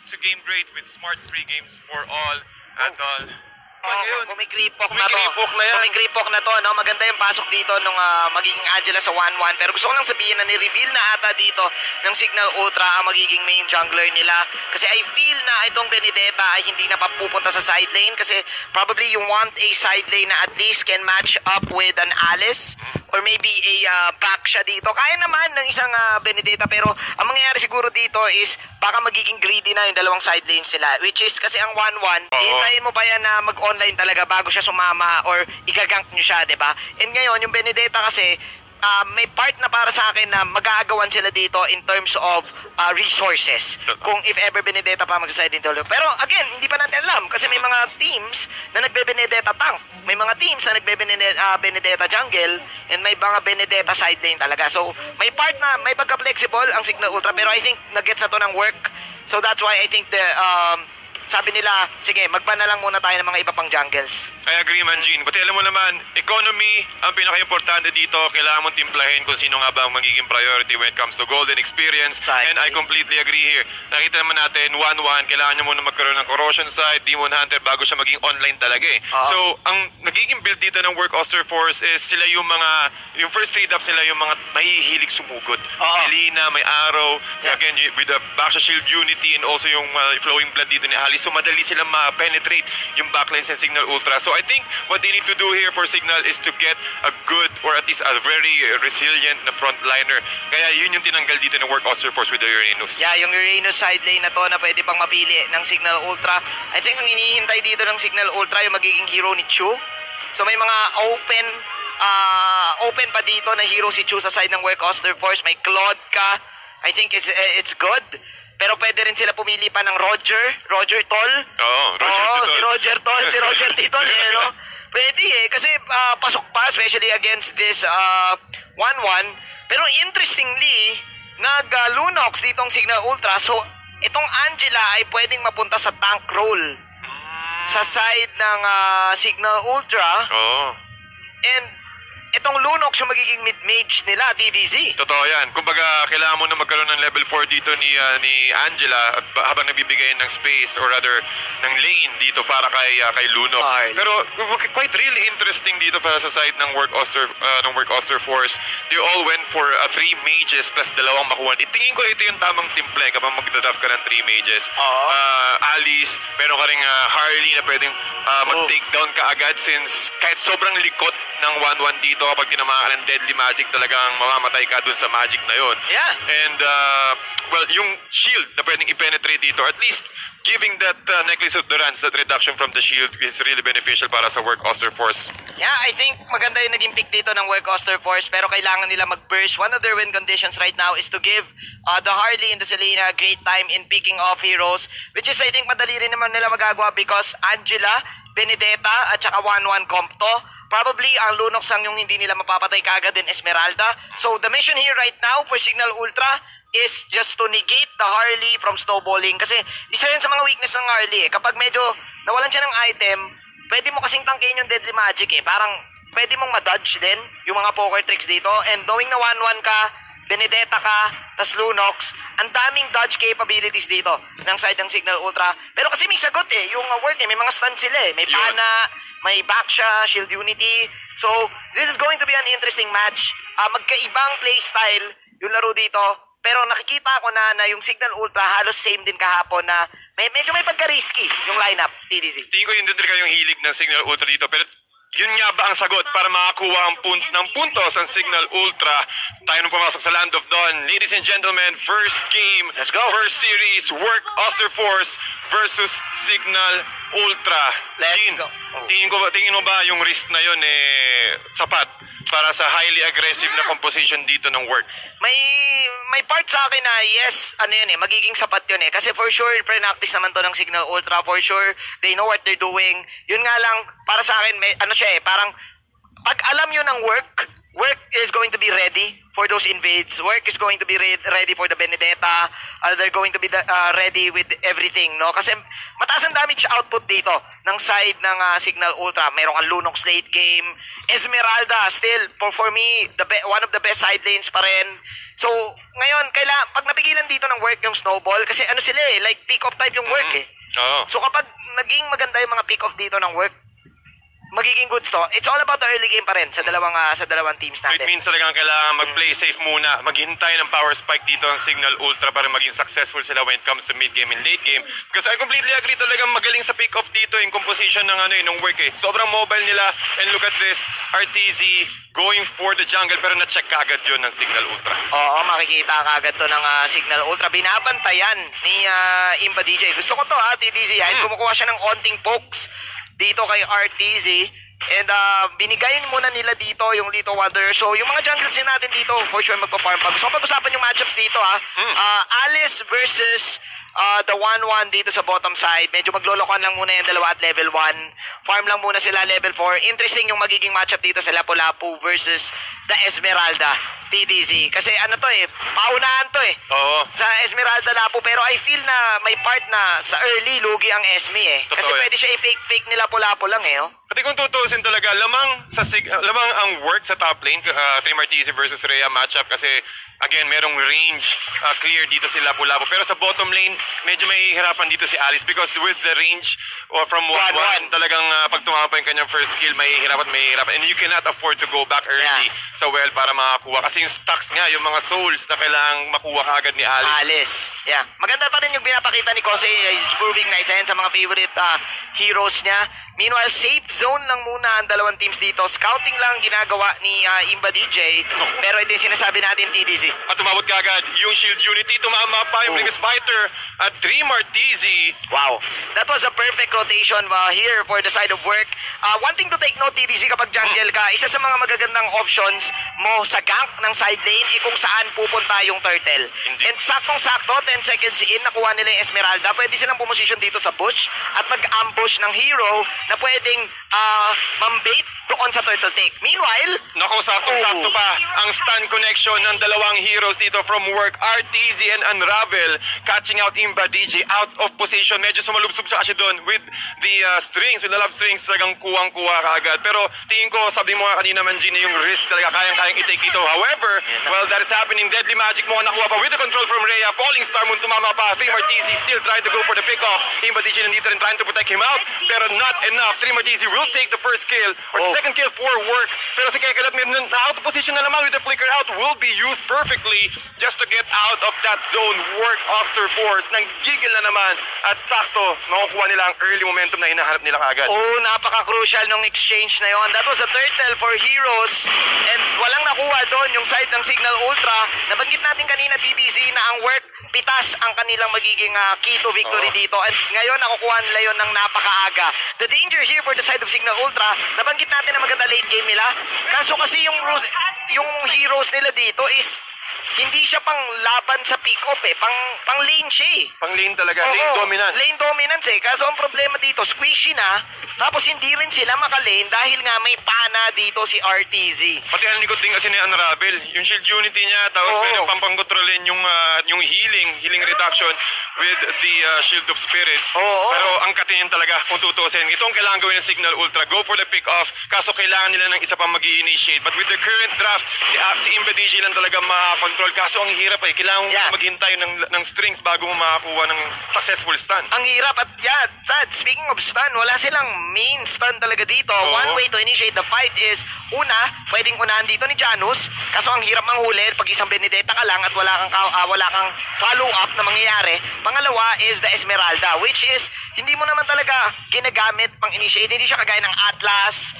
to game great with smart free games for all and all. Kung may gripok na to. Gripok na yan. Kung may gripok na to, no? Maganda yung pasok dito nung magiging Angela sa 1-1. Pero gusto ko lang sabihin na ni-reveal na ata dito ng Cignal Ultra ang magiging main jungler nila. Kasi I feel na itong Benedetta ay hindi na papupunta sa side lane. Kasi probably you want a side lane na at least can match up with an Alice. Or maybe a back siya dito. Kaya naman ng isang Benedetta. Pero ang mangyayari siguro dito is baka magiging greedy na yung dalawang side lanes sila. Which is kasi ang 1-1, hintayin mo pa yan na mag-online talaga bago siya sumama or igagank nyo siya, diba? And ngayon, yung Benedetta kasi, may part na para sa akin na mag-aagawan sila dito in terms of resources. Kung if ever Benedetta pa mag-side into. Pero again, hindi pa natin alam kasi may mga teams na nagbe-Benedetta tank. May mga teams na nagbe-Benedetta jungle and may mga Benedetta side lane talaga. So, may part na may pagka-flexible ang Cignal Ultra pero I think nag-gets na to ng work. So, that's why I think the sabi nila, sige, magban na lang muna tayo ng mga iba pang jungles. I agree man, Gene. But alam mo naman, economy ang pinaka-importante dito. Kailangan mong timplahin kung sino nga ba ang magiging priority when it comes to golden experience. Exactly. And I completely agree here. Nakita naman natin, 1-1, kailangan nyo muna magkaroon ng corrosion side, Demon Hunter, bago siya maging online talaga eh. So, ang nagiging build dito ng Work Auster Force is sila yung first trade up sila yung mga mahihilig sumugod. Melina, may araw, again, with the Baksha Shield Unity and also yung flowing blood dito ni Ali. So madali silang ma-penetrate yung backlines and Cignal Ultra. So I think what they need to do here for Cignal is to get a good or at least a very resilient na frontliner. Kaya yun yung tinanggal dito ng Work Auster Force with the Uranus. Yeah, yung Uranus side lane na to na pwede pang mapili ng Cignal Ultra. I think ang hinihintay dito ng Cignal Ultra yung magiging hero ni Chu. So may mga open pa dito na hero si Chu sa side ng Work Auster Force. May Claude ka. I think it's good. Pero pwede rin sila pumili pa ng Roger Tol. Si Roger Tol, si Roger Titol, no? Pwede kasi pasok pa, especially against this 1-1. Pero interestingly, nag-Lunox ditong Cignal Ultra. So, itong Angela ay pwedeng mapunta sa tank role sa side ng Cignal Ultra. And itong Lunox yung magiging mid-mage nila, TDZ. Totoo yan. Kumbaga, kailangan mo na magkaroon ng level 4 dito ni Angela habang nagbibigay ng space or rather ng lane dito para kay Lunox. Pero quite really interesting dito para sa side ng Work Auster Force. They all went for 3 mages plus 2 makuha. Itingin ko ito yung tamang timple kapag magda-draft ka ng 3 mages. Alice, meron ka ring Harley na pwedeng mag-take down ka agad since kahit sobrang likot ng 1-1 dito kapag tinamaan ng deadly magic talagang mamamatay ka dun sa magic na yon. Yeah. And well, yung shield na pwedeng i-penetrate dito, at least giving that necklace of the runs, that reduction from the shield is really beneficial para sa Work Auster Force. Yeah, I think maganda yung naging pick dito ng Work Auster Force pero kailangan nila mag-burst. One of their win conditions right now is to give the Harley and the Selena a great time in picking off heroes, which is I think madali rin naman nila magagawa because Angela, Benedetta at saka 1-1 comp to. Probably ang Lunox ang yung hindi nila mapapatay kagad din Esmeralda. So the mission here right now for Cignal Ultra is just to negate the Harley from snowballing. Kasi isa yun sa mga weakness ng Harley Kapag medyo nawalan siya ng item, pwede mo kasing tangkihin yung deadly magic Parang pwede mong ma-dodge din yung mga poker tricks dito. And knowing na 1-1 ka, Benedetta ka, tas Lunox, ang daming dodge capabilities dito ng side ng Cignal Ultra. Pero kasi may sagot yung work may mga stun sila May Pana, may Baksha, Shield Unity. So, this is going to be an interesting match. Magkaibang playstyle yung laro dito. Pero nakikita ko na yung Cignal Ultra halos same din kahapon na medyo may pagka-risky yung lineup, TDZ. Tingin ko yun din talaga yung hilig ng Cignal Ultra dito. Pero yun nga ba ang sagot para makakuha ng puntos ang Cignal Ultra? Tayo nung pumasok sa Land of Dawn. Ladies and gentlemen, first game, let's go. First series, Work Auster Force versus Cignal Ultra. Let's go. Tingin mo ba yung risk na yun sapat para sa highly aggressive na composition dito ng Work? May part sa akin na yes, magiging sapat yun kasi for sure pre-practice naman to ng Cignal Ultra, for sure they know what they're doing. Yun nga lang para sa akin parang pag alam nyo ng work is going to be ready for those invades. Work is going to be ready for the Benedetta. They're going to be ready with everything, no? Kasi mataas ang damage output dito ng side ng Cignal Ultra. Merong ang Lunox late game. Esmeralda, still, for me, one of the best side lanes pa rin. So, ngayon, pag napigilan dito ng work yung Snowball, kasi ano sila like pick-off type yung work So, kapag naging maganda yung mga pick-off dito ng work, magiging goods to. It's all about the early game pa rin sa dalawang teams natin. It means talagang kailangan mag-play safe muna. Maghintay ng power spike dito ang Cignal Ultra para maging successful sila when it comes to mid game and late game. Because I completely agree, talagang magaling sa pick-off dito yung composition ng work Sobrang mobile nila. And look at this, RTZ going for the jungle pero na-check kagad yun ng Cignal Ultra. Oo, makikita kagad to ng Cignal Ultra. Binabantayan ni Imba DJ. Gusto ko to TTZ. Kumukuha siya ng onting pokes dito kay RTZ. And binigayin muna nila dito yung Lito Wanderer. So yung mga jungles din natin dito, for sure magpa-farm pa. Gusto ko pag-usapan yung matchups dito Alice versus the 1-1 dito sa bottom side. Medyo maglolokohan lang muna yung dalawa at level 1. Farm lang muna sila level 4. Interesting yung magiging matchup dito sa Lapu-Lapu versus the Esmeralda. TDZ. Kasi paunahan to Oo. sa Esmeralda Lapu. Pero I feel na may part na sa early, lugi ang Esme Kasi pwede siya i-fake nila Lapu-Lapu lang Pati kung tutusin talaga, lamang ang work sa top lane, Team RTZ versus Rhea matchup kasi again, merong range clear dito si Lapu-Lapu. Pero sa bottom lane, medyo may hirapan dito si Alice because with the range from 1-1, talagang pag tumama pa yung kanyang first kill, may hirapan. And you cannot afford to go back early sa well para makakuha. Kasi yung stacks nga, yung mga souls na kailangang makuha kaagad ni Alice. Yeah. Maganda pa rin yung pinapakita ni Kose. He's proving na isa yan sa mga favorite heroes niya. Meanwhile, safe zone lang muna ang dalawang teams dito. Scouting lang ginagawa ni Imba DJ. Pero ito yung sinasabi natin, TDZ. At tumabot kaagad yung shield unity. Tumama pa yung Briggs Fighter at Dream RTZ. Wow. That was a perfect rotation here for the side of work. One thing to take note, TDZ, kapag jungle ka, isa sa mga magagandang options mo sa gank ng side lane kung saan pupunta yung turtle. Indeed. And saktong-sakto, 10 seconds in, nakuha nila yung Esmeralda. Pwede silang pumosisyon dito sa bush at mag-ambush ng hero na pwedeng mambait doon sa turtle take. Meanwhile, naku, saktong-sakto pa ang stun connection ng dalawang heroes dito from work. RTZ and Unravel catching out Imba DJ out of position. Medyo sumalubsob sa kasi doon with the strings, with the love strings, talagang kuwang-kuha kaagad. Pero tingin ko, sabi mo nga kanina man, Gina, yung risk talaga kayang-kayang i-take dito. However, well, that is happening. Deadly Magic mo nakuha pa with the control from Rhea. Falling Star Moon tumama pa. Team RTZ still trying to go for the pick-off. Imba DJ nandito rin trying to protect him out. Pero not enough. Team RTZ will take the first kill or the second kill for work. Pero si Kekalat na out of position na naman with the flicker out will be used perfectly just to get out of that zone. Work Auster force. Nang gigil na naman at sakto makukuha nila ang early momentum na hinahanap nila kaagad. Napaka-crucial nung exchange na yon. That was a turtle for heroes and walang nakuha doon yung side ng Cignal Ultra. Nabanggit natin kanina, TTZ, na ang work pitas ang kanilang magiging key to victory dito. And ngayon, nakukuha nila yun ng napakaaga. The danger here for the side of Cignal Ultra, nabanggit natin na maganda late game nila. Kaso kasi yung heroes nila dito is hindi siya pang laban sa pick-off pang lane siya Pang lane talaga, lane dominant. Lane dominance Kaso ang problema dito, squishy na, tapos hindi rin sila makalane dahil nga may pana dito si RTZ. Pati ang likod din kasi ni Unravel, yung shield unity niya, tapos pwede pampang-controlin yung healing reduction with the Shield of Spirit. Pero ang katingin talaga, kung tutusin, ito ang kailangan gawin ng Cignal Ultra. Go for the pick-off, kaso kailangan nila ng isa pang mag-i-initiate. But with the current draft, si Imba DJ lang talaga makakontrol. Kaso ang hirap kailangan mo maghintay ng strings bago mo makakuha ng successful stun. Ang hirap at Tad, speaking of stun, wala silang main stun talaga dito. One way to initiate the fight is, una, pwedeng unahan dito ni Janus, kaso ang hirap manghuli pag isang Benedetta ka lang at wala kang follow-up na mangyayari. Pangalawa is the Esmeralda, which is, hindi mo naman talaga ginagamit pang initiate. Hindi siya kagaya ng Atlas,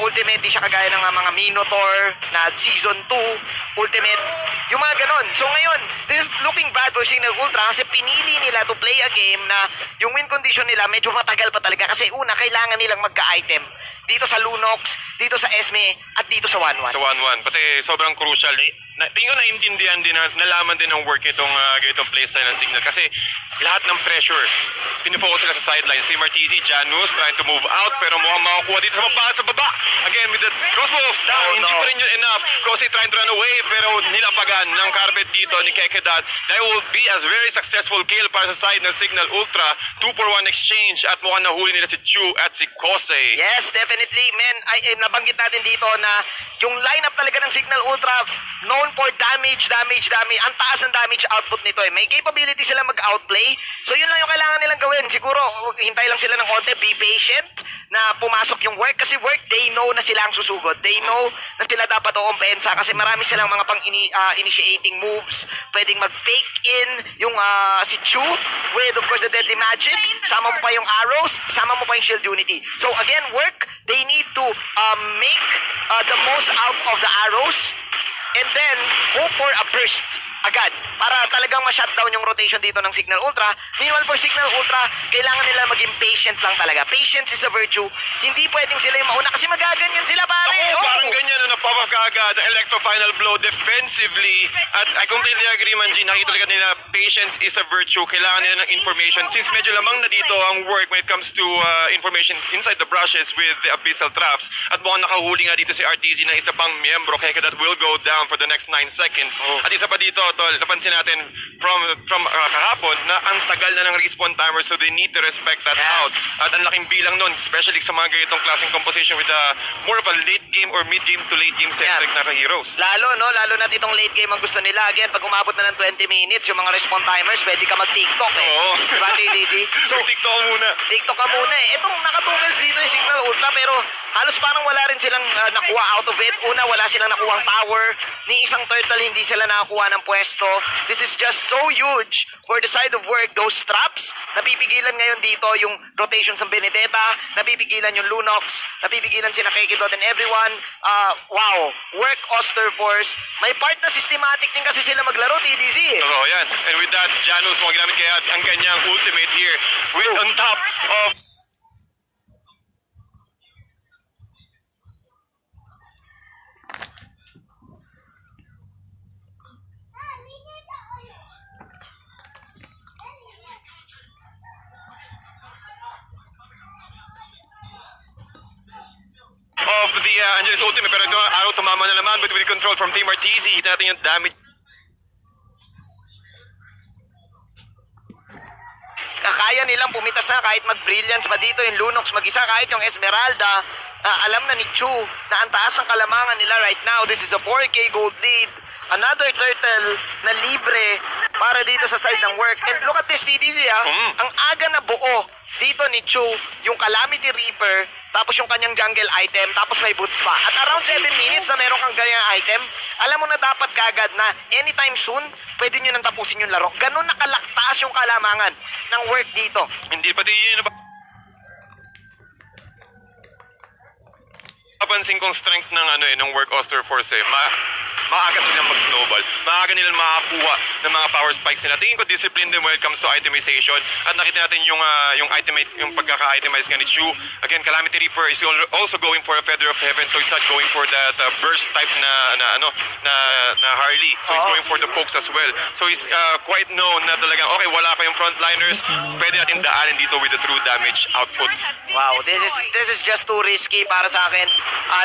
Ultimate, hindi siya kagaya ng mga Minotaur na Season 2, Ultimate, yung mga ganon. So ngayon, this is looking bad for Cignal Ultra kasi pinili nila to play a game na yung win condition nila medyo matagal pa talaga kasi una, kailangan nilang magka-item dito sa Lunox, dito sa Esme, at dito sa 1-1. Sa 1-1, pati sobrang crucial. tingin ko naintindihan din, nalaman din ng work itong ganitong playstyle ng Cignal kasi lahat ng pressure, pinifocus sila sa sidelines. Team Arteezy, Janus trying to move out pero mukhang makakuha dito sa baba. Again, with the crossbow of down, hindi pa rin yun enough. Kosei trying to run away pero nilapagan ng carpet dito ni Kekedat. That will be a very successful kill para sa side ng Cignal Ultra. 2-for-1 exchange at mukhang nahuli nila si Chu at si Kosei. Yes, definitely, men. Nabanggit natin dito na yung lineup talaga ng Cignal Ultra known for damage. Ang taas ng damage output nito eh. May capability sila mag-outplay. So yun lang yung kailangan nilang gawin. Siguro, hintay lang sila ng konti. Be patient na pumasok yung work. Kasi work, they know na sila ang susugod. They know na sila dapat uumpensa kasi marami silang mga initiating moves. Pwedeng mag-fake in yung si Chu with, of course, the Deadly Magic. Sama mo pa yung arrows. Sama mo pa yung Shield Unity. So again, work, they need to make the most out of the arrows and then hope for a burst agad para talagang ma-shutdown yung rotation dito ng Cignal Ultra. Meanwhile, for Cignal Ultra, kailangan nila maging patient lang talaga. Patience is a virtue. Hindi pwedeng sila yung mauna kasi magaganyan sila, pare. Parang ganyan na napapakagad ang Electro Final Blow defensively. At I completely agree, Manji. Nakita talaga nila, patience is a virtue. Kailangan nila ng information. Since medyo lamang na dito ang work when it comes to information inside the brushes with the Abyssal Traps. At mukhang nakahuli nga dito si Arteezy na isa pang miyembro. Kaya that will go down for the next 9 seconds. At isa pa dito, tol, napansin natin from kahapon na ang tagal na ng respawn timer, so they need to respect that out. At ang laking bilang nun, especially sa mga ganitong klaseng composition with more of a late game or mid game to late game centric na heroes. Lalo na ditong late game ang gusto nila. Again, pag umabot na ng 20 minutes, yung mga respawn timers, pwede ka mag-TikTok eh. Oo. Diba, TDC? So, TikTok muna. TikTok ka muna eh. Itong naka-2 dito yung Cignal Ultra, pero halos parang wala rin silang nakuha out of it. Una, wala silang nakuha ang power. Ni isang turtle, hindi sila nakakuha ng pwesto. This is just so huge for the side of work. Those traps, napipigilan ngayon dito yung rotations ng Benedetta, napipigilan yung Lunox, napipigilan si Nakekidot and everyone. Wow, work Auster Force. May part na systematic din kasi sila maglaro, TDC eh. Oo, yan. And with that, Janus mo ginamit kaya ang kanyang ultimate here with on top of the Angeles ultimate, pero ito araw tumama na naman but with control from Team Arteezy. Hita natin yung damage. Kaya nilang pumitas na kahit mag-brilliance pa dito yung Lunox mag-isa, kahit yung Esmeralda. Alam na ni Chu na ang taas ng kalamangan nila right now. This is a 4K gold lead. Another turtle na libre para dito sa side ng work. And look at this, TDC Ang aga na buo dito ni Chu, yung Calamity Reaper, tapos yung kanyang jungle item, tapos may boots pa. At around 7 minutes na meron kang ganyang item, alam mo na dapat kagad na anytime soon, pwede nyo nang tapusin yung laro. Ganun nakalaktaas yung kalamangan ng work dito. Hindi pa din yun napansin kong strength ng work Auster Force eh. Maaga silang mag-snowball. Maaga nilang makakuha ng mga power spikes nila. Tingin ko discipline din when it comes to itemization. At nakita natin yung pagkaka-itemize nga ni Chu. Again, Calamity Reaper is also going for a Feather of Heaven, so he's not going for that burst type na Harley. So he's going for the pokes as well. So he's quite known na talagang, okay, wala pa yung frontliners. Pwede natin daanin dito with the true damage output. Wow, this is just too risky para sa akin.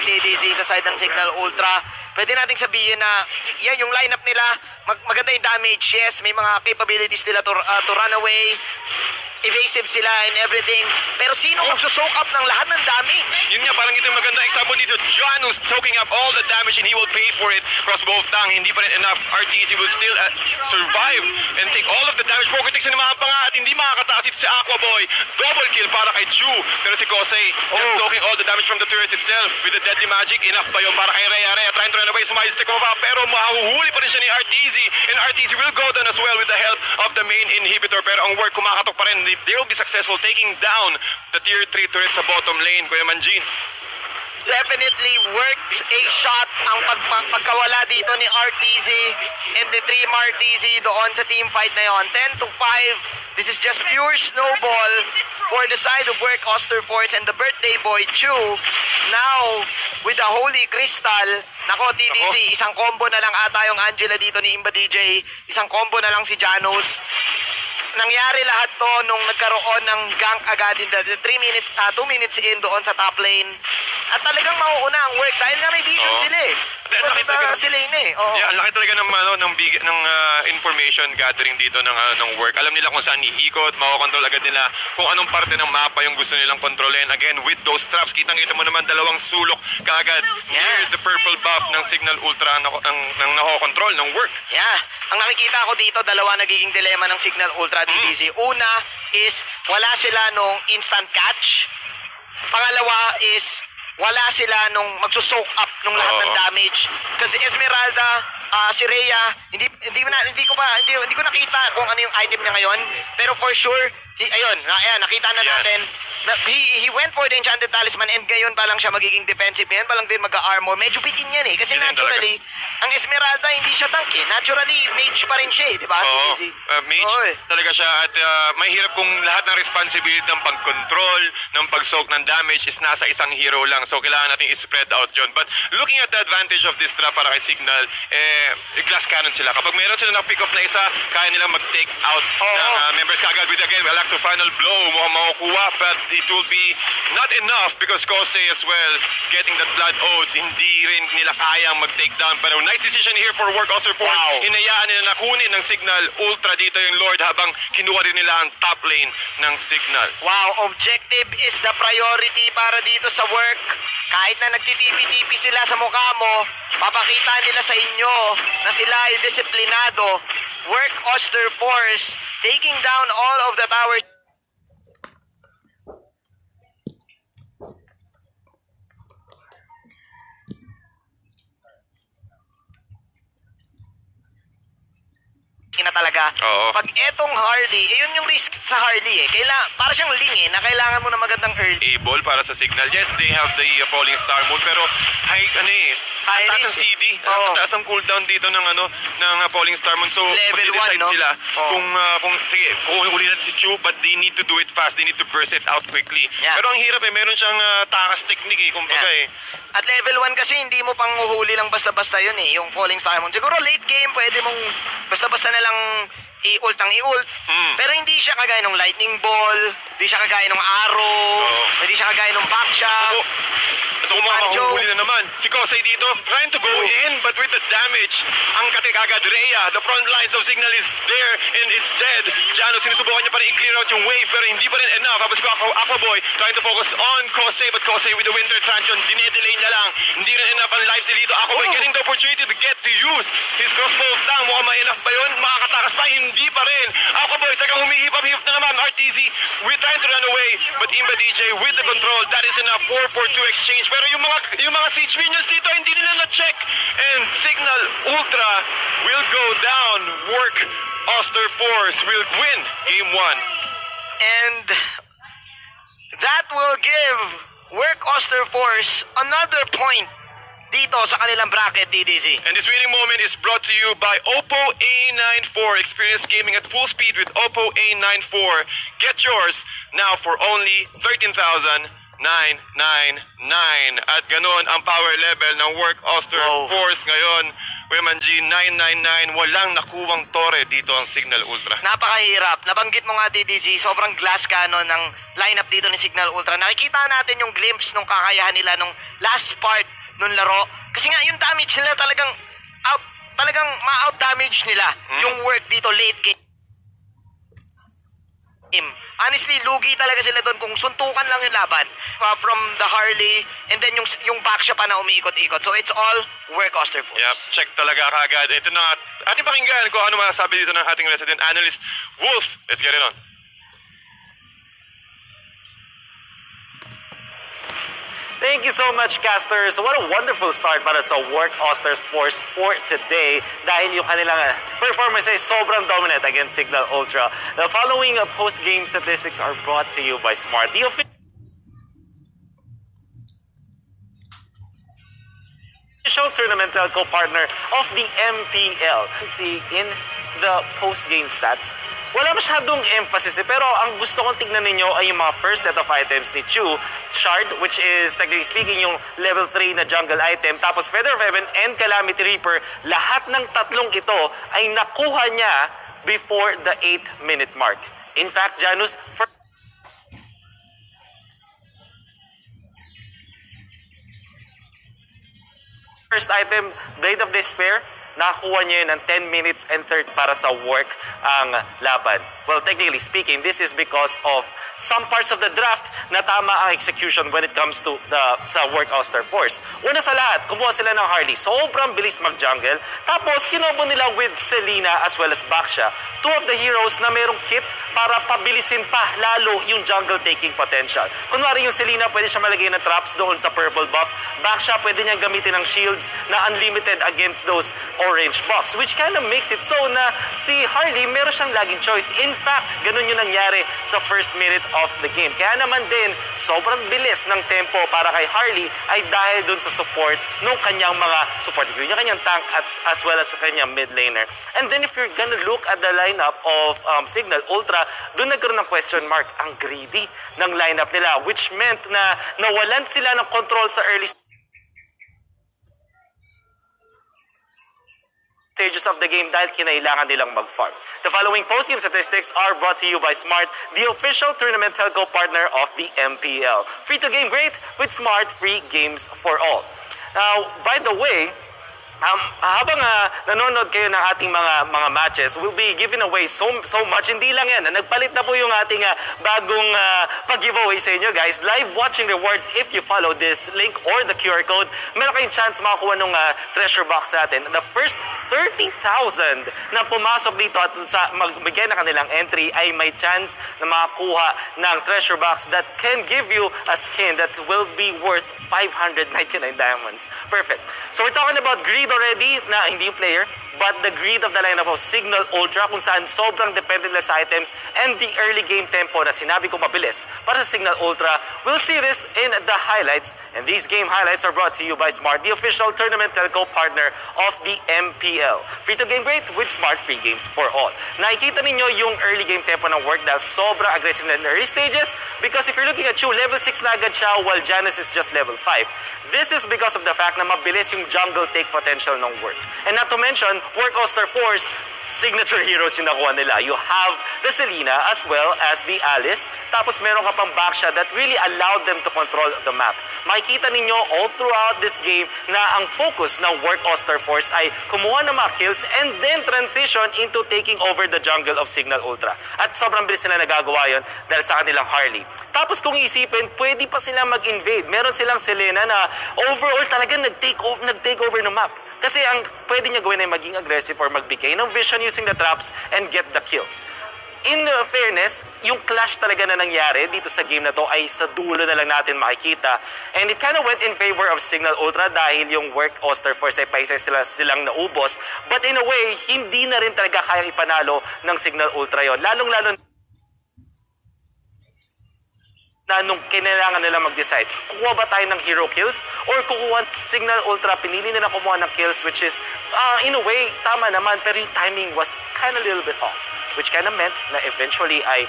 TDC sa side ng Cignal Ultra. Pwede nating sabihin na yan yung lineup nila, maganda yung damage. Yes, may mga capabilities nila to run away. Evasive sila and everything. Pero sino magsusoak up ng lahat ng damage? Yun nga, parang ito yung magandang example dito. Janus soaking up all the damage and he will pay for it. Crossbow of Tang, hindi pa rin enough. Arteezy will still survive and take all of the damage. Poker takes na naman pa nga at hindi makakataas ito si Aqua Boy. Double kill para kay Chu. Pero si Kosei, just soaking all the damage from the turret itself with the Deadly Magic. Enough ba yun para kay Rhea? Trying to run away, sumayistick mo pa. Pero mahuhuli pa rin siya ni Arteezy. And Arteezy will go down as well with the help of the main inhibitor. Pero ang work kumakatok pa rin. They will be successful taking down the tier 3 turret sa bottom lane, Kuya Manjin. Definitely worked a shot ang pagkawala dito ni Arteezy and the Dream Arteezy doon sa team fight na yon. 10-5. This is just pure snowball for the side of work Auster Force and the birthday boy Chu. now, with the Holy Crystal, nako TDC, isang combo na lang ata yung Angela dito ni Imba DJ. Isang combo na lang si Janos. Nangyari lahat to nung nagkaroon ng gank agad in the 2 minutes in doon sa top lane. At talagang mauuna ang work dahil nga may vision sila eh. Basta sila yun eh. Yeah, ang laki talaga ng information gathering dito ng work. Alam nila kung saan iikot, makokontrol agad nila kung anong parte ng mapa yung gusto nilang kontrolin. Again, with those traps, kitang-kita mo naman dalawang sulok kaagad near the purple buff ng Cignal Ultra ang nakokontrol ng work. Yeah. Ang nakikita ko dito, dalawa nagiging dilema ng Cignal Ultra DDC. Una is wala sila nung instant catch. Pangalawa is wala sila nung magsusoak up nung lahat ng damage. Kasi Esmeralda, si Rhea, hindi ko nakita kung ano yung item niya ngayon. Pero for sure, ayun, nakita na natin. He went for the Enchanted Talisman and ngayon pa lang siya magiging defensive. Ngayon pa lang din mag-armor. Medyo bitin yan eh. Kasi naturally, ang Esmeralda hindi siya tank eh. Naturally, mage pa rin siya eh. Diba? Oo, mage talaga siya. At mahirap kung lahat ng responsibility ng pag-control, ng pag-soak ng damage is nasa isang hero lang. So, kailangan natin i-spread out yun. But looking at the advantage of this trap para kay Cignal, glass cannon sila. Kapag meron sila na pick off na isa, kaya nilang mag-take out ng members kagad with again. Well, to final blow, mukhang makukuha, but it will be not enough because Kosei as well, getting that blood ode, hindi rin nila kayang mag-take down. Pero nice decision here for Work Auster Force. Hinayaan nila na kunin ng Cignal Ultra dito yung Lord habang kinuha rin nila ang top lane ng Cignal. Wow, objective is the priority para dito sa work. Kahit na nagtitipi-tipi sila sa mukha mo, papakita nila sa inyo na sila ay disiplinado. Work Auster Force taking down all of the towers. na talaga. Pag etong Harley, yun yung risk sa Harley eh. Para siyang Ling eh, na kailangan mo na magandang early. Able para sa Cignal. Yes, they have the falling star mode, pero high taas ng CD. Taas ng cooldown dito ng falling star mode. So, level 1, no? sila kung sige, huli natin si Chu, but they need to do it fast. They need to burst it out quickly. Yeah. Pero ang hirap eh, meron siyang takas technique eh, kumbaga At level 1 kasi hindi mo pang uhuli lang basta-basta yun eh, yung falling star mode. Siguro late game, pwede mong basta-basta na lang i-ult ang i-ult. Pero hindi siya kagaya ng lightning ball, hindi siya kagaya ng arrow, hindi siya kagaya ng backshot. So kung mahuhuli na naman, si Kosei dito, trying to go in, but with the damage, ang katik agad, Rhea, the front lines of Cignal is there and is dead. Jano, sinusubukan niya pa rin i-clear out yung wave, pero hindi pa rin enough. Tapos Aquaboy, trying to focus on Kosei, but Kosei with the Winter Transition, dinedelay niya lang. Hindi rin enough ang lives dito. Aquaboy getting the opportunity to get to use his crossbow lang. Mukhang ma-enough ba yun? Makakatakas pa? Hindi pa rin. Aquaboy, tagang humihip-hip na naman. RTZ, we're trying to run away, but Imba DJ with the control, that is enough. 4-4-2 exchange. Pero yung mga siege minions dito, hindi nila na-check. And Cignal Ultra will go down. Work Auster Force will win Game 1. And that will give Work Auster Force another point dito sa kanilang bracket, DDZ. And this winning moment is brought to you by Oppo A94. Experience gaming at full speed with Oppo A94. Get yours now for only 13,999. At ganun ang power level ng Work Auster Force ngayon. Women G 999, walang nakuwang tore dito ang Cignal Ultra. Napakahirap. Nabanggit mo nga DDZ, sobrang glass cannon ng lineup dito ni Cignal Ultra. Nakikita natin yung glimpse nung kakayahan nila nung last part nung laro. Kasi nga yung damage nila talagang ma-out damage nila yung work dito late game. Honestly, lugi talaga sila doon kung suntukan lang yung laban from the Harley and then yung back siya pa na umiikot-ikot. So it's all Work Auster Force. Yep, check talaga kagad. Ito na ating pakinggan kung ano masasabi dito ng ating resident analyst, Wolf. Let's get it on. Thank you so much, casters. What a wonderful start para sa Work Auster Force for today dahil yung kanilang performance ay sobrang dominant against Cignal Ultra. The following post-game statistics are brought to you by Smart, the official tournament telco partner of the MPL. See, in the post-game stats, wala masyadong emphasis pero ang gusto kong tignan ninyo ay yung mga first set of items ni Chu. Shard, which is technically speaking yung level 3 na jungle item, tapos Feather of Heaven and Calamity Reaper, lahat ng tatlong ito ay nakuha niya before the 8-minute mark. In fact, Janus, first item, Blade of Despair, nakakuha niya yun ng 10 minutes and 30 para sa work ang laban. Well, technically speaking, this is because of some parts of the draft na tama ang execution when it comes to sa work Auster Force. Una sa lahat, kumuha sila ng Harley. Sobrang bilis mag-jungle. Tapos, kinobo nila with Selena as well as Baksha. Two of the heroes na merong kit para pabilisin pa lalo yung jungle taking potential. Kunwari yung Selena, pwede siya malagay ng traps doon sa purple buff. Baksha, pwede niyang gamitin ng shields na unlimited against those orange buffs, which kind of makes it so na si Harley meron siyang laging choice. In fact, ganun yung nangyari sa first minute of the game. Kaya naman din, sobrang bilis ng tempo para kay Harley ay dahil dun sa support ng kanyang mga support hero, yung kanyang tank as well as kanyang mid laner. And then if you're gonna look at the lineup of Cignal Ultra, dun nagkaroon ng question mark. Ang greedy ng lineup nila, which meant na nawalan sila ng control sa early stages of the game dahil kinailangan nilang mag-farm. The following post-game statistics are brought to you by Smart, the official tournament telco partner of the MPL. Free to game great with Smart, free games for all. Now, by the way, habang nanonood kayo ng ating mga matches, we'll be giving away so much. Hindi lang yan. Nagpalit na po yung ating bagong pag-giveaway sa inyo, guys. Live watching rewards if you follow this link or the QR code. Meron kayong chance makakuha ng treasure box natin. The first 30,000 na pumasok dito at magbigay na kanilang entry ay may chance na makakuha ng treasure box that can give you a skin that will be worth 599 diamonds. Perfect. So we're talking about greed already na hindi yung player, but the greed of the lineup of Cignal Ultra kung saan sobrang dependent sa items and the early game tempo na sinabi ko mabilis para sa Cignal Ultra. We'll see this in the highlights, and these game highlights are brought to you by Smart, the official tournament telco partner of the MPL. Free to game great with Smart, free games for all. Nakikita ninyo yung early game tempo ng work dahil sobrang aggressive na in the early stages, because if you're looking at Chu, level 6 na agad siya while Janus is just level 5. This is because of the fact na mabilis yung jungle take potential ng work. And not to mention, work Auster Force, signature heroes yung nakuha nila. You have the Selena as well as the Alice. Tapos meron ka pang Baksha that really allowed them to control the map. Makikita ninyo all throughout this game na ang focus ng work Auster Force ay kumuha ng mga kills and then transition into taking over the jungle of Cignal Ultra. At sobrang bilis nila nagagawa yun dahil sa kanilang Harley. Tapos kung isipin, pwede pa sila mag-invade. Meron silang Selena na overall talaga nag-take over ng map. Kasi ang pwede niya gawin ay maging aggressive or magbigay ng vision using the traps and get the kills. In fairness, yung clash talaga na nangyari dito sa game na to ay sa dulo na lang natin makikita. And it kind of went in favor of Cignal Ultra dahil yung work Auster Force ay paisa silang naubos. But in a way, hindi na rin talaga kayang ipanalo ng Cignal Ultra yon. Lalong-lalo na nung kailangan nila mag-decide, kukuha ba tayo ng hero kills or kukuha Cignal Ultra, pinili nila kumuha ng kills, which is, in a way, tama naman, pero yung timing was kind of a little bit off, which kind of meant na eventually ay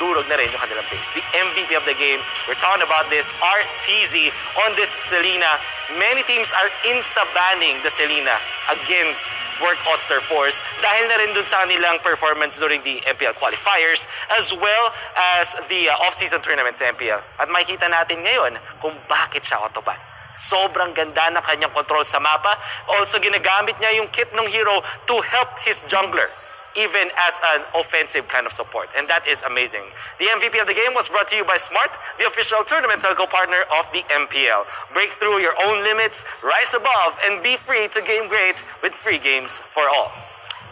durog na rin yung kanilang base. The MVP of the game, we're talking about this, RTZ on this Selena. Many teams are insta-banning the Selena against work Auster Force dahil na rin dun sa kanilang performance during the MPL qualifiers as well as the off-season tournaments sa MPL. At makikita natin ngayon kung bakit siya otoban. Sobrang ganda ng kanyang control sa mapa. Also, ginagamit niya yung kit ng hero to help his jungler, even as an offensive kind of support. And that is amazing. The MVP of the game was brought to you by Smart, the official tournament telco partner of the MPL. Break through your own limits, rise above, and be free to game great with free games for all.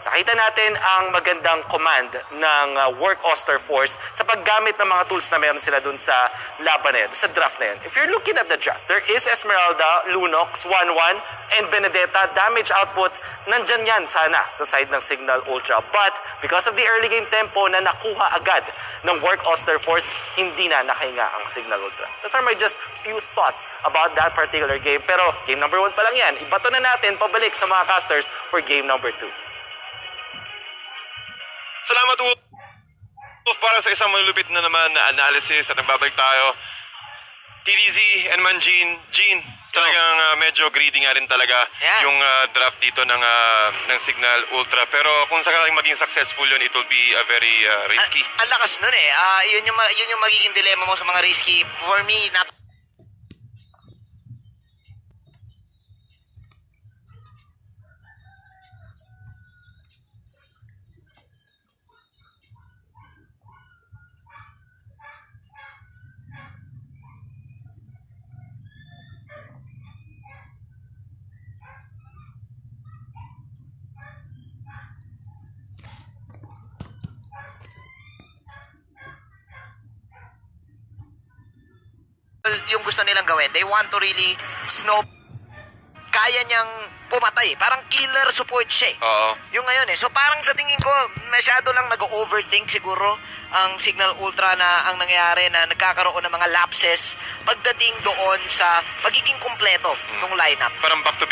Nakita natin ang magandang command ng work Auster Force sa paggamit ng mga tools na meron sila dun sa laban na yun, sa draft na yun. If you're looking at the draft, there is Esmeralda, Lunox, 1-1, and Benedetta. Damage output, nandyan yan sana sa side ng Cignal Ultra. But because of the early game tempo na nakuha agad ng work Auster Force, hindi na nakahinga ang Cignal Ultra. Those are my just few thoughts about that particular game. Pero game number 1 pa lang yan. Ibato na natin pabalik sa mga casters for game number 2. Salamat po. Para sa isang malulupit na naman na analysis at nagbabalik tayo, TDZ and Manjin, Jean, talagang medyo greedy nga rin talaga yung draft dito ng Cignal Ultra. Pero kung sakaling maging successful yun, it will be very risky. Ang lakas nun eh. Yun yung magiging dilemma mo sa mga risky. For me, yung gusto nilang gawin. They want to really snow. Kaya niyang pumatay. Parang killer support siya eh. Oo. Yung ngayon eh. So parang sa tingin ko, masyado lang nag-overthink siguro ang Cignal Ultra na ang nangyayari na nagkakaroon ng mga lapses pagdating doon sa pagiging kumpleto ng lineup. Parang back to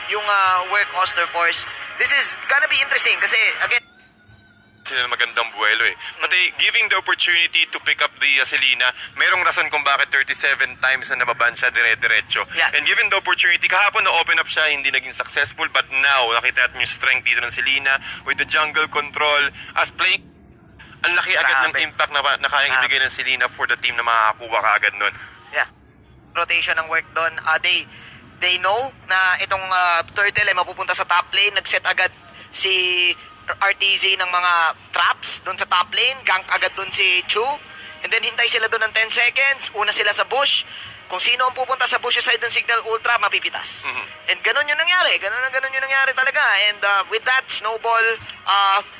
yung work Auster Force. This is gonna be interesting kasi again sila magandang buwelo eh. Pati giving the opportunity to pick up the Selena, merong rason kung bakit 37 times na nababan siya dire-diretso. Yeah. And given the opportunity, kahapon na-open up siya, hindi naging successful, but now, nakita natin yung strength dito ng Selena with the jungle control, as playing, ang laki agad ng impact na kayang ibigay ng Selena for the team na makakakuha ka agad nun. yeah, rotation ng work doon. They know na itong turtle ay mapupunta sa top lane. Nag-set agad si RTZ ng mga traps doon sa top lane. Gank agad doon si Chu. And then hintay sila doon ng 10 seconds. Una sila sa bush. Kung sino ang pupunta sa bush side ng Cignal Ultra, mapipitas. And ganun yung nangyari. Ganun yung nangyari talaga. And with that snowball,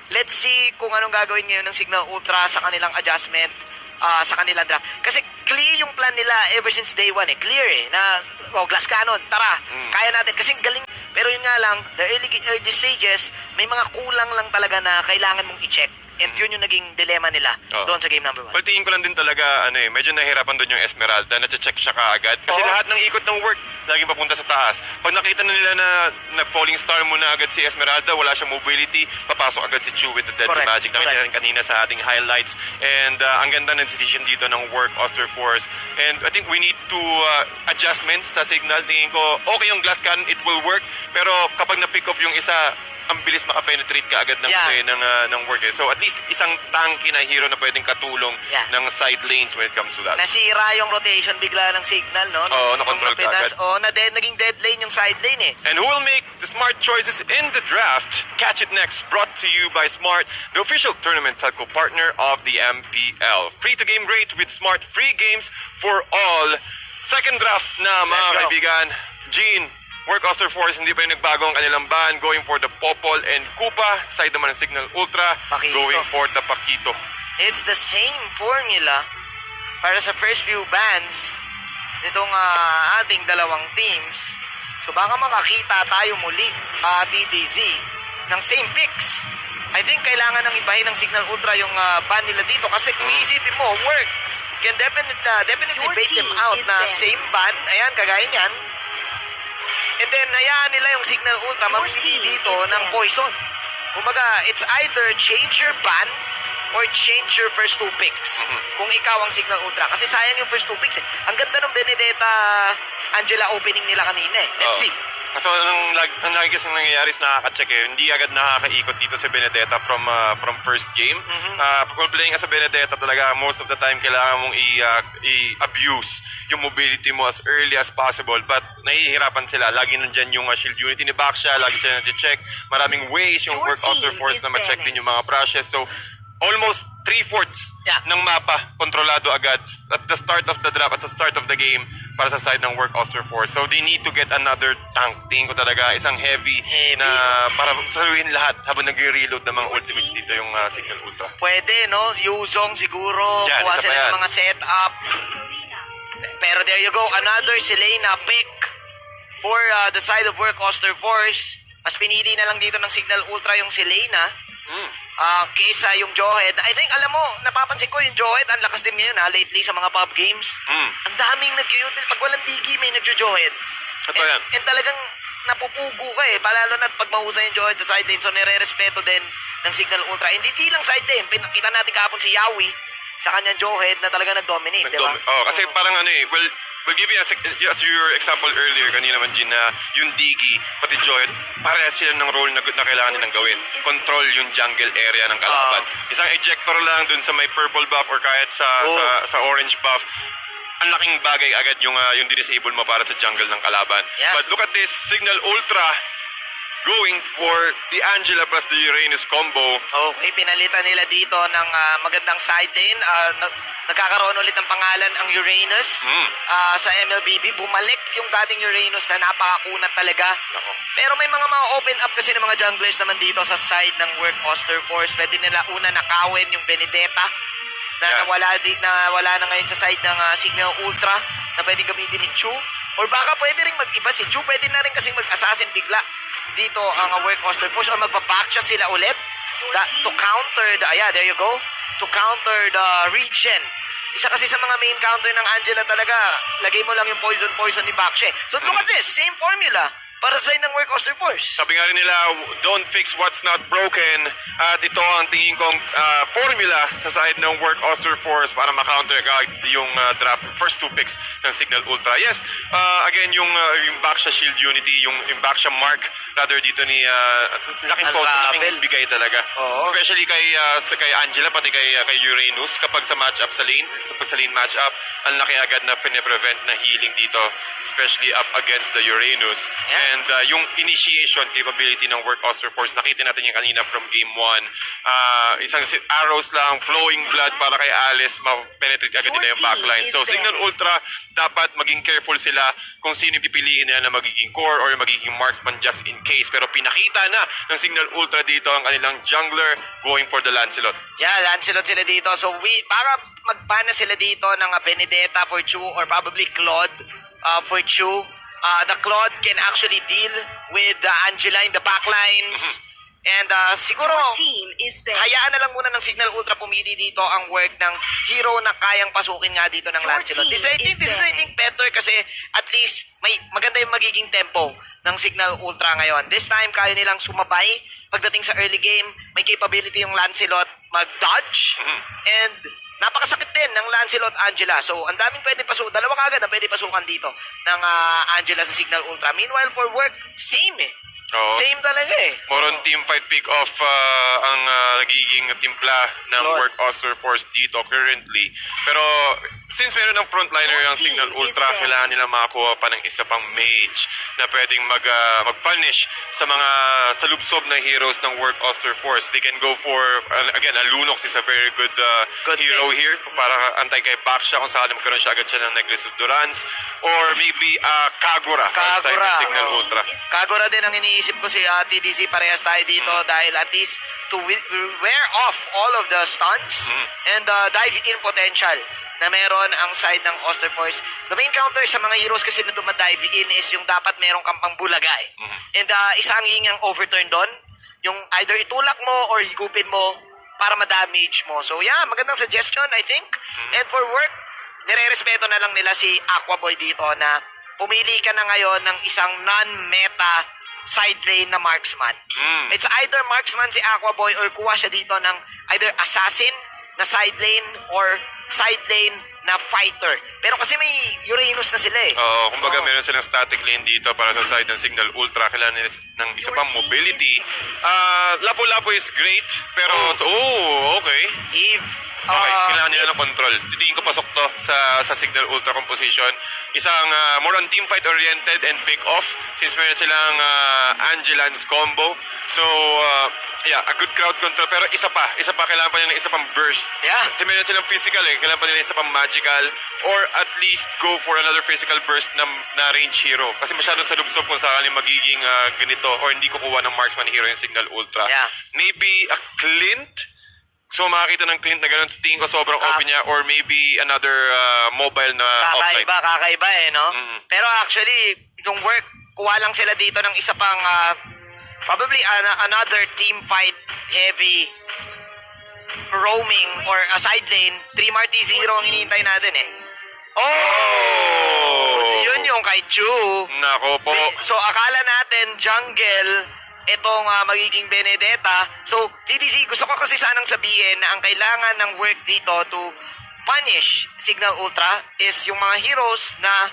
let's see kung anong gagawin ngayon ng Cignal Ultra sa kanilang adjustment sa kanilang draft. Kasi clear yung plan nila ever since day one eh. Clear eh. Na, glass cannon, tara, kaya natin. Kasi galing. Pero yun nga lang, the early stages, may mga kulang lang talaga na kailangan mong i-check. And yun yung naging dilemma nila doon sa game number 1. Well, tingin ko lang din talaga, medyo nahihirapan doon yung Esmeralda, na-check siya kaagad. Kasi lahat ng ikot ng work, laging papunta sa taas. Pag nakita na nila na nag-falling star muna agad si Esmeralda, wala siyang mobility, papasok agad si Chu with the Deadly Magic. Nakita natin kanina sa ating highlights. And ang ganda ng decision dito ng work, Auster Force. And I think we need to adjustments sa signal. Tingin ko, okay yung glass cannon, it will work. Pero kapag na-pick off yung isa, ang bilis makapenetrate ka agad ng ng work eh. So at least isang tanky na hero na pwedeng katulong ng side lanes when it comes to that. Nasira yung rotation bigla ng Cignal, no? Na-control ka agad. Naging dead lane yung side lane eh. And who will make the smart choices in the draft? Catch it next, brought to you by Smart, the official tournament telco partner of the MPL. Free to game rate with Smart, free games for all. Second draft na mga kaibigan. Gene, work Auster Force, hindi pa yung nagbago ang kanilang ban, going for the Popol and Koopa, side naman ng Cignal Ultra, going for the Paquito. It's the same formula para sa first few bans nitong ating dalawang teams. So baka makakita tayo muli, TDZ, ng same picks. I think kailangan nang ibahin ng Cignal Ultra yung ban nila dito kasi kung iisipin mo, work can definitely bait them out na same ban, ayan, kagaya niyan. And then, hayaan nila yung Cignal Ultra mamili dito ng poison. Kumbaga, it's either change your ban or change your first 2 picks. Kung ikaw ang Cignal Ultra. Kasi sayang yung first 2 picks eh. Ang ganda ng Benedetta Angela opening nila kanina eh. Let's see. So, ang lagi kasi nangyayari is nakaka-check eh. Hindi agad nakakaikot dito si Benedetta from first game. Kung playing as a Benedetta talaga, most of the time kailangan mong i-abuse yung mobility mo as early as possible. But nahihirapan sila. Lagi nandyan yung shield unity ni Baksha. Lagi sila nag-check. Maraming ways yung work Auster Force na ma-check din yung mga brushes. So, almost 3/4 ng mapa kontrolado agad at the start of the draft, at the start of the game para sa side ng work Auster Force. So they need to get another tank. Tingin ko talaga isang heavy na para saluhin lahat habang nag-reload ng mga ultimates dito yung Cignal Ultra. Pwede, no? Yuzong siguro. Kuha sila ng mga setup. Pero there you go. Another Selena pick for the side of work Auster Force, mas pinili na lang dito ng Cignal Ultra yung si Leyna kesa yung Johed. I think, alam mo, napapansin ko yung Johed, ang lakas din ngayon lately sa mga pub games. Ang daming nag-util. Pag walang digi, may nagjo-Johed. And talagang napupugo ka palalo na pag mahusay yung Johed sa side lane. So, nire-respeto din ng Cignal Ultra. Hindi lang side lane. Pinakita natin kahapon si Yawi sa kanyang Johed na talaga nag-dominate, di ba? Kasi parang we'll give you as your example earlier kanina man, Jin, na yung Digi, pati Joyd, parehas sila ng role na kailangan nilang gawin. Control yung jungle area ng kalaban. Isang ejector lang dun sa may purple buff or kahit sa orange buff, ang laking bagay agad yung disable mo para sa jungle ng kalaban. Yeah. But look at this, Cignal Ultra going for the Angela plus the Uranus combo. Okay, pinalitan nila dito ng magandang side lane. Nagkakaroon ulit ng pangalan ang Uranus sa MLBB. Bumalik yung dating Uranus na napakakunat talaga. Pero may mga open up kasi ng mga junglers naman dito sa side ng Work Auster Force. Pwede nila una nakawin yung Benedetta na wala na ngayon sa side ng Cignal Ultra na pwedeng gamitin ni Chu. Or baka pwede rin mag-iba si Chu. Pwede na rin kasing mag-assassin bigla dito ang Work Auster Force or magbaback sila ulit to counter there you go, to counter the regen. Isa kasi sa mga main counter ng Angela talaga, lagay mo lang yung poison ni Bakshe. So look at this, same formula para sa ng Work Auster Force. Sabi nga rin nila, don't fix what's not broken. At ito ang tingin kong formula sa side ng Work Auster Force para ma-counter yung draft first two picks ng Cignal Ultra. Yes, again, yung Baksha Shield Unity, yung Baksha Mark, rather dito ni laking bigay talaga. Especially kay Angela, pati kay Uranus, kapag sa matchup sa lane matchup, ang laki agad na pine-prevent na healing dito, especially up against the Uranus. And yung initiation capability ng Work Auster Force, nakita natin yung kanina from game 1. Isang arrows lang, flowing blood para kay Alice, ma-penetrate agad nila yung backline. So Cignal Ultra, dapat maging careful sila kung sino pipiliin nila na magiging core or magiging marksman just in case. Pero pinakita na ng Cignal Ultra dito ang kanilang jungler going for the Lancelot. Yeah, Lancelot sila dito. So para magpana sila dito ng Benedetta for Chu or probably Claude for Chu. The Claude can actually deal with Angela in the backlines. And siguro, hayaan na lang muna ng Cignal Ultra pumili dito ang work ng hero na kayang pasukin nga dito ng Lancelot. This is I think better kasi at least maganda yung magiging tempo ng Cignal Ultra ngayon. This time, kaya nilang sumabay. Pagdating sa early game, may capability yung Lancelot mag-dodge. And napakasakit din ng Lancelot Angela. So, ang daming pwede pasukan. Dalawa kagad ang pwede pasukan dito ng Angela sa Cignal Ultra. Meanwhile, for work, same Same talaga More on team fight pick-off ang nagiging timpla ng Work Auster Force dito currently. Pero since meron ng frontliner yung Cignal Ultra, kailangan nila makakuha pa ng isa pang mage na pwedeng mag-punish sa mga salubsob na heroes ng Work Auster Force. They can go for, again, Lunox is a very good hero here para antay kay Baksha kung saan magkaroon siya agad siya ng Necklace of Durance. Or maybe Kagura sa Cignal Ultra. Kagura din ang iniisip ko si TDC, parehas tayo dito dahil at least to wear off all of the stunts and dive in potential na meron ang side ng Auster Force. The main counter sa mga heroes kasi na dumadive in is yung dapat merong kampang bulaga And isa ang hingang overturn doon, yung either itulak mo or higupin mo para ma-damage mo. So yeah, magandang suggestion I think. And for work, nire-respeto na lang nila si Aquaboy dito na pumili ka na ngayon ng isang non-meta side lane na marksman. It's either marksman si Aquaboy or kuha siya dito ng either assassin na side lane or side lane na fighter. Pero kasi may Uranus na sila kumbaga meron silang static lane dito para sa side ng Cignal Ultra. Kailangan nila ng isa pang mobility. Lapu-lapu is great, pero okay. Okay, kailangan nila ng control. Titingin ko pasok to sa Cignal Ultra composition. Isang more on team fight oriented and pick off since meron silang Angelans combo. So, a good crowd control. Pero isa pa kailangan pa nila ng isa pang burst. Kasi meron silang physical kailangan pa nila isa pang magical or at least go for another physical burst na range hero. Kasi masyadong sa lubsob kung sakaling magiging ganito or hindi kukuha ng marksman hero yung Cignal Ultra. Maybe a Clint. So makakita ng Clint na gano'n, tingin ko sobrang open niya or maybe another mobile na offline. Kakaiba no? Pero actually, yung work, kuha lang sila dito ng isa pang probably another team fight heavy roaming or a side lane. 3 Marty 0 ang hinihintay natin eh. Yun yung kay Chu. Nako po. So akala natin jungle itong magiging Benedetta. So DDZ, gusto ko kasi sanang sabihin na ang kailangan ng work dito to punish Cignal Ultra is yung mga heroes na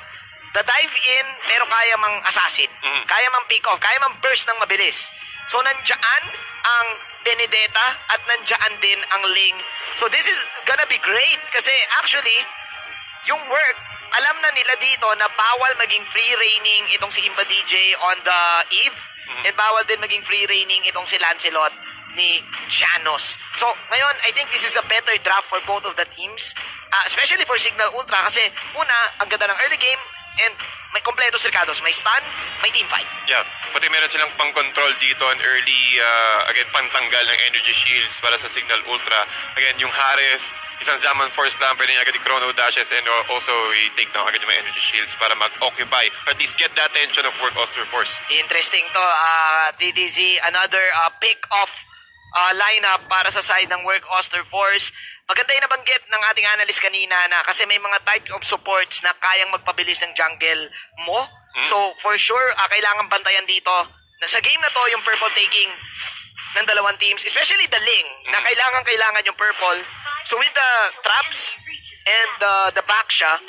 dive in pero kaya mang assassin. Kaya mang pick off, kaya mang burst ng mabilis. So nandiyan ang Benedetta at nandiyan din ang Ling. So this is gonna be great kasi actually yung work, alam na nila dito na bawal maging free reigning itong si Imba DJ on the Eve and bawal din maging free reigning itong si Lancelot ni Janos. So ngayon, I think this is a better draft for both of the teams, especially for Cignal Ultra kasi una, ang ganda ng early game and may kompleto sirkados, may stun, may team fight. Yeah, pati meron silang pang-control dito on early, again, pantanggal ng energy shields para sa Cignal Ultra. Again, yung Harith, isang Zaman Force lang, pwede niya agad i-chrono dashes and also i-take down agad yung mga energy shields para mag-occupy or at least get the attention of Work Auster Force. Interesting to, TDZ, another pick-off lineup para sa side ng Work Auster Force. Maganda yung nabanggit ng ating analyst kanina na kasi may mga type of supports na kayang magpabilis ng jungle mo. So, for sure, kailangan bantayan dito na sa game na to, yung purple taking ng dalawang teams, especially the Ling, na kailangan yung purple. So, with the traps and the backsha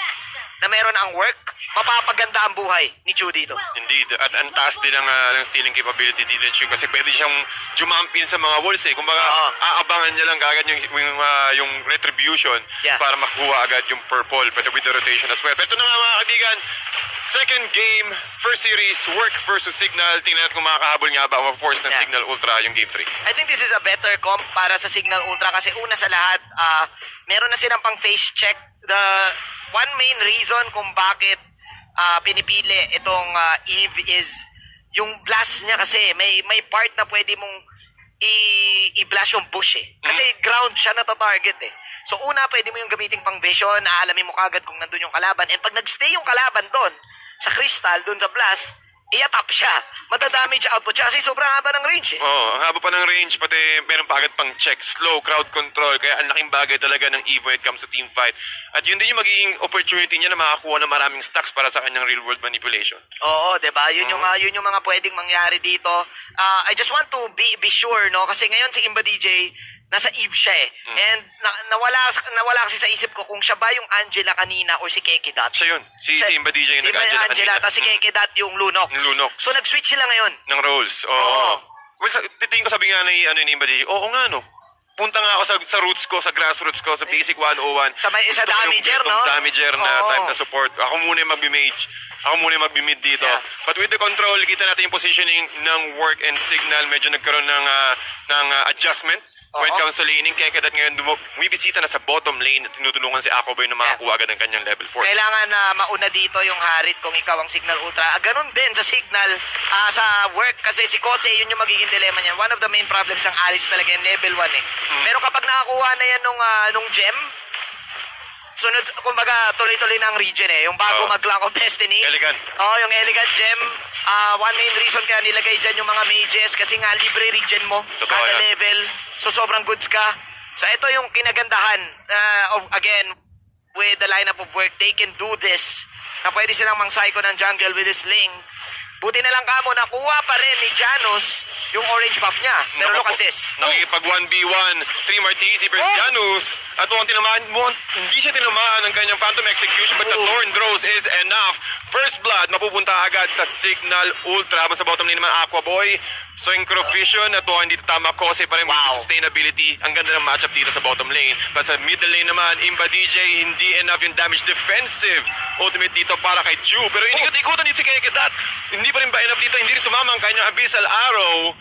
na meron ang work, mapapaganda ang buhay ni Chu dito. Indeed. At ang taas din ng stealing capability dito ni Chu kasi pwede siyang jump in sa mga walls eh. Kumbaga, aabangan niya lang agad yung retribution para makuha agad yung purple. Pero with the rotation as well. Pero ito na mga kaibigan, second game, first series, Work versus Cignal. Tingnan natin kung makakahabol nga ba o force ng Cignal Ultra yung game 3. I think this is a better comp para sa Cignal Ultra kasi una sa lahat, meron na silang pang face check. The one main reason kung bakit pinipili itong Eve is yung blast niya kasi may part na pwede mong i-blast yung bush eh. Kasi ground siya na target eh. So una, pwede mo yung gamitin pang vision, aalamin mo kagad kung nandun yung kalaban. And pag nagstay yung kalaban doon, sa crystal, doon sa blast, i-atap siya. Matadamage output siya kasi sobrang haba ng range eh. Ang haba pa ng range, pati meron pa agad pang check, slow, crowd control, kaya ang laking bagay talaga ng Eve when it comes to team fight. At yun din yung magiging opportunity niya na makakuha ng maraming stacks para sa kanyang real world manipulation. Oo, diba? Yun yung mga pwedeng mangyari dito. I just want to be sure, no? Kasi ngayon si Imba DJ, nasa Eve siya eh. And nawala kasi sa isip ko kung siya ba yung Angela kanina or si Keke Dot. Siya yun. Si Imba DJ yung nag-Angela kanina. Tapos si Keke Dot yung Lunok. So nag-switch sila ngayon. Ng roles. Well, titingin ko sabi nga ni Imba DJ, oo nga no. Punta nga ako sa roots ko, sa grassroots ko, sa basic 101. Sa damager, no? Damager na type na support. Ako muna yung mag-mage. Ako muna yung mag-mid dito. Yeah. But with the control, kita natin yung positioning ng Work and Cignal. Medyo nagkaroon ng adjustment when it comes to laning. Kaya kadat ngayon bumibisita na sa bottom lane at tinutulungan si Aquaboy na makakuha agad ng kanyang level 4. Kailangan na mauna dito yung Harit kung ikaw ang Cignal Ultra. Ganon din sa Cignal, sa Work. Kasi si Kose, yun yung magiging dilemma niya. One of the main problems ng Alice talaga yung level 1 eh. Pero kapag nakakuha na yan nung gem, sunod, kumbaga, tuloy-tuloy na ang region eh. Yung bago mag-Clock of Destiny. Elegant. Yung Elegant Gem. One main reason kaya nilagay dyan yung mga mages kasi nga libre region mo. Kada level. So, sobrang goods ka. So, ito yung kinagandahan. Again, with the lineup of Work, they can do this. Na pwede silang mang-psycho ng jungle with this Ling. Buti na lang kamo, nakuha pa rin ni Janos yung orange buff niya. Pero look at this. Nakikipag 1v1, 3 Martisi versus Janus. At hindi siya tinamaan ng kanyang Phantom Execution but the Thorn Throws is enough. First blood, mapupunta agad sa Cignal Ultra. Sa bottom lane naman, Aquaboy. Synchrovision at hindi tama Kose pa rin with sustainability. Ang ganda ng matchup dito sa bottom lane. But sa middle lane naman, Imba DJ, hindi enough yung damage defensive ultimate dito para kay Chu. Pero inikot-ikutan dito si Kekedat. Hindi pa rin ba enough dito? Hindi rin tumama ang kanyang Abyssal Arrow.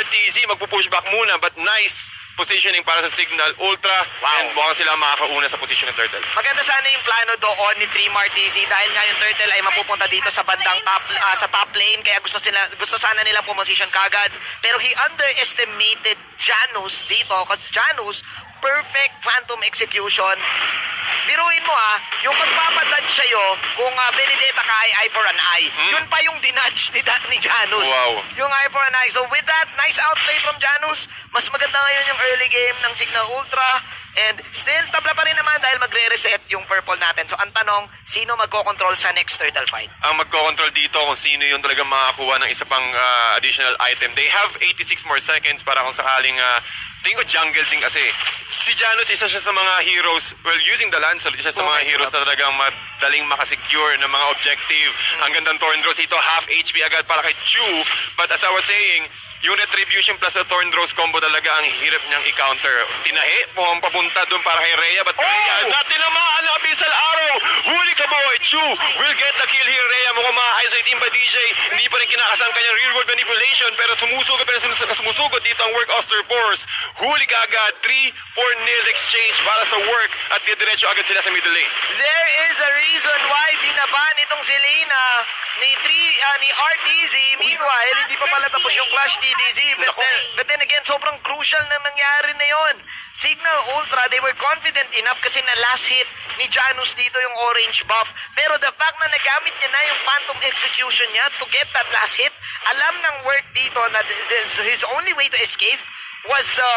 RTZ magpupush back muna but nice positioning para sa Cignal Ultra. And mukhang sila makakauna sa position ng Turtle. Maganda sana yung plano doon ni 3 Martisi dahil nga yung Turtle ay mapupunta dito sa bandang top lane kaya gusto sana nilang pumosisyon kagad. Pero he underestimated Janus dito kasi Janus perfect Phantom Execution biruin mo yung magpapadodge sa'yo kung Benedetta ka ay eye for an eye. Yun pa yung dinudge ni Janus. Wow. Yung eye for an eye. So with that, nice outplay from Janus. Mas maganda ngayon yung early game ng Cignal Ultra. And still, tabla pa rin naman dahil magre-reset yung purple natin. So ang tanong, sino magko-control sa next turtle fight? Ang magko-control dito kung sino yung talagang makakuha ng isa pang additional item. They have 86 more seconds para kung sakaling tingin ko jungle din kasi. Si Janus, isa siya sa mga heroes, well, using the Lance, isa sa mga heroes na talagang madaling makasecure ng mga objective. Ang gandang Thorn Throws dito, half HP agad para kay Chu. But as I was saying, yung Retribution plus the Thorn Throws combo talaga ang hirap niyang i-counter. Tinahi, papunta doon para kay Rhea, but Rhea, not tinamaan ang Abyssal Arrow! Huli ka boy! Chu will get the kill here, Rhea. Mukhang ma-isolate in by DJ. Hindi pa rin kinakasan kanyang real world manipulation, pero sumusugod dito ang Work Auster Force. Huli ka agad, 3-4-0 exchange para sa Work at diretso agad sila sa middle lane. There is a reason why binaban itong si Lena ni RTZ. Meanwhile, hindi pa pala tapos yung clash TDZ. But then again, sobrang crucial na nangyari na yon. Cignal Ultra, they were confident enough kasi na last hit ni Janus dito yung orange buff. Pero the fact na nagamit niya na yung Phantom Execution niya to get that last hit, alam ng Work dito na his only way to escape was the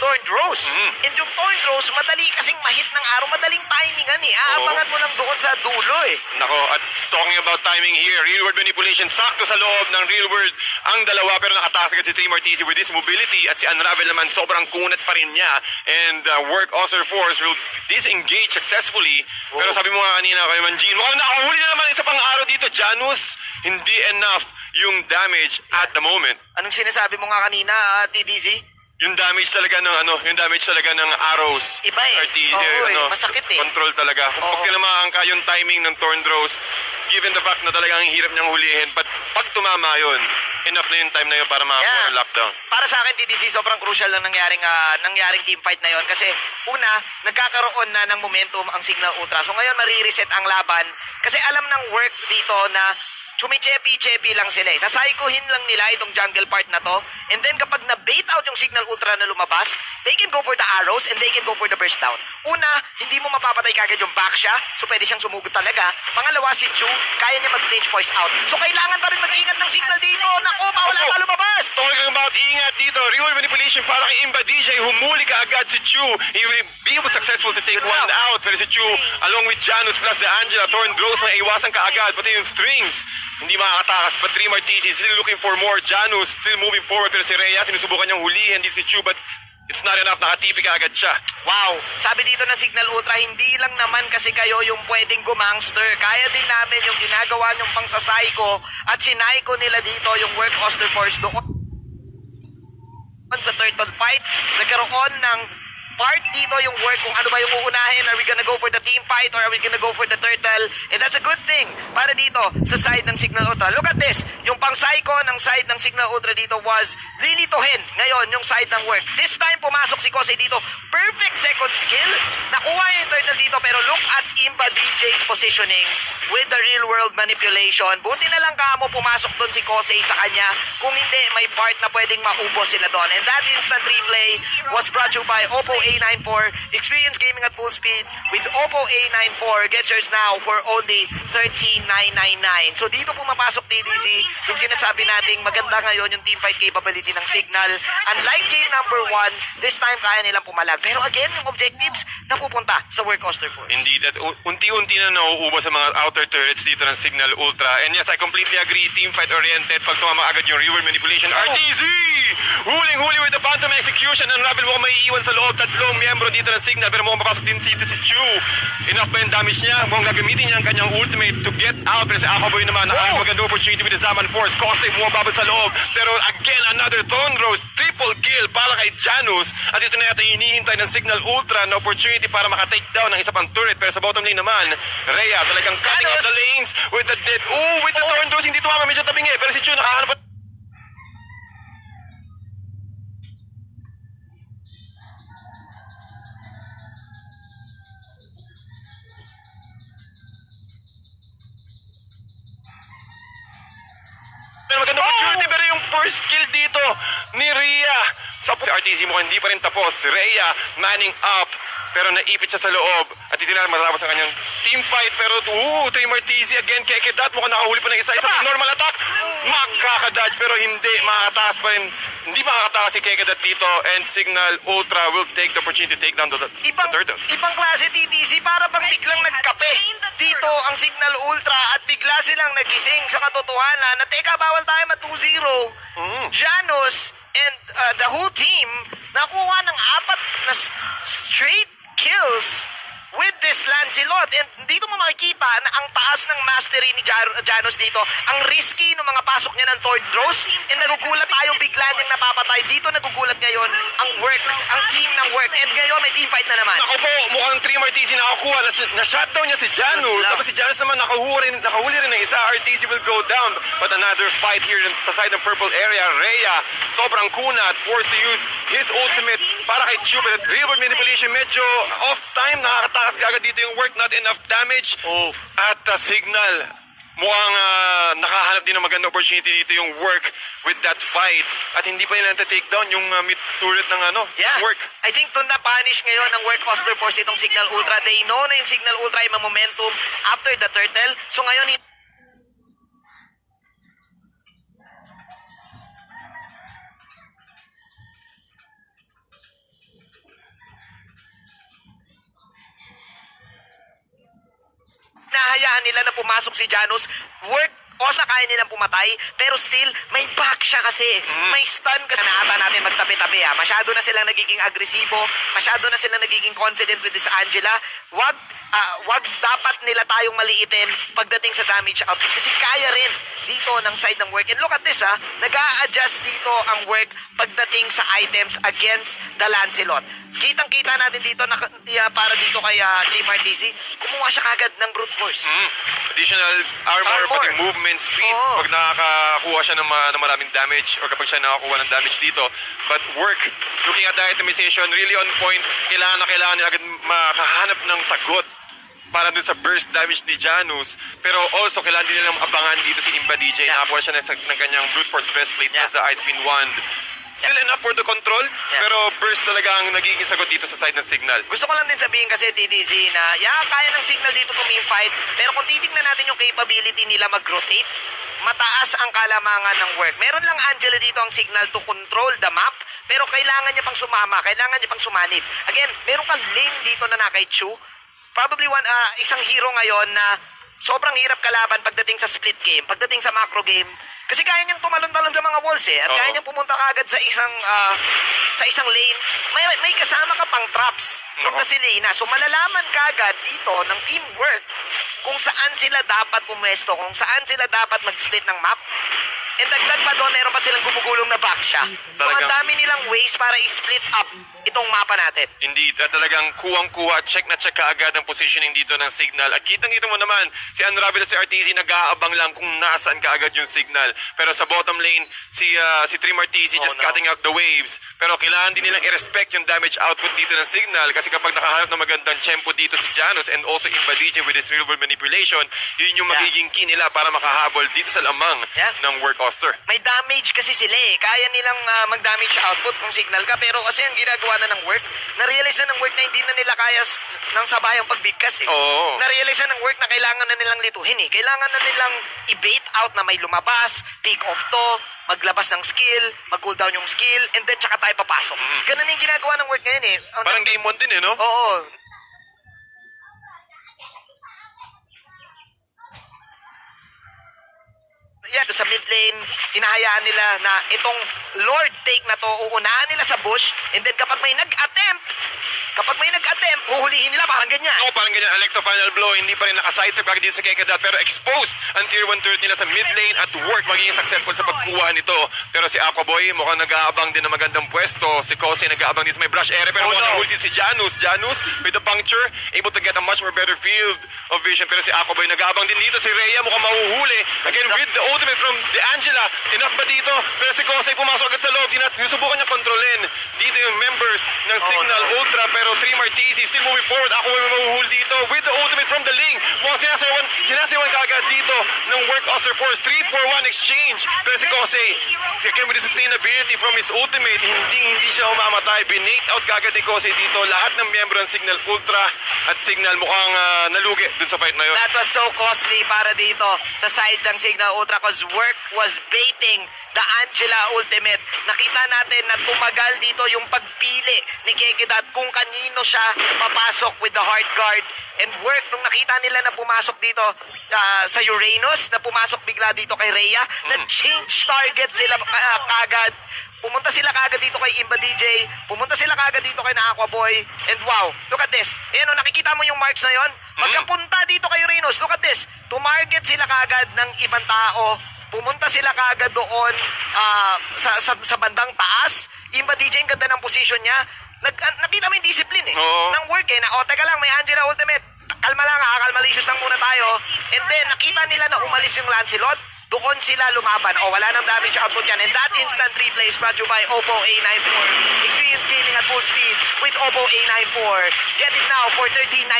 Thorn Rose. And yung Thorn Rose, madali kasing mahit ng araw, madaling timingan Aabangan mo lang doon sa dulo Nako, at talking about timing here, real world manipulation, sakto sa loob ng real world ang dalawa, pero nakatakas agad si Tremor TC with this mobility at si Unravel naman sobrang kunat pa rin niya. And Work Auster Force will disengage successfully. Pero sabi mo nga kanina kay Manjin, mukhang nakahuli na naman isa pang araw dito. Janus, hindi enough yung damage at the moment. Anong sinasabi mo nga kanina, TDZ? Yung damage talaga ng arrows. Iba masakit Control talaga. Pag tinamaan ka yung timing ng Thorn Throws, given the fact na talagang ang hirap niyang hulihin, but pag tumama yun, enough na yung time na yun para makakuha ng lockdown. Para sa akin, TDC, sobrang crucial lang nangyaring team fight na yun. Kasi una, nagkakaroon na ng momentum ang Cignal Ultra. So ngayon, marireset ang laban. Kasi alam ng Work dito na sumichepi-chepi lang sila Sasaikohin lang nila itong jungle part na to. And then kapag na-bait out yung Cignal Ultra na lumabas, they can go for the arrows and they can go for the burst down. Una, hindi mo mapapatay kagad yung back siya. So pwede siyang sumugod talaga. Pangalawa, si Chu, kaya niya mag-range voice out. So kailangan pa rin mag-ingat ng Cignal dito. Naku, wala ka lumabas. Talking about ingat dito, real manipulation para kay Imba DJ. Humuli ka agad si Chu. He will be successful to take one out. Pero si Chu, along with Janus plus the Angela, Thorn Throws, may iwasan ka agad. Pati yung strings, hindi makakatakas. But Tremor TC still looking for more. Janus still moving forward. Pero si Rhea, sinusubukan niyang hulihin dito si Chu. But it's not enough. Nakatipi ka agad siya. Wow. Sabi dito ng Cignal Ultra, hindi lang naman kasi kayo yung pwedeng gumangster. Kaya din namin yung ginagawa niyong pangsasaiko at sinaiko nila dito yung Work Auster Force doon sa turtle fight. Nagkaroon ng part dito yung Work kung ano ba yung uunahin. Are we gonna go for the team fight or are we gonna go for the turtle? And that's a good thing para dito sa side ng Cignal Ultra. Look at this. Yung pang-psycho ng side ng Cignal Ultra dito was lilituhin ngayon yung side ng Work. This time pumasok si Kosei dito. Perfect second skill. Nakuha yung turtle dito pero look at Imba DJ's positioning with the real world manipulation. Buti na lang kamo pumasok doon si Kosei sa kanya. Kung hindi, may part na pwedeng maubos sila doon. And that instant replay was brought to you by Oppo A94. Experience gaming at full speed with Oppo A94. Get yours now for only 13,999. So dito pumapasok TDC yung sinasabi nating maganda ngayon yung team fight capability ng Cignal. Unlike game number 1, this time kaya nilang pumalag. Pero again, yung objectives napupunta sa Work Auster Force. Indeed, at unti-unti na nauubos sa mga outer turrets dito ng Cignal Ultra. And yes, I completely agree, team fight oriented. Pag tumama agad yung reward manipulation, RTZ! Huling-huli with the Phantom Execution. Unravel mo may iwan sa loob. Tatlong miyembro dito ng Cignal, pero mukhang papasok din dito si Chu. Enough ba yung damage niya? Mukhang gagamitin niya ang kanyang ultimate to get out. Pero si Akaboy naman, maganda opportunity with the Zaman Force. Kosei bumababad sa loob. Pero again, another Thorn Rose. Triple kill para kay Janus. At ito na yata hinihintay ng Cignal Ultra na opportunity para maka-take down ng isa pang turret. Pero sa bottom lane naman, Rhea talagang cutting out the lanes with the dead. With the Thorn Rose, hindi tumama. Medyo tabingi. Pero si Chu nakahanap. Magandang opportunity, pero yung first kill dito ni Rhea sa RTZ mo hindi pa rin tapos. Rhea manning up pero naipit siya sa loob at hindi na matapos ang kanyang team fight. Pero Tremor TZ again, Kekedat mukhang nakahuli pa ng isa normal attack. Makakadodge pero hindi, makakatakas pa rin. Hindi makakatakas si Kekedat dito, and Cignal Ultra will take the opportunity to take down the turtle. Ibang klase TTC, para bang biglang nagkape dito ang Cignal Ultra at bigla silang nagising sa katotohanan na teka, bawal tayo ma-2-0. Janus and the whole team nakuha ng 4 na straight kills with this Lancelot, and dito mo makikita na ang taas ng mastery ni Janus dito, ang risky ng mga pasok niya ng Thord Throws, and nagugulat tayo bigla niyang napapatay. Dito nagugulat ngayon ang team ng work, and ngayon may team fight na naman. Ako po, mukhang Tremor TZ nakakuha, na-shutdown niya si Janus, tapos si Janus naman nakahuli rin ng isa. RTZ will go down, but another fight here sa side ng purple area. Rhea, sobrang kunat, forced to use his ultimate para kay Chu, but real world manipulation, medyo off time, nakakatakas kagad dito yung work, not enough damage. At Cignal, mukhang nakahanap din ng magandang opportunity dito yung work with that fight, at hindi pa nila take down yung mid turret ng work. I think doon na-punish ngayon ang work Auster Force itong Cignal Ultra. They know na yung Cignal Ultra ay momentum after the turtle, so ngayon nahayaan nila na pumasok si Janus. Work, Osa kaya nilang pumatay, pero still, may back siya kasi. May stun kasi. Naata natin magtabi-tabi ha. Masyado na silang nagiging agresibo, masyado na silang nagiging confident with this Angela. Wag dapat nila tayong maliitin pagdating sa damage output kasi kaya rin dito ng side ng work. And look at this ha, nag-a-adjust dito ang work pagdating sa items against the Lancelot. Kitang-kita natin dito na, para dito kay Tremor TZ, kumuha siya kagad ng brute force. Additional armor, pati movement speed, pag nakakakuha siya ng maraming damage, or kapag siya nakakuha ng damage dito. But work, looking at the itemization, really on point. Kailangan nila agad makahanap ng sagot para dun sa burst damage ni Janus. Pero also, kailangan din nilang abangan dito si Impa DJ. Nakakuha siya ng kanyang brute force breastplate plus the ice spin wand. Still enough for the control, pero burst talaga ang nagiging sagot dito sa side ng Cignal. Gusto ko lang din sabihin kasi, TDZ, na kaya ng Cignal dito tuming-fight, pero kung titignan natin yung capability nila mag-rotate, mataas ang kalamangan ng work. Meron lang Angela dito ang Cignal to control the map, pero kailangan niya pang sumama, kailangan niya pang sumanib. Again, meron kang lane dito na kay Chu. Probably isang hero ngayon na sobrang hirap kalaban pagdating sa split game, pagdating sa macro game. Kasi kaya niyang tumalon-talon sa mga walls at kaya niyang pumunta kagad sa isang lane. May kasama ka pang traps from the Selena. So malalaman kagad dito ng teamwork kung saan sila dapat pumwesto, kung saan sila dapat mag-split ng map. And dagdag pa doon, meron pa silang gumugulong na back siya. So ang dami nilang ways para i-split up itong mapa natin. Indeed, at talagang kuwang-kuwa, check na check kaagad ang positioning dito ng Cignal. At kitang-kita mo naman, si Unravel at si RTZ nag-aabang lang kung nasaan kaagad yung Cignal. Pero sa bottom lane, si Tremor TZ just cutting out the waves. Pero kailangan din nilang i-respect yung damage output dito ng Cignal, kasi kapag nakahanap ng magandang tempo dito si Janus and also Impa DJ with his real world manipulation, yun yung magiging key nila para makahabol dito sa lamang ng work Auster. May damage kasi sila Kaya nilang mag-damage output kung Cignal ka, pero kasi yung ginagawa na ng work, na-realize na ng work na hindi na nila kaya ng sabayang pagbigkas Na-realize na ng work na kailangan na nilang lituhin Kailangan na nilang i-bait out na may lumabas, pick off to, maglabas ng skill, mag-cooldown yung skill, and then tsaka tayo papasok. Ganun yung ginagawa ng work ngayon Parang game mode din no? Oo. Sa mid lane, hinahayaan nila na itong Lord take na to, uunahan nila sa bush, and then kapag may nag-attempt, huhulihin nila parang ganyan. Parang ganyan. Electro final blow, hindi pa rin naka-sidestep kagad dito sa Kekedat, pero exposed ang tier 1 turret nila sa mid lane at work magiging successful sa pagkuha nito. Pero si Aquaboy mukhang nag-aabang din ng magandang pwesto. Si Kose nag-aabang din sa may brush area, pero mukhang nahuli din si Janus. Janus with the puncture, able to get a much more better field of vision. Pero si Aquaboy nag-aabang din dito. Si Rhea mukhang mahuhuli. Again with the ultimate from the Angela. Enough ba dito? Pero si Kosei pumasok agad sa loob. Sinusubukan niya kontrolin. Dito yung members ng Cignal Ultra. Pero 3 Martisi still moving forward. Ako may mahuhul dito with the ultimate from the Ling. Mukhang sinasayawan kagad dito ng Work Auster Force. 3-4-1 exchange. Pero si Kosei, again with the sustainability from his ultimate, hindi siya umamatay. Binate out kagad ni Kosei dito. Lahat ng miyembro ng Cignal Ultra at Cignal mukhang nalugi dun sa fight na yun. That was so costly para dito sa side ng Cignal Ultra because Work was baiting the Angela ultimate. Nakita natin na tumagal dito yung pagpili ni Kekedat kung kanino siya papasok with the hard guard. And Work, nung nakita nila na pumasok dito sa Uranus, na pumasok bigla dito kay Rhea, na-change target sila kagad. Pumunta sila kagad dito kay Imba DJ. Pumunta sila kagad dito kay na Aquaboy. And wow, look at this. Ayan o, nakikita mo yung marks na yon? Pagkapunta dito kay Uranus, look at this. Tumarget sila kagad ng ibang tao. Pumunta sila kagad doon sa bandang taas. Imba DJ, ang ganda ng position niya. Nakita mo yung discipline ng Work na, teka lang, may Angela ultimate. Kalma lang kalmalicious lang muna tayo. And then, nakita nila na umalis yung Lancelot. Doon sila lumaban. Wala nang damage output yan. And that instant replay is brought to you by Oppo A94. Experience gaming at full speed with Oppo A94. Get it now for 13,999.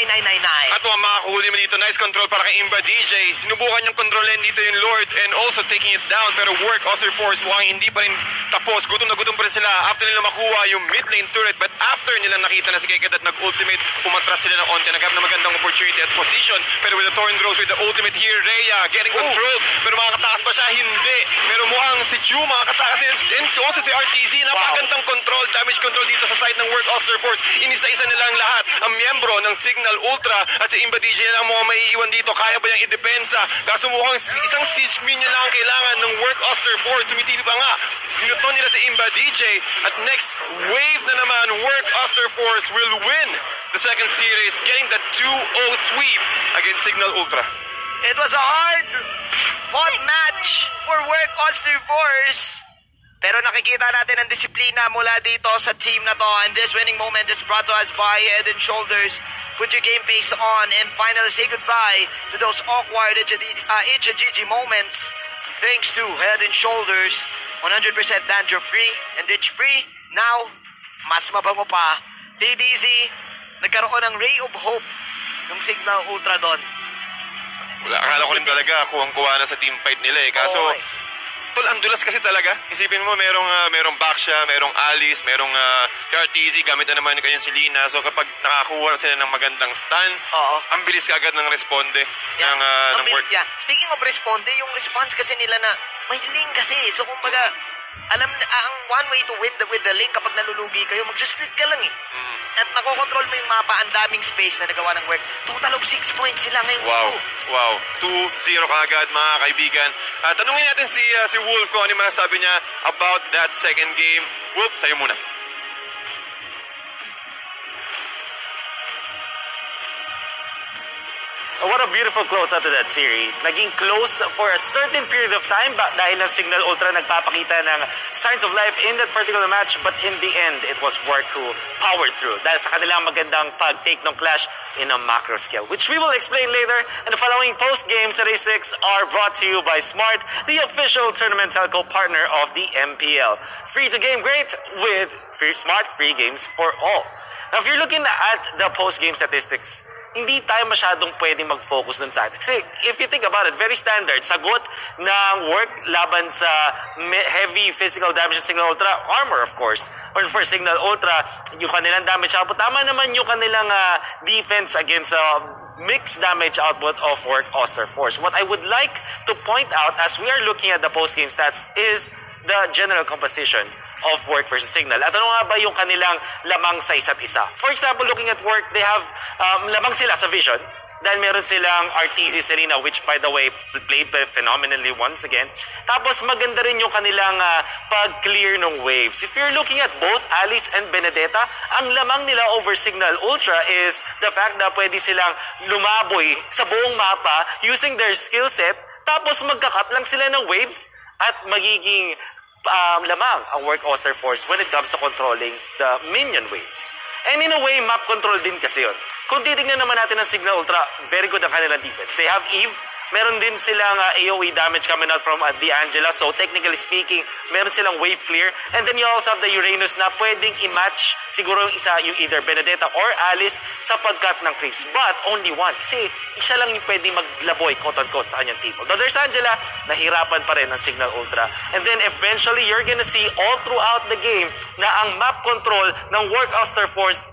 At makakahuli mo dito. Nice control para kay Imba DJ. Sinubukan yung kontrolin dito yung Lord and also taking it down. Pero Work Auster Force mukhang hindi pa rin tapos. Gutom na gutom pa rin sila after nila makuha yung mid lane turret. But after nila nakita na si Kekedat nag-ultimate, pumatras sila ng onte. Nagkap na magandang opportunity at position. Pero with the Thorn Rose with the ultimate here, Rhea getting controlled. Pero makakatakas ba siya? Hindi. Pero mukhang si Chu makakatakas din. And also si RTZ. Napakagandang control, damage control dito sa side ng Work Auster Force. Inisa-isa nilang lahat ang miyembro ng Cignal Ultra at si Imba DJ lang mukhang maiiwan dito. Kaya ba niyang idepensa? Kaso mukhang isang siege minion lang ang kailangan ng Work Auster Force. Tumitili pa nga. Minuton nila si Imba DJ. At next wave na naman, Work Auster Force will win the second series, getting the 2-0 sweep against Cignal Ultra. It was a hard fought match for Work Auster Force. Pero nakikita natin ang disiplina mula dito sa team na to. And this winning moment is brought to us by Head and Shoulders. Put your game face on and finally say goodbye to those awkward itch-a-gigi moments. Thanks to Head and Shoulders, 100% danger-free and ditch-free. Now, mas mabango pa. TDZ, nagkaroon ng ray of hope ng Cignal Ultra doon. Akala ko rin talaga kuwang-kuwa na sa team fight nila eh. Kaso, tol, ang dulas kasi talaga. Isipin mo, merong Baksha, merong Alice, merong RTZ, gamit na naman yung kanyang Selena. So kapag nakakuha sila ng magandang stun, ang bilis kagad ng responde ng Work. Yeah. Speaking of responde, yung response kasi nila na may link kasi. So kumbaga, alam na, ang one way to win with the link kapag nalulugi kayo, mag-split ka lang eh. At nakokontrol mo yung mapa, ang daming space na nagawa ng Work. Total of 6 points sila ngayong Wow. 2-0 kagad mga kaibigan. Tanungin natin si Wolf kung ano yung masasabi niya about that second game. Wolf, sa'yo muna. What a beautiful close out to that series. Naging close for a certain period of time dahil ng Cignal Ultra nagpapakita ng signs of life in that particular match, but in the end, it was Work who powered through dahil sa kanilang magandang pag-take ng clash in a macro scale, which we will explain later. And the following post-game statistics are brought to you by Smart, the official tournament telco partner of the MPL. Free to game great with Smart free games for all. Now, if you're looking at the post-game statistics, hindi tayo masyadong pwedeng mag-focus dun sa atin. Kasi if you think about it, very standard. Sagot ng Work laban sa heavy physical damage ng Cignal Ultra, armor of course. Or for Cignal Ultra, yung kanilang damage output. Tama naman yung kanilang defense against mixed damage output of Work Auster Force. What I would like to point out as we are looking at the post-game stats is the general composition of Work versus Cignal. At ano nga ba yung kanilang lamang sa isa't isa? For example, looking at Work, they have lamang sila sa vision. Dahil meron silang RTZ Selena, which by the way, played phenomenally once again. Tapos maganda rin yung kanilang pag-clear ng waves. If you're looking at both Alice and Benedetta, ang lamang nila over Cignal Ultra is the fact na pwede silang lumaboy sa buong mapa using their skill set. Tapos magkakat lang sila ng waves at magiging lamang ang Work Auster Force when it comes to controlling the minion waves. And in a way, map control din kasi yun. Kung titignan naman natin ang Cignal Ultra, very good ang kanilang defense. They have Eve Meron din silang AoE damage coming out from the Angela. So technically speaking, meron silang wave clear. And then you also have the Uranus na pwedeng i-match siguro yung isa, yung either Benedetta or Alice sa pagkat ng creeps. But only one. Kasi isa lang yung pwedeng maglaboy, quote-unquote, sa kanyang team. Although there's Angela, nahirapan pa rin ng Cignal Ultra. And then eventually, you're gonna see all throughout the game na ang map control ng Work Auster Force,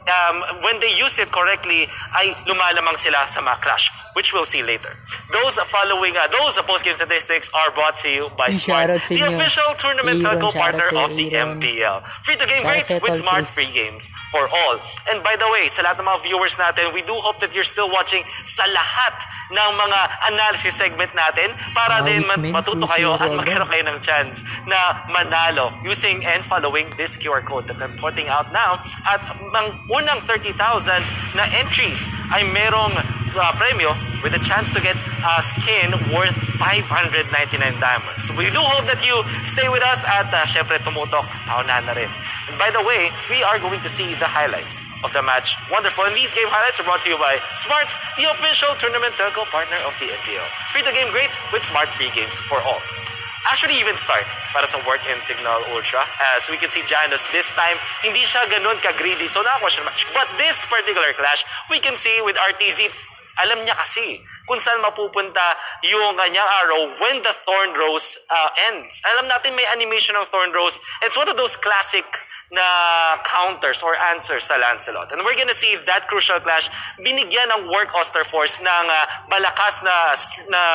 when they use it correctly, ay lumalamang sila sa map clash, which we'll see later. Those post-game statistics are brought to you by Smart, Shoutout sa the inyo. official tournament Aaron, telco partner shoutout of the kay Aaron. MPL. Free to game great Shoutout kay with Tol Smart Chris. free games for all. And by the way, sa lahat ng mga viewers natin, we do hope that you're still watching sa lahat ng mga analysis segment natin para din matuto kayo at magkaroon kayo ng chance na manalo using and following this QR code that I'm pointing out now. At ang unang 30,000 na entries ay merong premyo with a chance to get a skin worth 599 diamonds. So we do hope that you stay with us at syempre tumutok, paunahan na rin. And by the way, we are going to see the highlights of the match. Wonderful. And these game highlights are brought to you by Smart, the official tournament telco partner of the NPL. Free to game great with Smart free games for all. Actually, even start para sa work in Cignal Ultra. As we can see, Janus this time, hindi siya ganun ka-greedy. So, na-question match. But this particular clash, we can see with RTZ, alam niya kasi kung saan mapupunta yung kanyang arrow when the Thorn Rose ends. Alam natin may animation ng Thorn Rose. It's one of those classic na counters or answers sa Lancelot. And we're gonna see that crucial clash binigyan ng Work Auster Force ng malakas na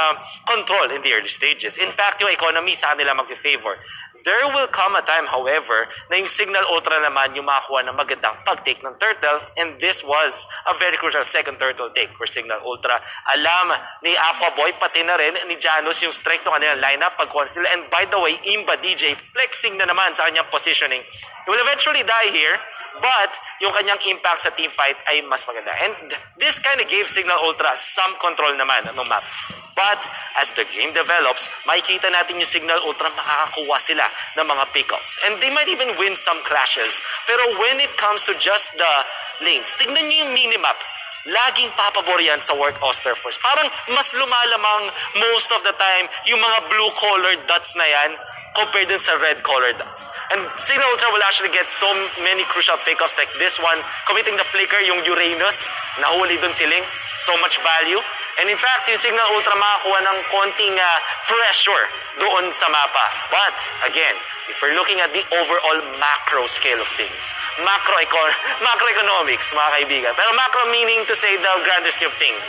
control in the early stages. In fact, yung economy sa kanila mag-favor. There will come a time, however, na yung Cignal Ultra naman yung makakuha ng magandang pag-take ng turtle, and this was a very crucial second turtle take for Cignal Ultra. Alam ni Aqua Boy, pati na rin ni Janus yung strength ng kanilang lineup pagkuha sila. And by the way, Imba DJ flexing na naman sa kanyang positioning. He will eventually die here, but yung kanyang impact sa team fight ay mas maganda. And this kind of gave Cignal Ultra some control naman ng map. But as the game develops, makikita natin yung Cignal Ultra makakakuha sila ng mga pickoffs. And they might even win some clashes. Pero when it comes to just the lanes, tignan nyo yung minimap. Laging papabor yan sa Work Auster Force. Parang mas lumalamang most of the time yung mga blue-colored dots na yan compared dun sa red-colored dots. And Cignal Ultra will actually get so many crucial pickoffs like this one. Committing the flicker, yung Uranus, nahuli dun si Ling. So much value. And in fact, yung Cignal Ultra makakuha ng konting pressure doon sa mapa. But, again, if we're looking at the overall macro scale of things, macroeconomics, mga kaibigan. Pero macro meaning to say the grander scheme of things.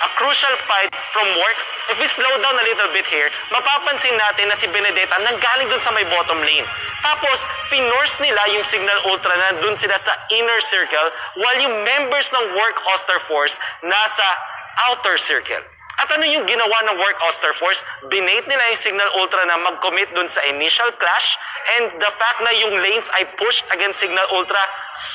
A crucial fight from work. If we slow down a little bit here, mapapansin natin na si Benedetta nanggaling dun sa may bottom lane. Tapos, pinorse nila yung Cignal Ultra na dun sila sa inner circle while yung members ng Work Auster Force nasa outer circle. At ano yung ginawa ng Work Auster Force? Binate nila yung Cignal Ultra na mag-commit dun sa initial clash, and the fact na yung lanes ay pushed against Cignal Ultra,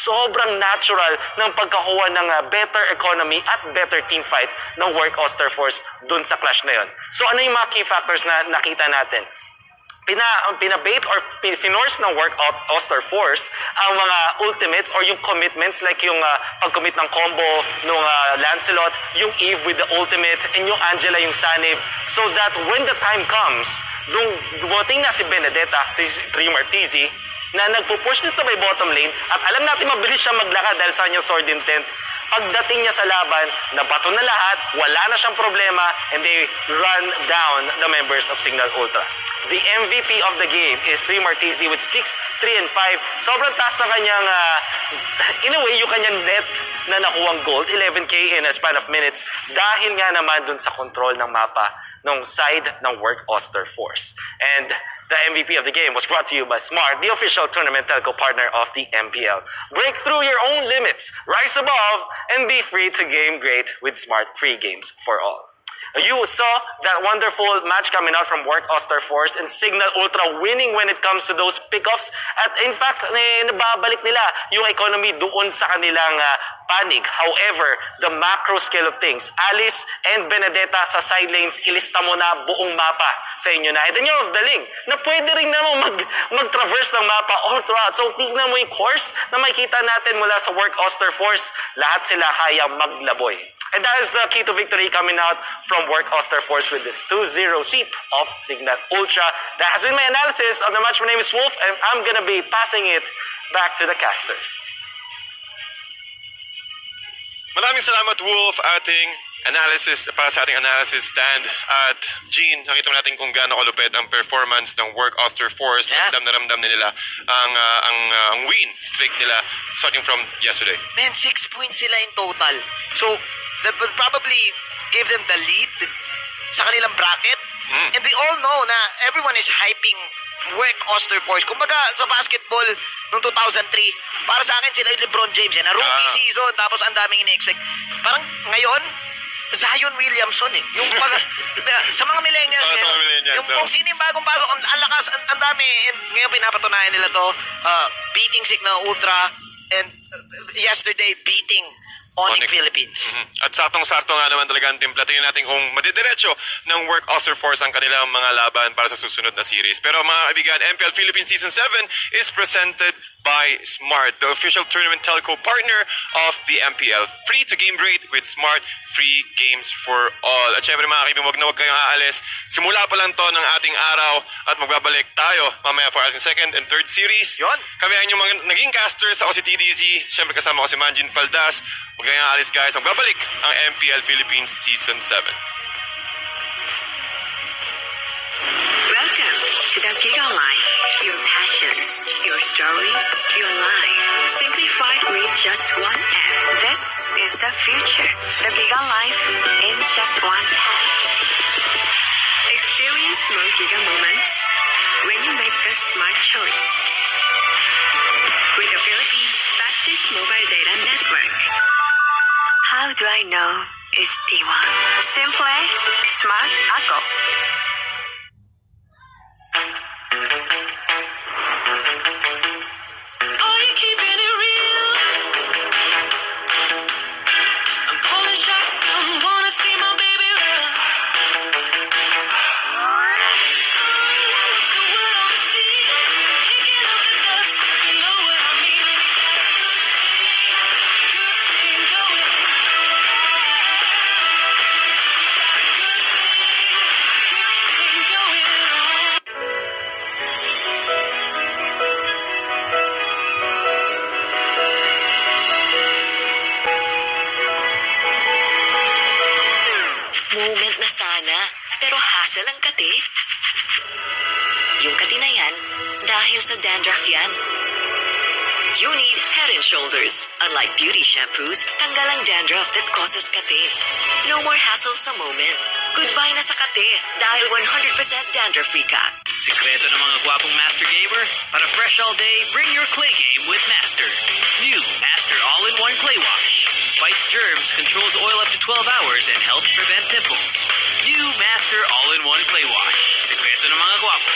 sobrang natural ng pagkakuha ng better economy at better team fight ng Work Auster Force dun sa clash na yun. So ano yung mga key factors na nakita natin? Pinabait or finorce ng Work Auster Force ang mga ultimates or yung commitments like yung pag-commit ng combo ng Lancelot, yung Eve with the ultimate, and yung Angela yung Sanib, so that when the time comes, dumating na si Benedetta, Three Martizi, na nagpupush din sa may bottom lane, at alam natin mabilis siya maglakad dahil sa kanyang sword intent. Pagdating niya sa laban, nabato na lahat, wala na siyang problema, and they run down the members of Cignal Ultra. The MVP of the game is Three Martizi with 6, 3, and 5. Sobrang taas na kanyang, in a way, yung kanyang net na nakuwang gold, 11k in a span of minutes, dahil nga naman dun sa control ng mapa ng side ng Work Auster Force. And the MVP of the game was brought to you by Smart, the official tournament telco partner of the MPL. Break through your own limits, rise above, and be free to game great with Smart free games for all. You saw that wonderful match coming out from Work Auster Force and Cignal Ultra winning when it comes to those pickoffs. At in fact, nababalik nila yung economy doon sa kanilang panig. However, the macro scale of things, Alice and Benedetta sa side lanes, ilista mo na buong mapa sa inyo na. And then you have the link na pwede rin naman mag-traverse ng mapa all throughout. So, tignan mo yung course na makikita natin mula sa Work Auster Force. Lahat sila kaya maglaboy. And that is the key to victory coming out from Work Auster Force with this 2-0 sweep of Cignal Ultra. That has been my analysis on the match. My name is Wolf, and I'm gonna be passing it back to the casters. Maraming salamat, Wolf, para sa ating analysis stand. At Gene, nakita natin kung gaano kalupit ang performance ng Work Auster Force. Yeah. Ramdam na nila ang win streak nila starting from yesterday. Man, 6 points sila in total. So, that will probably give them the lead sa kanilang bracket. And we all know na everyone is hyping Work Auster Force. Kumbaga, sa basketball noong 2003, para sa akin sila yung LeBron James. Na rookie season, tapos ang daming ina-expect. Parang ngayon, Zion Williamson yung sa mga millennials ngayon, yung kung sino yung bagong pasok, ang lakas, ang dami, and ngayon pinapatunayan nila to, beating Cignal Ultra, and yesterday beating ONIC Philippines. At saktong-sakto nga naman talaga ang timpla. Tingnan natin kung madidiretso ng Work Auster Force ang kanilang mga laban para sa susunod na series. Pero mga kaibigan, MPL Philippines Season 7 is presented by Smart, the official tournament telco partner of the MPL. Free to game rate with Smart, free games for all. At syempre mga kaibigan, wag kayong aalis. Simula pa lang to ng ating araw at magbabalik tayo mamaya for ating second and third series. Yon. Kami ang inyong mga naging casters. Ako si TDZ. Syempre kasama ko si Manjin Faldas. Huwag kayong aalis guys. Magbabalik ang MPL Philippines Season 7. Welcome to the Giga Life. Your passions, your stories, your life. Simplified with just one app. This is the future. The Giga Life in just one tap. Experience more Giga moments when you make the smart choice. With the Philippines' fastest mobile data network. How do I know is T1? Simple, smart ako. Moment na sana, pero hassle ang kati. Yung kati na yan, dahil sa dandruff yan. You need Head and Shoulders. Unlike beauty shampoos, tanggal ang dandruff that causes kati. No more hassle sa moment. Goodbye na sa kati dahil 100% dandruff-free ka. Sikreto ng mga gwapong Master Gamer? Para fresh all day, bring your clay game with Master. New Master All-in-One Clay Wash. Fights germs, controls oil up to 12 hours, and helps prevent pimples. New Master All-in-One Clay Wash. Sikreto ng mga gwapo.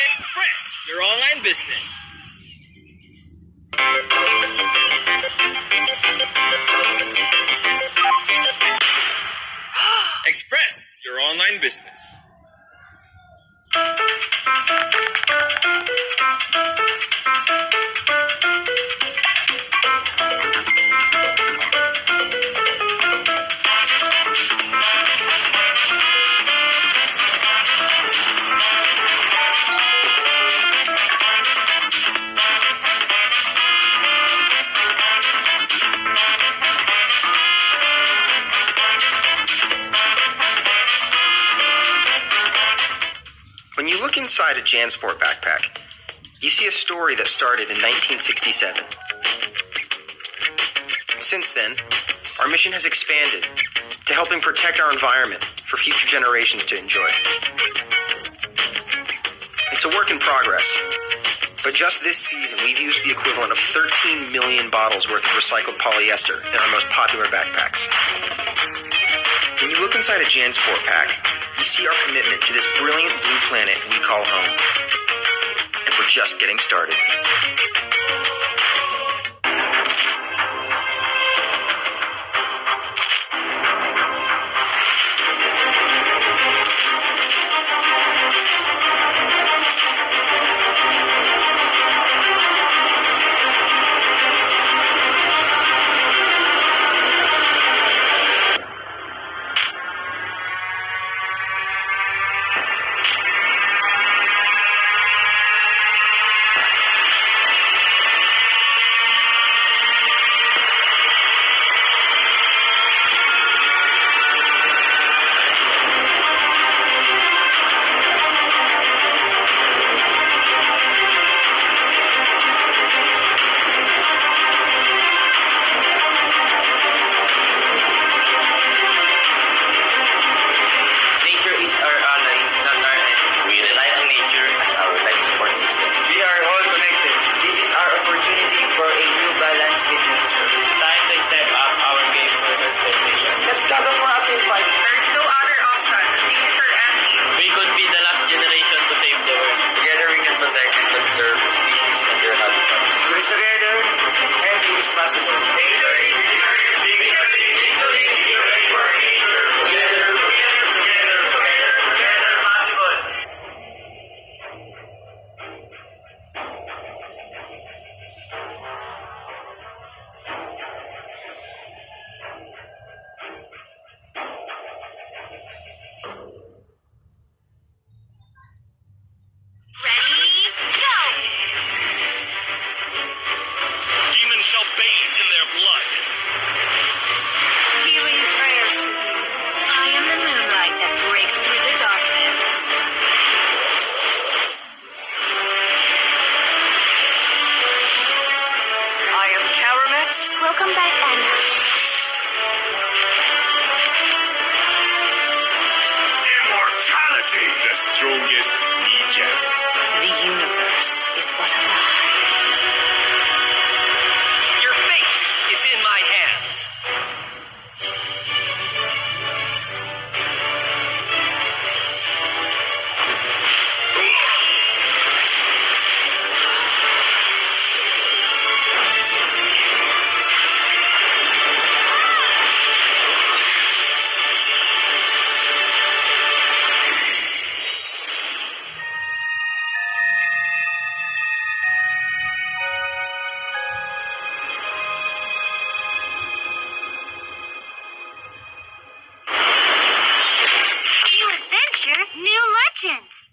Express your online business. Express your online business. inside a JanSport backpack, you see a story that started in 1967. Since then, our mission has expanded to helping protect our environment for future generations to enjoy. It's a work in progress, but just this season we've used the equivalent of 13 million bottles worth of recycled polyester in our most popular backpacks. When you look inside a JanSport pack, you see our commitment to this brilliant blue planet we call home. And we're just getting started. Welcome back, Anna. Immortality! The strongest ninja. The universe is but a lie. Your fate is in my hands. New legend!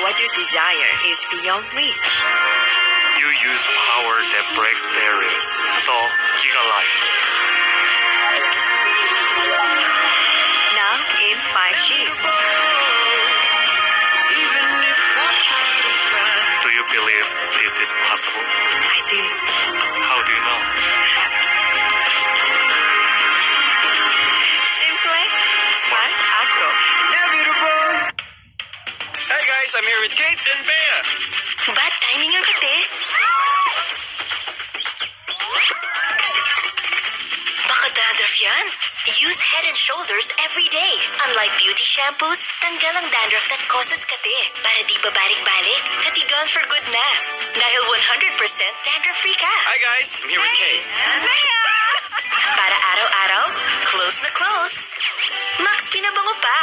what you desire is beyond reach. You use power that breaks barriers. The Giga Life. Now in 5G. Do you believe this is possible? I do. How do you know? Simple, smart, ako. Hey guys, I'm here with Kate and Bea. Bad timing ang kate. Baka dandruff yan? Use Head and Shoulders every day. Unlike beauty shampoos, tanggal ang dandruff that causes kate. Para di babalik-balik, katigan for good na. Dahil 100% dandruff-free ka. Hi guys, I'm here with Kate. Para araw-araw, close na close. Max pinabango pa.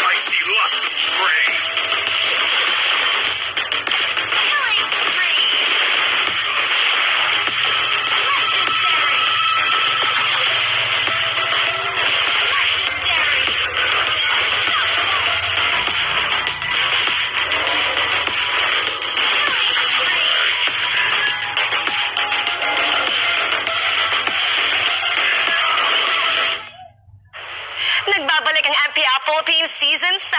I see lots of prey. Killing spree. Nagbabalik ang MPL Philippines Season 7.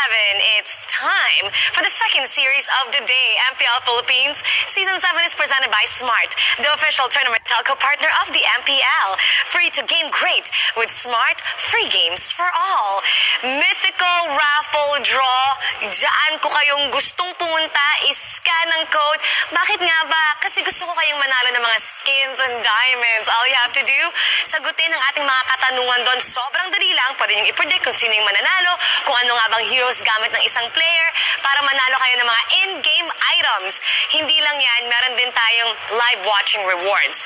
It's time for the second series of the day. MPL Philippines Season 7 is presented by Smart, the official tournament telco partner of the MPL. Free to game great with Smart, free games for all. Mythical raffle draw. Diyan ko kayong gustong pumunta, iscan ang code. Bakit nga ba? Kasi gusto ko kayong manalo ng mga skins and diamonds. All you have to do, sagutin ang ating mga katanungan doon. Sobrang dali lang. Pwede niyong i-predict kung sino yung mananalo, kung ano nga bang heroes gamit ng isang player para manalo kayo ng mga in-game items. Hindi lang yan, meron din tayong live watching rewards.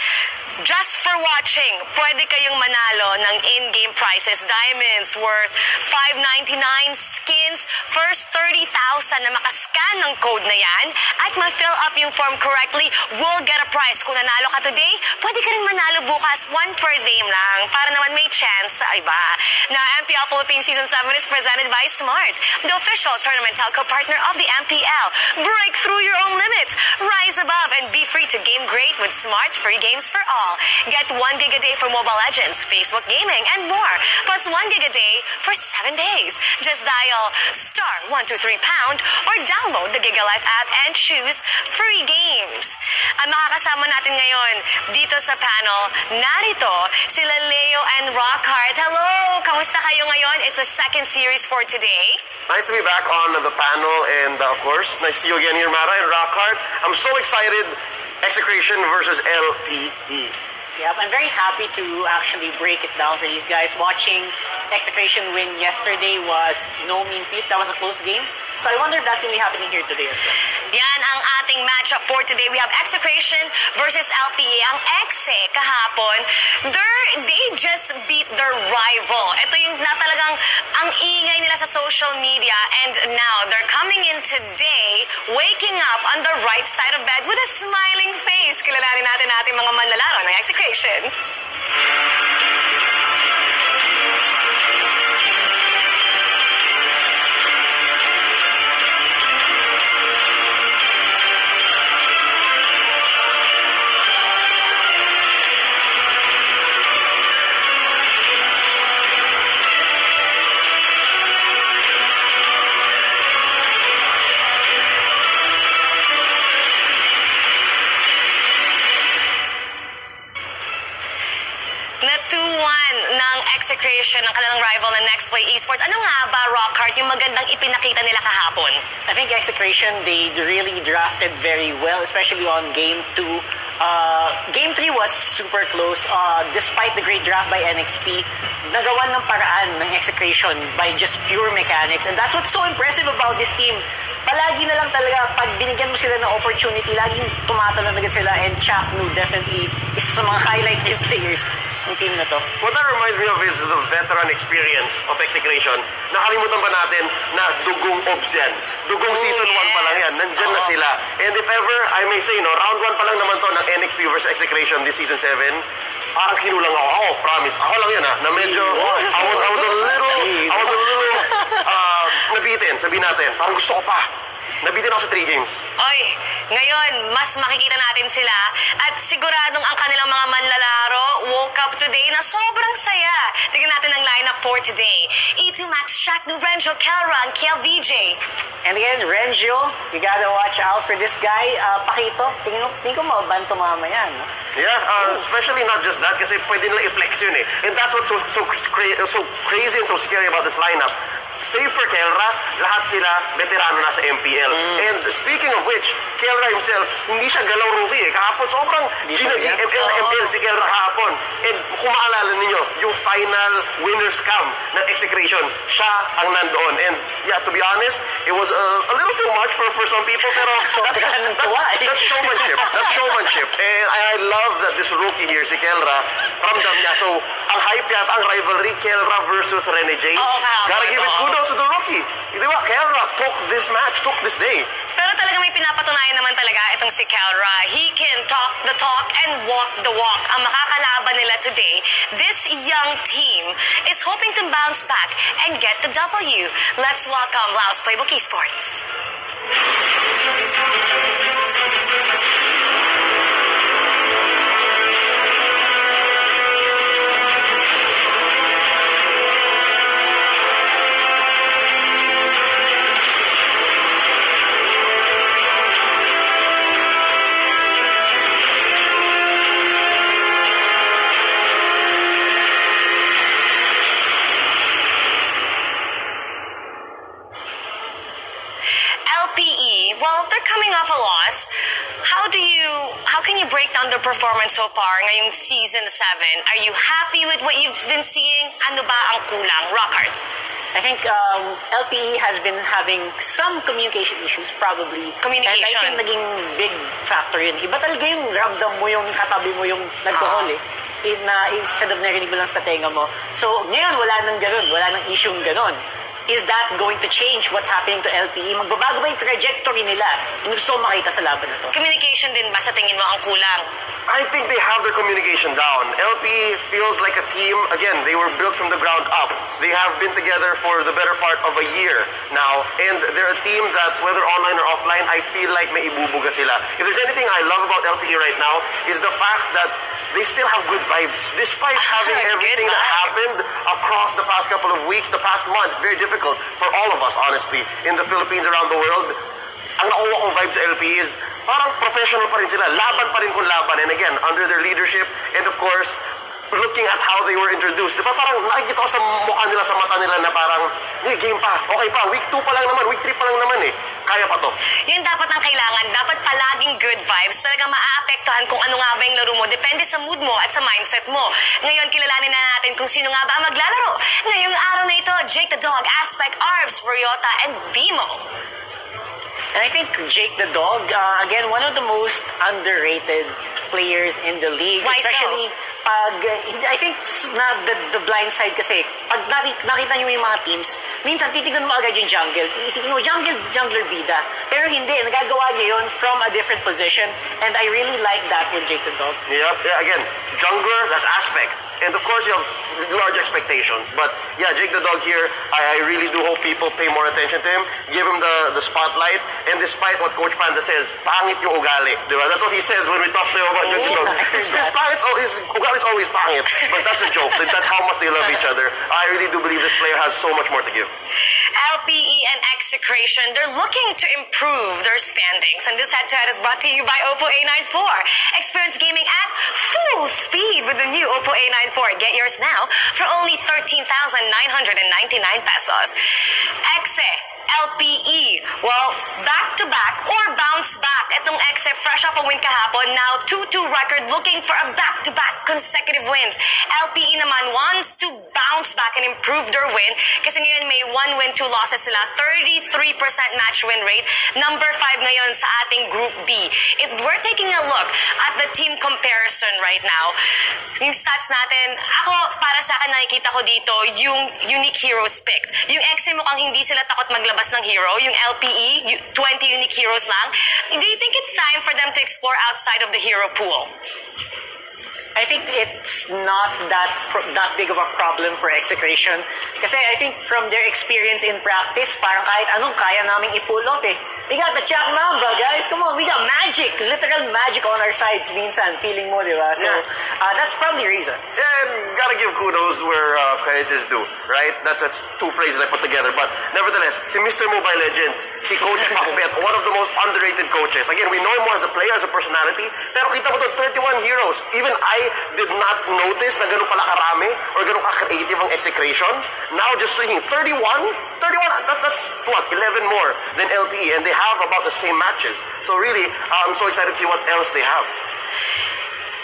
Just for watching, pwede kayong manalo ng in-game prizes. Diamonds worth $5.99, skins, first 30,000 na makascan ng code na yan at ma-fill up yung form correctly, will get a prize. Kung nanalo ka today, pwede ka rin manalo bukas, one per game lang, para naman may chance sa iba. Now, MPL Philippines Season 7 is presented by Smart, the official tournament telco partner of the MPL. Break through your own limits. Rise above and be free to game great with Smart free games for all. Get 1 gig a day for Mobile Legends, Facebook Gaming, and more. Plus 1 gig a day for 7 days. Just dial *123# or download the Giga Life app and choose free games. Ang makakasama natin ngayon dito sa panel, narito sila Leo and Rockhart. Hello! Kamusta kayo ngayon? It's the second series for today. Nice to be back on the panel, and of course, nice to see you again here, Mara and Rockhart. I'm so excited. Execration versus LPE. Yep, I'm very happy to actually break it down for these guys. Watching Execration win yesterday was no mean feat. That was a close game. So I wonder if that's going to be happening here today as well. Yan ang ating matchup for today. We have Execration versus LPE. Ang Exe kahapon, they just beat their rival. Ito yung na talagang ang ingay nila sa social media, and now they're coming in today, waking up on the right side of bed with a smiling face. Kilalanin natin ating mga manlalaro ng Execration. Na 2-1 ng Execration ng kanilang rival na Next Play Esports. Ano nga ba, Rockhart, yung magandang ipinakita nila kahapon? I think Execration, they really drafted very well, especially on Game 2. Game 3 was super close. Despite the great draft by NXP, nagawan ng paraan ng Execration by just pure mechanics. And that's what's so impressive about this team. Palagi na lang talaga, pag binigyan mo sila ng opportunity, laging tumatalon agad sila. And Chaknu definitely isa sa mga highlight reel players yung team na to. What that reminds me of is the veteran experience of Execration. Nakalimutan ba natin na dugong obs yan? Dugong season 1 pa lang yan. Nandyan na sila. And if ever, I may say, no, round 1 pa lang naman to ng NXP versus Execration this season 7. Parang kinulang ako. Ako, promise. Ako lang yan, na medyo, I was a little, nabitin, sabihin natin. Parang gusto ko pa. Nabitin ako sa 3 games. Oy, ngayon, mas makikita natin sila at siguradong ang kanilang mga manlalaro woke up today na sobrang saya. Tignan natin ang lineup for today. E2 Max, Jack, Renjo, Kelra, and KLVJ. And again, Renjo, you gotta watch out for this guy. Pakito, tingin ko mabanto mamaya, no? Yeah, especially not just that kasi pwede nila i-flex yun eh. And that's what's so crazy and so scary about this lineup. Save for Kelra, lahat sila veterano na sa MPL. And speaking of which, Kelra himself, hindi siya galaw rookie eh. Kahapon, sobrang MPL si Kelra kahapon. And kung maalala ninyo, yung final winner's scam ng Execration, siya ang nandoon. And yeah, to be honest, it was a little too much for some people, pero that's showmanship. That's showmanship. And I love that this rookie here, si Kelra, ramdam niya. So, ang hype yata, ang rivalry, Kelra versus Rene J. Gotta give it kudos to the rookie. Di ba? Kelra took this match, took this day. Pero talaga may pinapatunayan naman talaga itong si Kelra. He can talk the talk and walk the walk. Ang makakalaban nila today, this young team is hoping to bounce back and get the W. Let's welcome Laos PlayBook Esports. LPE, well, they're coming off a loss. How can you break down their performance so far ngayong season 7? Are you happy with what you've been seeing? Ano ba ang kulang? Rockhard? I think LPE has been having some communication issues, probably. Communication. And I think naging big factor yun. Iba talaga yung ramdam mo, yung katabi mo, yung nagko-call eh. Instead of narinig mo lang sa tenga mo. So, ngayon, wala nang ganun. Wala nang issue ganun. Is that going to change what's happening to LPE? Magbabago ba yung trajectory nila? Yung gusto ko makita sa laban na to. Communication din ba sa tingin mo ang kulang? I think they have their communication down. LPE feels like a team. Again, they were built from the ground up. They have been together for the better part of a year now. And they're a team that, whether online or offline, I feel like may ibubuga sila. If there's anything I love about LPE right now, is the fact that they still have good vibes. Despite having everything that happened across the past couple of weeks, the past month, it's very difficult for all of us, honestly, in the Philippines, around the world. Ang nakuha kong vibe sa LPE is parang professional pa rin sila. Laban pa rin kung laban. And again, under their leadership, and of course, looking at how they were introduced, di ba parang nakikita ko sa mukha nila, sa mata nila na parang, game pa, okay pa, week 2 pa lang naman, week 3 pa lang naman eh. Kaya pa to. Yan dapat ang kailangan. Dapat palaging good vibes. Talagang maaapektuhan kung ano nga ba yung laro mo. Depende sa mood mo at sa mindset mo. Ngayon, kilalanin na natin kung sino nga ba ang maglalaro. Ngayong araw na ito, Jake the Dog, Aspect, Arvs, Ryota, and Bimo. And I think Jake the Dog, again, one of the most underrated players in the league. Why especially pag, I think na the blind side kasi, pag nakita nyo yung mga teams, minsan titignan mo agad yung jungle. Isipin mo, jungler bida. Pero hindi, nagagawa niya yun from a different position. And I really like that with Jake the Dog. Yep, yeah, again, jungler, that's Aspect. And of course, you have large expectations. But yeah, Jake the Dog here, I really do hope people pay more attention to him, give him the spotlight. And despite what Coach Panda says, pangit yung ugali. Diba? That's what he says when we talk to him about Jake the Dog. His ugali's always pangit. But that's a joke. That's how much they love each other. I really do believe this player has so much more to give. LPE and Execration, they're looking to improve their standings. And this head-to-head is brought to you by Oppo A94. Experience gaming at full speed with the new Oppo A94. Get yours now for only 13,999 pesos. LPE, Well, back-to-back or bounce back. Itong Exe fresh off a win kahapon. Now 2-2 record looking for a back-to-back consecutive wins. LPE naman wants to bounce back and improve their win. Kasi ngayon may 1 win, 2 losses sila. 33% match win rate. Number 5 ngayon sa ating Group B. If we're taking a look at the team comparison right now, yung stats natin, ako, para sa akin nakikita ko dito, yung unique heroes picked. Yung Exe mukhang hindi sila takot maglabas ng hero. Yung LPE, 20 unique heroes lang. Do you think it's time for them to explore outside of the hero pool? I think it's not that big of a problem for Execration. Kasi I think from their experience in practice, parang kahit anong kaya naming i-pull off eh. We got the Jack Mamba, guys. Come on, we got magic. Literal magic on our sides minsan. Feeling mo, di ba? So, that's probably the reason. Yeah, and gotta give kudos where credit is due, right? That's two phrases I put together. But nevertheless, si Mr. Mobile Legends, si Coach Pakbet, one of the most underrated coaches. Again, we know him more as a player, as a personality. Pero kita mo to, 31 heroes. Even I did not notice na ganun pala karami or ganun ka-creative ang Execration. Now, just seeing 31, that's what, 11 more than LPE, and they have about the same matches. So really, I'm so excited to see what else they have.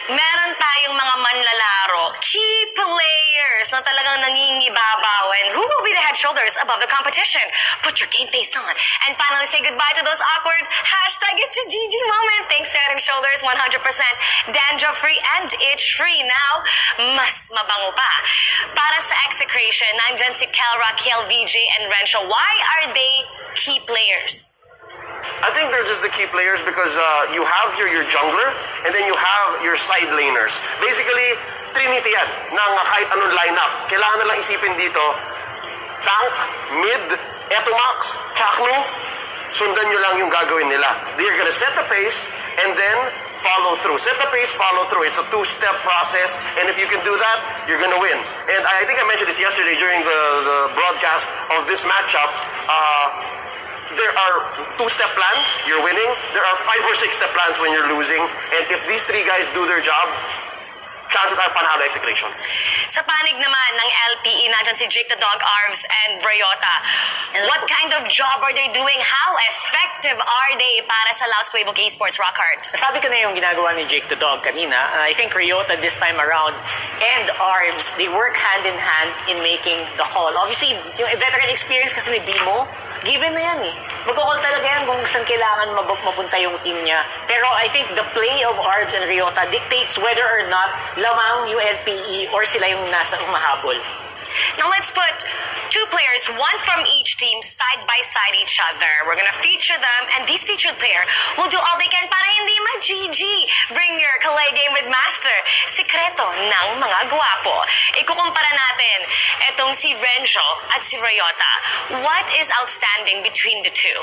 Meron tayong mga manlalaro, key players na talagang nangingibabaw, and who will be the head shoulders above the competition? Put your game face on. And finally, say goodbye to those awkward #GG moment. Thanks to Head and Shoulders, 100% dandruff-free and itch-free. Now, mas mabango pa. Para sa Execration, nandyan si Kelra, VJ, and Rencho. Why are they key players? I think they're just the key players because you have here your jungler and then you have your side laners. Basically, trinity yan ng kahit anong lineup. Kailangan na lang isipin dito, tank, mid, Etomax, Chakno, sundan nyo lang yung gagawin nila. They're gonna set the pace and then follow through. Set the pace, follow through. It's a two-step process, and if you can do that, you're gonna win. And I think I mentioned this yesterday during the broadcast of this matchup. There are two-step plans, you're winning. There are 5 or 6-step plans when you're losing. And if these 3 guys do their job, chances are panalo Execration. Sa panig naman ng LPE, nandyan si Jake the Dog, Arvs, and Brayota. What kind of job are they doing? How effective are they para sa Laos PlayBook Esports, Rockhart? Sabi ko na yung ginagawa ni Jake the Dog kanina. I think Ryota this time around and Arvs, they work hand in hand in making the call. Obviously, yung veteran experience kasi ni Dimo, given na yan eh. Magkakall talaga yan kung saan kailangan mapunta yung team niya. Pero I think the play of Arvs and Ryota dictates whether or not lamang yung LPE or sila yung nasa umahabol. Now let's put 2 players, one from each team, side by side each other. We're gonna feature them, and this featured player will do all they can para hindi ma-GG. Bring your Kalay game with Master. Sikreto ng mga gwapo. Ikukumpara natin itong si Renjo at si Ryota. What is outstanding between the two?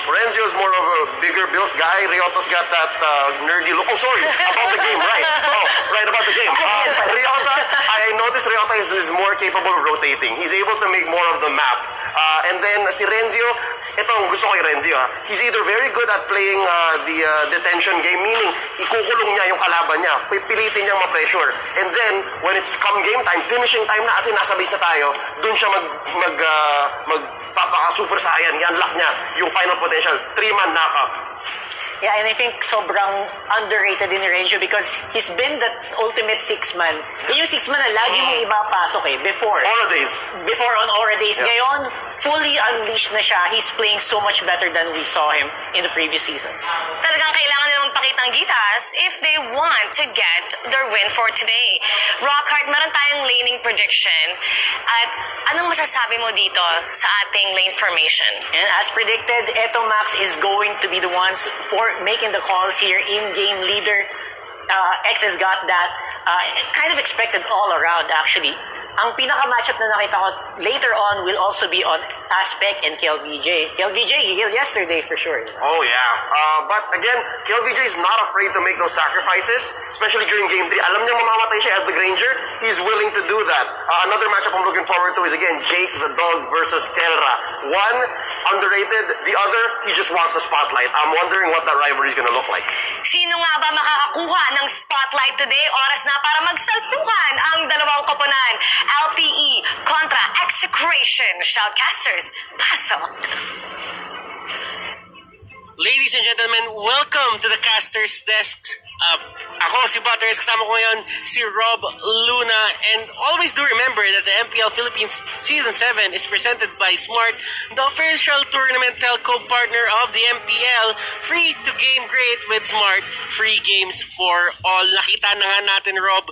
Renzio's more of a bigger built guy. Ryota's got that nerdy look. Oh, sorry, about the game, right. Oh, right, about the game. Ryota, I noticed Ryota is more capable of rotating. He's able to make more of the map. And then si Renzio, ito ang gusto ko kay Renzio. He's either very good at playing the detention game, meaning ikukulong niya yung kalaban niya, pipilitin niyang ma-pressure. And then, when it's come game time, finishing time na, as in nasabay sa tayo, dun siya papaka-super saiyan, i-unlock niya yung final potential, 3-man knockup. Yeah, and I think sobrang underrated din ni Renjo because he's been that ultimate 6-man. Yung 6-man na lagi mong ipapasok eh, before. Aura days. Before on Aura days. Yeah. Ngayon, fully unleashed na siya. He's playing so much better than we saw him in the previous seasons. Talagang kailangan nilang magpakitang gitas if they want to get their win for today. Rockhart, meron tayong laning prediction. At anong masasabi mo dito sa ating lane formation? And as predicted, Etomax is going to be the ones for making the calls here. In-game leader. X has got that. Kind of expected all around, actually. Ang pinaka-matchup na nakita ko later on will also be on Aspect and KLVJ. KLVJ, he killed yesterday for sure. Oh, yeah. But again, KLVJ is not afraid to make those sacrifices, especially during Game 3. Alam niya mamamatay siya as the Granger. He's willing to do that. Another matchup I'm looking forward to is, again, Jake the Dog versus Kelra. One, underrated. The other, he just wants the spotlight. I'm wondering what that rivalry is going to look like. Sino nga ba makakakuha ng spotlight today? Oras na para magsalpukan ang dalawang koponan. LPE kontra Execration. Shoutcasters, pasok! Ladies and gentlemen, welcome to the Caster's Desk. Ako si Butters, kasama ko ngayon si Rob, Luna, and always do remember that the MPL Philippines Season 7 is presented by Smart, the official tournament telco partner of the MPL. Free to game great with Smart, free games for all. Nakita na nga natin, Rob,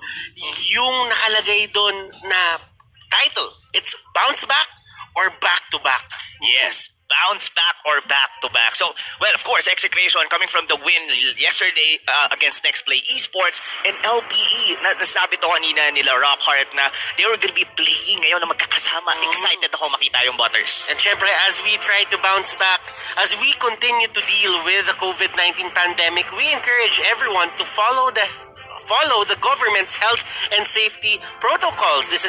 yung nakalagay doon na title. It's Bounce Back or Back to Back. Yes, bounce back or back to back. So, well, of course, Execration coming from the win yesterday against Next Play Esports and LPE. Nasabi to kanina nila Rockhart na they were gonna be playing ngayon na magkakasama. Excited ako makita yung Butters. And syempre, as we try to bounce back, as we continue to deal with the COVID-19 pandemic, we encourage everyone to follow the government's health and safety protocols. This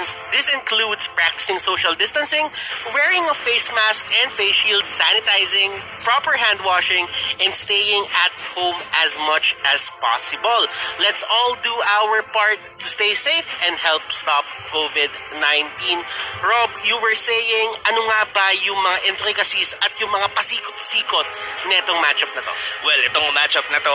includes practicing social distancing, wearing a face mask and face shield, sanitizing, proper hand washing, and staying at home as much as possible. Let's all do our part to stay safe and help stop COVID-19. Rob, you were saying, ano nga ba yung mga intricacies at yung mga pasikot-sikot netong matchup na to? Well, itong matchup na to,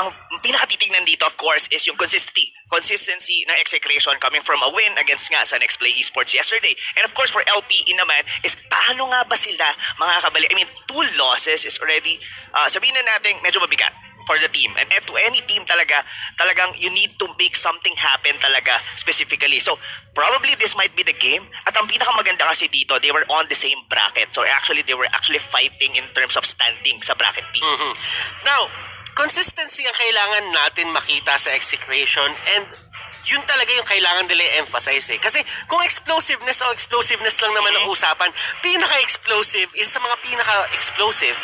ang pinakatitignan dito, of course, is yung consistency ng Execration coming from a win against nga sa Next Play Esports yesterday. And of course, for LPE naman, is paano nga ba sila makakabalik? I mean, 2 losses is already, sabihin na natin, medyo mabigat for the team. And to any team talagang you need to make something happen talaga specifically. So, probably this might be the game. At ang pinakamaganda kasi dito, they were on the same bracket. So, they were actually fighting in terms of standing sa bracket B. Mm-hmm. Now, consistency ang kailangan natin makita sa Execration, and yun talaga yung kailangan nila emphasize eh. Kasi kung explosiveness lang naman ang usapan, pinaka-explosive, isa sa mga pinaka-explosive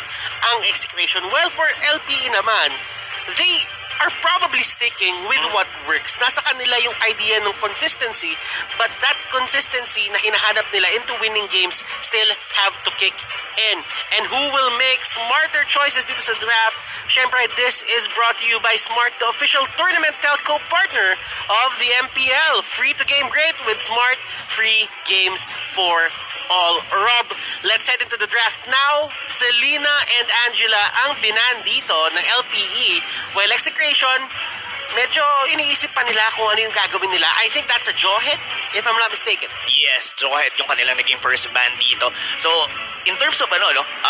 ang Execration. Well, for LPE naman, they are probably sticking with what works. Nasa kanila yung idea ng consistency, but that consistency na hinahanap nila into winning games still have to kick in. And who will make smarter choices dito sa draft? Syempre, this is brought to you by Smart, the official tournament telco partner of the MPL. Free to game great with Smart, free games for all. Rob, let's head into the draft now. Selena and Angela ang binan dito ng LPE, while Execration, medyo iniisip pa nila kung ano yung gagawin nila. I think that's a jaw hit, if I'm not mistaken. Yes, jaw hit yung kanilang naging first ban dito. So, in terms of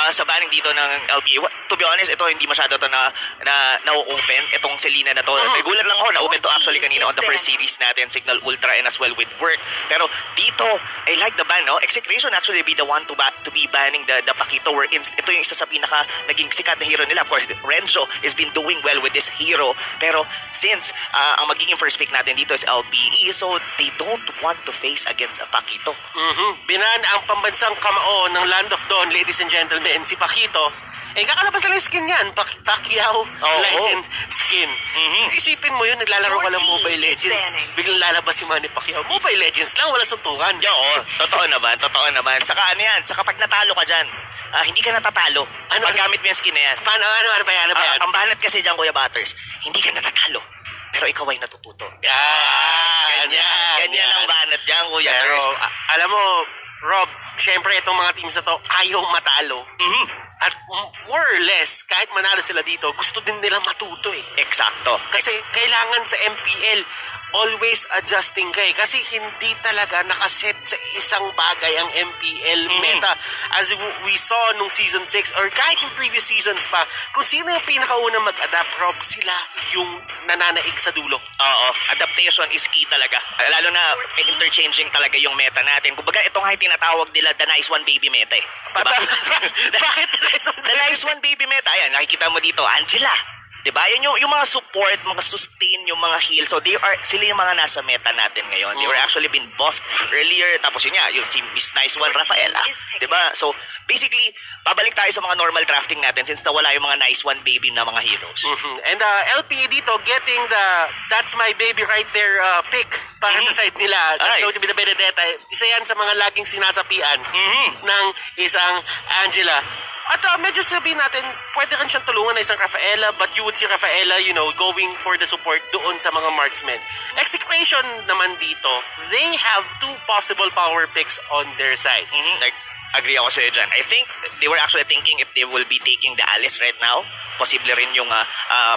sa banning dito ng LPA, to be honest, ito hindi masyado to na-open itong Selena na to. Nagulat lang ako, na-open to actually kanina on the first series natin, Cignal Ultra and as well with work. Pero dito, I like the ban, no? Execration actually be the one to be banning the Paquito, wherein ito yung isa sa pinaka naging sikat na hero nila. Of course, Renzo has been doing well with this hero. Pero since ang magiging first pick natin dito is LPE, so they don't want to face against a Paquito. Binan ang pambansang kamao ng Land of Dawn, ladies and gentlemen, si Paquito. Eh, kakalabas lang yung skin yan. Pacquiao licensed skin. Isipin mo yun, naglalaro ka ng Mobile Legends. Biglang lalabas si Manny Pacquiao. Mobile Legends lang, wala suntukan. Oo, totoo naman. Saka ano yan, saka pag natalo ka dyan, hindi ka natatalo. Pag gamit mo yung skin na yan. Ano ba yan? Ang banat kasi dyan, Kuya Butters, hindi ka natatalo. Pero ikaw ay natututo. Ganyan ang banat dyan, Kuya Butters. Alam mo, Rob, syempre itong mga teams na to ayaw matalo. At more or less, kahit manalo sila dito, gusto din nila matuto eh. Eksakto. Kasi kailangan sa MPL, always adjusting kay. Kasi hindi talaga nakaset sa isang bagay ang MPL meta. As we saw nung Season 6 or kahit yung previous seasons pa, kung sino yung pinakaunang mag-adapt, Rob, sila yung nananaig sa dulo. Oo, adaptation is key talaga. Lalo na interchanging talaga yung meta natin. Kumbaga, ito nga yung tinatawag nila the nice one baby meta eh. Diba? Bakit the nice one baby meta? Ayan, nakikita mo dito, Angela. Diba? Yan yung mga support, mga sustain, yung mga heal. So, sila yung mga nasa meta natin ngayon. They were actually been buffed earlier. Tapos yun nga, yung si Miss Nice One Rafaela. Diba? So, basically, babalik tayo sa mga normal drafting natin since nawala yung mga Nice One baby na mga heroes. And LPA dito, getting the That's My Baby right there pick para sa side nila. That's going to be the Benedetta. Isa yan sa mga laging sinasapian ng isang Angela. At medyo sabihin natin, pwede rin siyang tulungan na isang Rafaela, but you would see Rafaela, going for the support doon sa mga marksmen. Execration naman dito, they have 2 possible power picks on their side. Agree ako sa'yo dyan. I think they were actually thinking if they will be taking the Alice right now, posible rin yung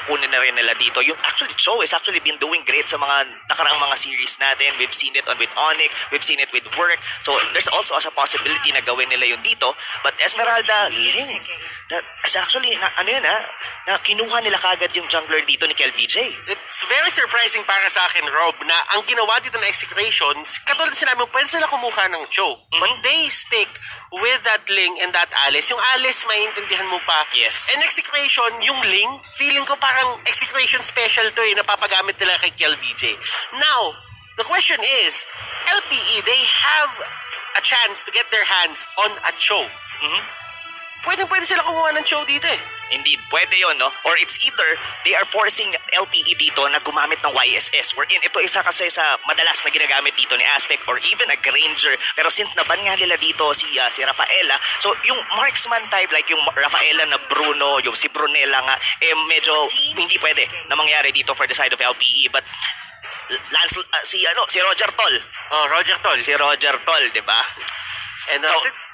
kunin na rin nila dito. Yung actually, Cho has actually been doing great sa mga nakaraang mga series natin. We've seen it with ONIC, we've seen it with Work. So, there's also a possibility na gawin nila yung dito. But Esmeralda, Ling, that's actually, na kinuha nila kagad yung jungler dito ni KelVJ. It's very surprising para sa akin, Rob, na ang ginawa dito na Execration, katulad sinabi mo, pwede sila kumuha ng Cho. But they stick with that Ling and that Alice. Yung Alice, maintindihan mo pa. Yes. And Execration, yung Ling, feeling ko parang Execration special to napapagamit nila kay KelVJ. Now, the question is, LPE, they have a chance to get their hands on a Cho. Pwede sila kumuha ng Cho dito Indeed, pwede yon, no? Or it's either they are forcing LPE dito na gumamit ng YSS, wherein ito isa kasi sa madalas na ginagamit dito ni Aspect or even a Granger. Pero since naban nga nila dito si Rafaela, so yung marksman type like yung Rafaela na Bruno, yung si Brunella nga, medyo hindi pwede na mangyari dito for the side of LPE. But si Roger Tol. Oh, Roger Tol. Si Roger Tol, di ba? And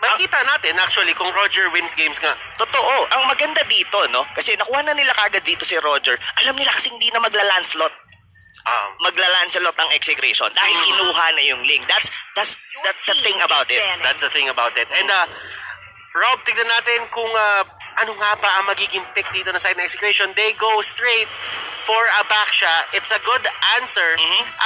makikita natin actually kung Roger wins games nga. Totoo. Ang maganda dito, no? Kasi nakuha na nila kagad dito si Roger. Alam nila kasi hindi na magla-Lancelot. Magla-Lancelot ang Execration dahil kinuha na yung Ling. That's the thing about it. That's the thing about it. And Rob, tignan natin kung ano nga ba ang magiging pick dito na side ng Execration. They go straight for a backsha. It's a good answer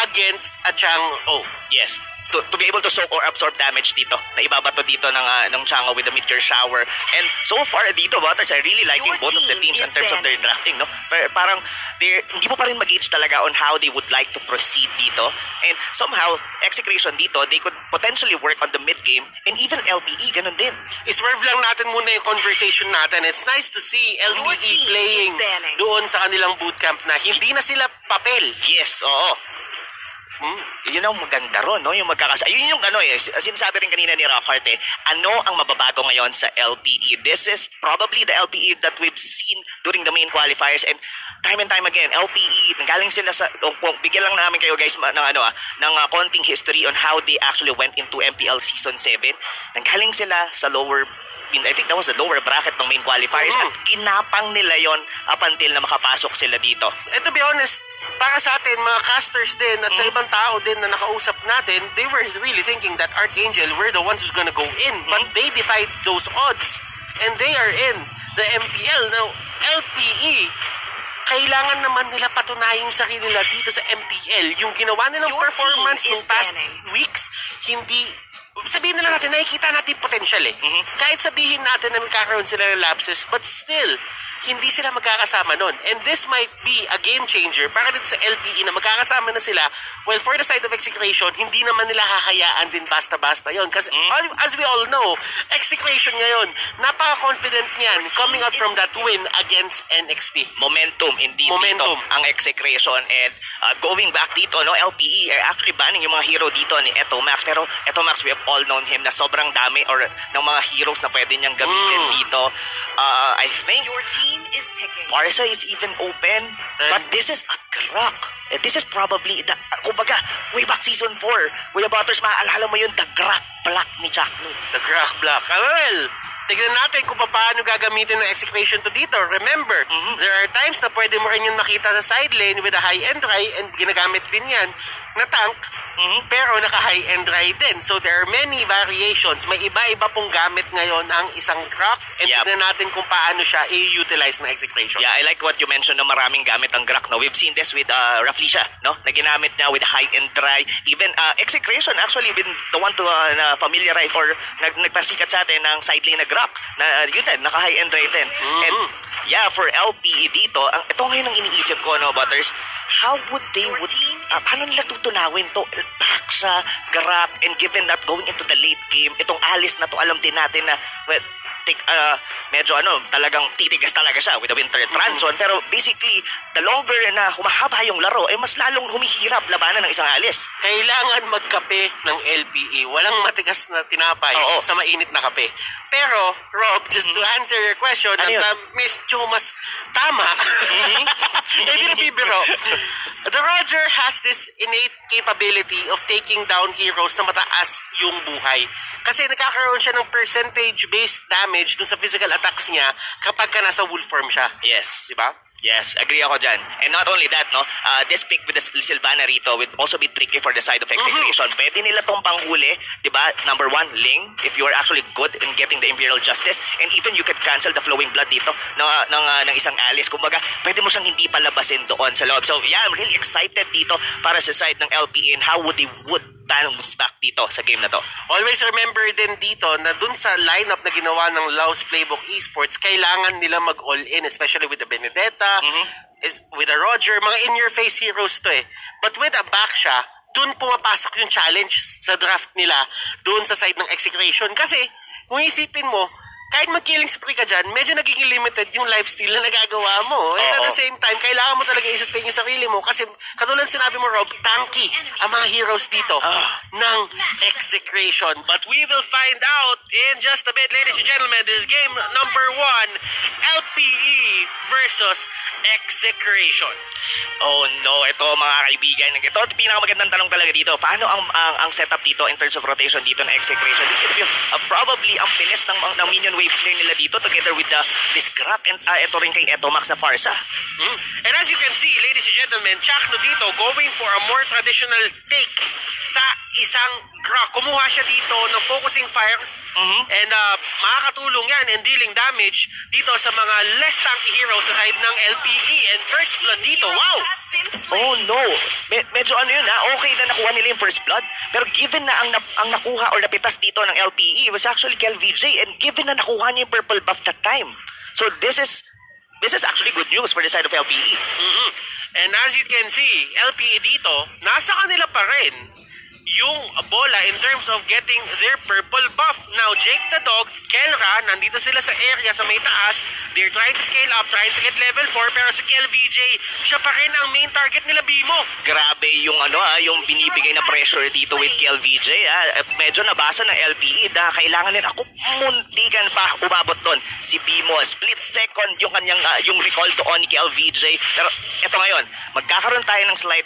against a Chang'o. Yes. To be able to soak or absorb damage dito na ibabato dito ng Chang'o with the meteor shower. And so far dito, Butters, I really liking both of the teams in terms of their drafting, no? Parang hindi mo pa rin mag-gauge talaga on how they would like to proceed dito. And somehow, Execration dito, they could potentially work on the mid-game and even LPE, ganun din. Iswerve lang natin muna yung conversation natin. It's nice to see LPE playing doon sa kanilang bootcamp na hindi na sila papel. Yes, oo. Yun ang maganda ron, no? Yung yun yung sinasabi rin kanina ni Rockhart ano ang mababago ngayon sa LPE? This is probably the LPE that we've seen during the main qualifiers and time again, LPE, nanggaling sila sa, bigyan lang namin kayo guys ng konting history on how they actually went into MPL Season 7. Nanggaling sila sa lower, I think that was the lower bracket ng main qualifiers at ginapang nila yon up until na makapasok sila dito. And to be honest, para sa atin, mga casters din at sa ibang tao din na nakausap natin, they were really thinking that Archangel were the ones who's gonna go in. But they defied those odds. And they are in the MPL. Now, LPE, kailangan naman nila patunayin sa sarili nila dito sa MPL. Yung ginawa nilang performance ng past weeks, hindi... Sabihin nila natin, nakikita natin potential Kahit sabihin natin na magkakaroon sila ng lapses, but still, hindi sila magkakasama nun. And this might be a game changer para dito sa LPE na magkakasama na sila. Well, for the side of Execration, hindi naman nila hahayaan din basta-basta yon. Kasi as we all know, Execration ngayon, napaka-confident niyan coming out from that win against NXP. Momentum, indeed. Momentum. Dito, ang Execration. And going back dito, no, LPE are actually banning yung mga hero dito ni Etomax. Pero Etomax, we have all known him na sobrang dami or ng mga heroes na pwede niyang gamitin dito. I think is picking. Barca is even open, but this is a Grak. This is probably, kumbaga, way back Season 4, Kuya Butters, maaalala mo yun, the Grak Black ni Jackno. The Grak Black. Well, tignan natin kung paano gagamitin ng Execration to dito. Remember, there are times na pwede mo rin yung makita sa side lane with a high-end try and ginagamit din yan na tank, pero naka-high-end try din. So there are many variations. May iba-iba pong gamit ngayon ang isang Grak and tignan natin kung paano siya i-utilize ng Execration. Yeah, I like what you mentioned na maraming gamit ang Grak. No? We've seen this with Raflisha, no? Na ginamit niya with high-end try. Even Execration actually been the one to familiarize or nagpasikat sa atin ng side lane na Grak na yun din, naka-high-end try din. And yeah, for LPE dito, ito ngayon ang iniisip ko, no, Butters, how would they paano nila tutunawin to Taxa, Grak, and given that going into the late game, itong Alice na to, alam din natin na well, medyo talagang titigas talaga siya with the winter transon. Pero basically, the longer na humahaba yung laro, mas lalong humihirap labanan ng isang alis. Kailangan magkape ng LPE. Walang matigas na tinapay sa mainit na kape. Pero, Rob, just to answer your question, medyo mas tama. Hindi na bibiro. The Roger has this innate capability of taking down heroes na mataas yung buhay. Kasi nagkakaroon siya ng percentage-based damage dun sa physical attacks niya kapag ka nasa wolf form siya. Yes. Diba? Yes, agree ako dyan. And not only that, this pick with the Sylvana rito would also be tricky for the side of Execration. Pwede nila tong panghuli, di ba? Number one, Ling, if you are actually good in getting the Imperial Justice, and even you could cancel the Flowing Blood dito ng isang Alice. Kumbaga, pwede mo siyang hindi palabasin doon sa loob. So yeah, I'm really excited dito para sa side ng LPE and how would they bounce back dito sa game na to. Always remember din dito na dun sa lineup na ginawa ng Laos Playbook Esports, kailangan nila mag-all-in, especially with the Benedetta, with the Roger, mga in-your-face heroes to But with a Baksha, dun pumapasok yung challenge sa draft nila dun sa side ng Execration. Kasi, kung isipin mo, kahit mag-killing spree ka dyan, medyo nagiging limited yung lifestyle na nagagawa mo. And at the same time, kailangan mo talaga i-sustain yung sarili mo kasi katulad sinabi mo, Rob, tanky ang mga heroes dito ng Execration. But we will find out in just a bit, ladies and gentlemen. This is game number 1, LPE versus Execration. Oh no, ito mga kaibigan. Ito pinakamagandang tanong talaga dito. Paano ang setup dito in terms of rotation dito ng Execration? This is gonna be probably ang bilis ng minion wave play nila dito together with this Grab and ito rin kay Etomax na Farsa. And as you can see, ladies and gentlemen, Chakno dito going for a more traditional take sa isang Grab. Kumuha siya dito ng focusing fire and makakatulong yan and dealing damage dito sa mga less tanky heroes sa side ng LPE and first blood dito. Wow! Oh no, medyo yun okay na nakuha nila yung first blood, pero given na ang nakuha or napitas dito ng LPE was actually KelVJ, and given na nakuha niya yung purple buff that time. So this is actually good news for the side of LPE. And as you can see, LPE dito, nasa kanila pa rin yung bola in terms of getting their purple buff. Now, Jake the Dog, Kelra, nandito sila sa area sa may taas. They're trying to scale up, trying to get level 4, pero si KelVJ, siya pa rin ang main target nila, Bimo. Grabe yung yung binibigay na pressure dito with KelVJ. Medyo nabasa ng LPE na kailangan nila muntikan pa umabot doon. Si Bimo, split second yung kanyang yung recall to ONIC KelVJ. Pero eto ngayon, magkakaroon tayo ng slight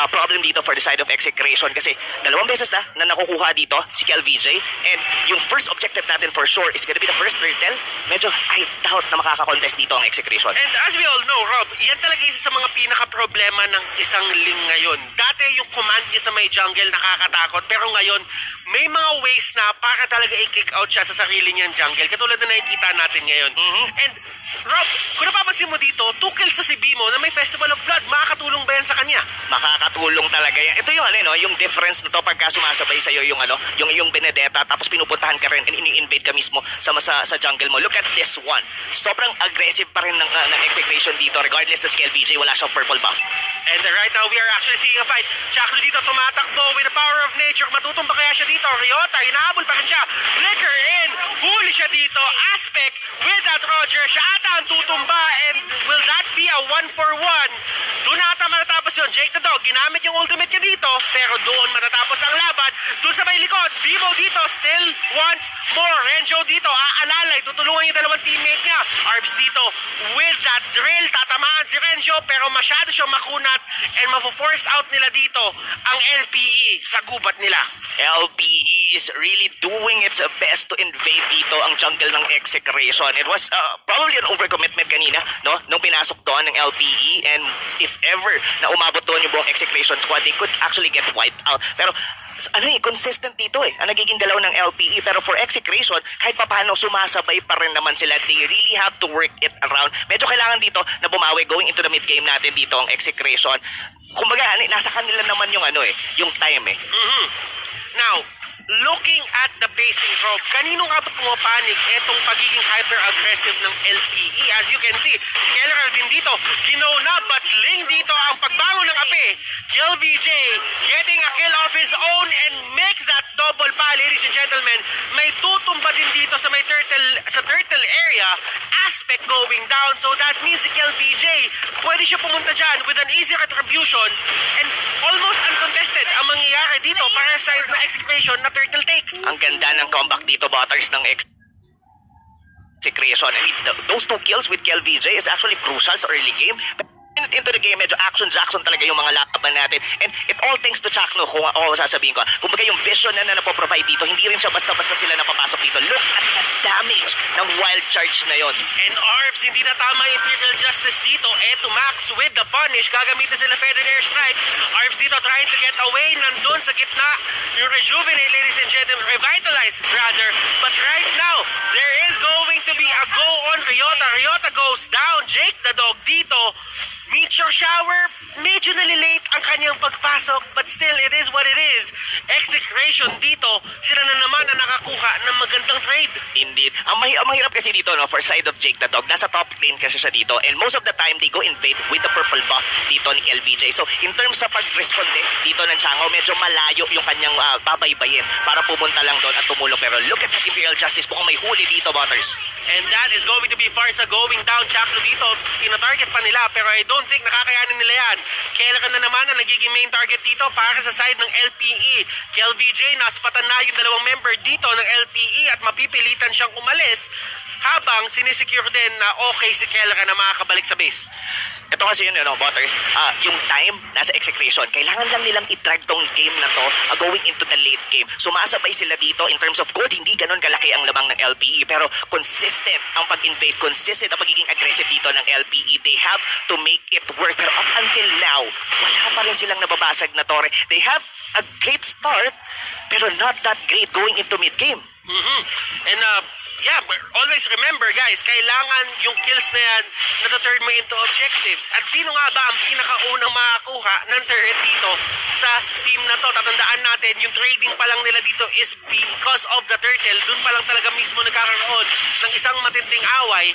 problem dito for the side of Execration kasi dalawang beses na nakukuha dito si KelVJ, and yung first objective natin for sure is gonna be the first turtle. Medyo I doubt na makaka-contest dito ang Execration. And as we all know, Rob, yan talaga isa sa mga pinaka-problema ng isang Ling ngayon. Dati yung command niya sa may jungle nakakatakot, pero ngayon may mga ways na para talaga i-kick out siya sa sarili niyang jungle, katulad na nakikita natin ngayon. And Rob, kung napapansin mo dito, 2 kills sa si Bimo na may Festival of Blood, makakatulong ba yan sa kanya? Makakatulong talaga yan. Ito yung yung difference na to pagka sumasabay sa'yo yung Benedetta, tapos pinupuntahan ka rin and ini-invade ka mismo sa jungle mo. Look at this one. Sobrang aggressive pa rin ng Execration dito, regardless na si KelVJ wala siyang purple buff. And right now, we are actually seeing a fight. Chakno dito tumatakbo with the power of nature. Matutumba kaya siya dito. Ryota, hinahabol pa rin siya. Flicker in. Huli siya dito. Aspect with that Roger. Siya ata ang tutumba. And will that be a 1-for-1? Doon ata matatapos yun. Jake the Dog, ginamit yung ultimate niya dito. Pero doon matatapos ang laban. Doon sa may likod. Bimo dito still wants more. Renjo dito. Aalalay. Tutulungan yung dalawang teammate niya. Arbs dito with that drill. Tatamaan si Renjo. Pero masyado siyang makunat. And mafo-force out nila dito ang LPE sa gubat nila. LPE is really doing its best to invade dito ang jungle ng Execration. It was probably an overcommitment kanina, no? Nung pinasok doon ng LPE, and if ever na umabot doon yung buong Execration squad, they could actually get wiped out. Pero consistent dito ang nagiging galaw ng LPE. Pero for Execration, kahit papaano sumasabay pa rin naman sila. They really have to work it around. Medyo kailangan dito na bumawi going into the mid game natin dito ang Execration. Kumbaga, nasa kanila naman yung yung time Now, looking at the pacing drop, kanino nga ba pumapanig etong pagiging hyper-aggressive ng LPE? As you can see, si Keller din dito, ginaw na, but Ling dito ang pagbangon ng api. KLVJ getting a kill of his own and make that double pa, ladies and gentlemen. May tutumba din dito sa may turtle area, Aspect going down, so that means si KLVJ pwede siya pumunta dyan with an easy retribution and almost uncontested ang mangyayari dito para sa side na Execration na turtle take. Ang ganda ng comeback dito, Butters, ng Execration. I mean, those 2 kills with KLVJ is actually crucial sa early game. Into the game, medyo action-jackson talaga yung mga laban natin. And it all thanks to Cignal, kung sasabihin ko. Kumbaga yung vision na napoprovide dito, hindi rin siya basta-basta sila napapasok dito. Look at the damage ng wild charge na yon. And Arbs, hindi na tama yung Imperial Justice dito. Eto Max with the punish. Gagamitin sila Feathered Airstrike. Arbs dito trying to get away. Nandun sa gitna. Yung Rejuvenate, ladies and gentlemen. Revitalize, rather. But right now, there is going to be a go on Ryota. Ryota goes down. Jake the Dog dito. Meteor Shower, medyo nalilate ang kanyang pagpasok, but still, it is what it is. Execration dito, sila na naman ang nakakuha ng magandang trade. Indeed. Ang mahirap kasi dito, no, for side of Jake the Dog, nasa top lane kasi siya dito, and most of the time, they go invade with the purple buff dito ni LVJ. So, in terms sa pag-responde dito ng Chango, medyo malayo yung kanyang babaybayin para pumunta lang doon at tumulong. Pero look at the Imperial Justice, mukhang may huli dito, Butters. And that is going to be Farsa going down. Chaklo dito, tina-target pa nila, pero I don't think nakakayanin nila yan. Kailangan na naman ang nagiging main target dito para sa side ng LPE. KLVJ, naspatan na yung dalawang member dito ng LPE at mapipilitan siyang umalis habang sinisecure din na okay si Keller na makakabalik sa base. Ito kasi yun, Butters, yung time nasa Execration, kailangan lang nilang i-drag tong game na to going into the late game. Sumasabay sila dito in terms of gold, hindi ganun kalaki ang lamang ng LPE, pero consistent ang pag-invade, consistent ang pagiging aggressive dito ng LPE. They have to make it work, pero up until now, wala pa rin silang nababasag na tore. They have a great start, pero not that great going into mid-game. And yeah, but always remember guys, kailangan yung kills na yan na-turn mo into objectives. At sino nga ba ang pinakaunang makakuha ng turret dito sa team na to? Tatandaan natin, yung trading pa lang nila dito is because of the turtle. Dun pa lang talaga mismo nagkakaroon ng isang matinding away.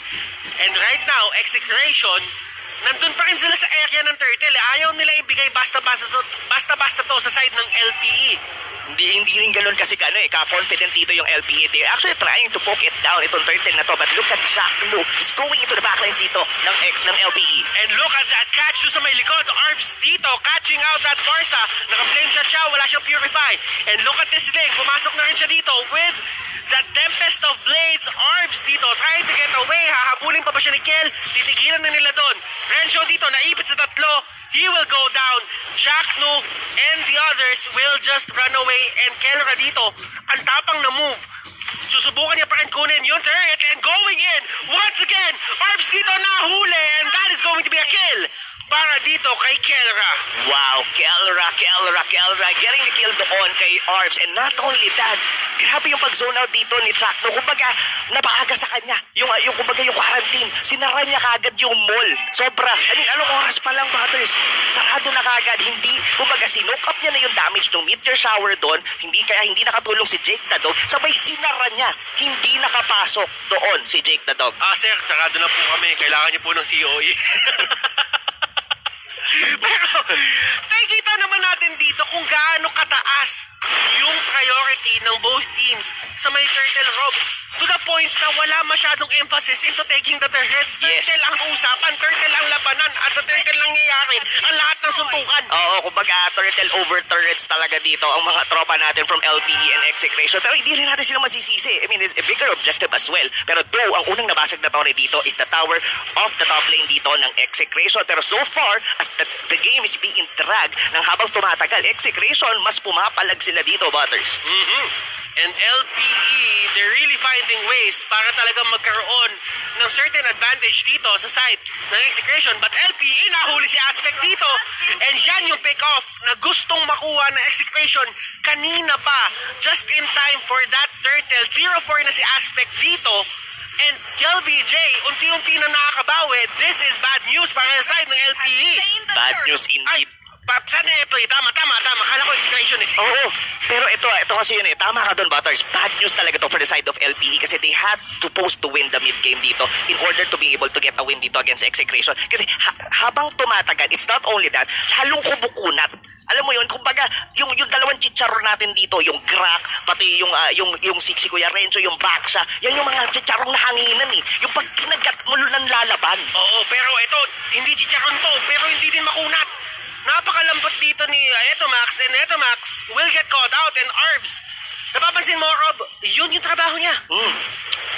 And right now, Execration, nandun pa rin sila sa area ng turtle. Ayaw nila ibigay basta-basta to sa side ng LPE. Hindi rin ganun kasi ka-confident dito yung LPE. They're actually trying to poke it down, itong turtle na to. But look at Cignal. He's going into the backlines dito ng LPE. And look at that catch sa may likod. Arbs dito, catching out that Farsa. Naka-flame shot siya, wala siyang Purify. And look at this Ling, pumasok na rin siya dito with that Tempest of Blades. Arbs dito, trying to get away. Hahabulin pa ba siya ni Kel? Titigilan na nila doon. Renzo dito, naipit sa tatlo. He will go down. Cignal and the others will just run away. And Kelra dito, ang tapang na move. Susubukan niya pa rin kunin yung turret and going in. Once again, Arbs dito nahuli and that is going to be a kill para dito kay Kelra. Wow, Kelra getting the kill doon kay Arbs. And not only that, grabe yung pag-zone out dito ni Cignal. Kumbaga, napaaga sa kanya. Yung quarantine. Sinara niya kagad yung mall. Sobra. I mean, anong oras pa lang, Butters? Sarado na kagad. Kumbaga, sinoke up niya na yung damage ng meteor shower doon. Kaya hindi nakatulong si Jake the Dog. Sabay sinara niya. Hindi nakapasok doon si Jake the Dog. Sir, sarado na po kami. Kailangan niyo po ng COE. Pero, nakikita naman natin dito kung gaano kataas yung priority ng both teams sa may turtle rob. To the point na wala masyadong emphasis into taking the turrets. Turtle ang usapan, turtle ang labanan, at sa turtle lang nangyayari ang lahat ng suntukan. Oo, kumbaga turtle over turrets talaga dito ang mga tropa natin from LPE and Execration. Pero hindi rin natin sila masisisi. I mean, it's a bigger objective as well. Pero though, ang unang nabasag na tore dito is the tower of the top lane dito ng Execration. Pero so far, as the game is being dragged ng habang tumatagal, Execration, mas pumapalag sila dito, Butters. And LPE, they're really finding ways para talagang magkaroon ng certain advantage dito sa side ng Execration. But LPE, nahuli si Aspect dito. And yan yung pick-off na gustong makuha ng Execration kanina pa. Just in time for that turtle. 0-4 na si Aspect dito. And KLVJ, unti-unti na nakakabawi. This is bad news para sa side ng LPE. Bad news indeed. Sandali, play. Tama. Kala ko Execration eh. Oo, pero ito kasi yun eh. Tama ka doon, Butters. Bad news talaga to for the side of LPE kasi they had supposed to win the mid-game dito in order to be able to get a win dito against Execration. Kasi habang tumatagal, it's not only that, lalong kumukunat. Alam mo yun, kumbaga, yung dalawang chicharon natin dito, yung crack, pati yung si Kuya Renzo, yung baksha, yan yung mga chicharong nahanginan eh. Yung pag kinagat mo ng lalaban. Oo, pero ito, hindi chicharon to, pero hindi din makunat. Napakalambot dito ni Etomax, and Etomax will get caught out, and Arbs, napapansin mo, Rob, yun yung trabaho niya.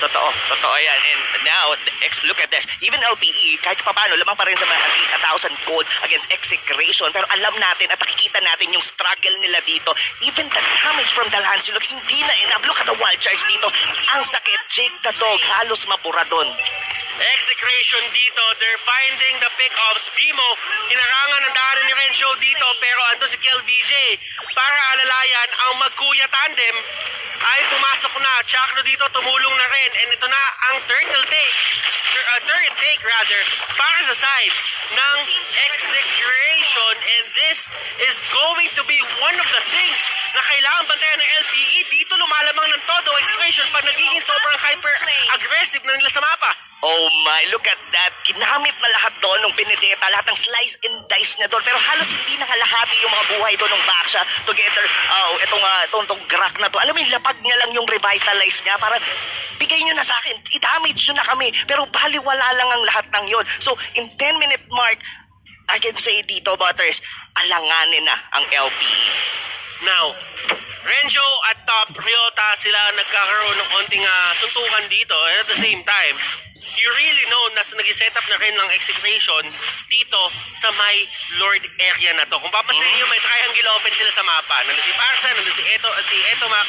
Totoo yan. And now, look at this. Even LPE, kahit paano, lamang pa rin sa mga at least 1,000 gold against Execration. Pero alam natin at nakikita natin yung struggle nila dito. Even the damage from the Lancelot, hindi na enough. Look at the wild charge dito. Ang sakit. Jake the Dog, halos mabura doon. Execration dito, they're finding the pick-offs. Bimo, hinarangan ang daanan ni Renzo dito, pero ando si KLVJ para alalayan ang magkuya tandem ay pumasok na. Chakro dito tumulong na rin, and ito na ang third take para sa side ng Execration, and this is going to be one of the things na kailangan bantayan ng LPE. Dito lumalamang ng todo Execration pag nagiging sobrang hyper-aggressive na nila sa mapa. Oh my, look at that. Ginamit na lahat doon ng Benedetta, lahat ng slice and dice niya doon. Pero halos hindi nakalahati yung mga buhay doon ng Baksha together. Itong crack na to. Alam mo, lapag niya lang yung revitalize niya para bigay nyo na sa akin. I-damage nyo na kami. Pero baliwala lang ang lahat ng yon. So, in 10-minute mark, I can say dito, Butters, alanganin na ang LPE. Now, Renzo at top, Ryota, sila nagkakaroon ng konting suntukan dito, and at the same time, you really know na nag-set up na rin ng Execration dito sa may Lord area na to. Kung papansin niyo, may triangle open sila sa mapa. Nandun si Parsa, nandun si Etomax,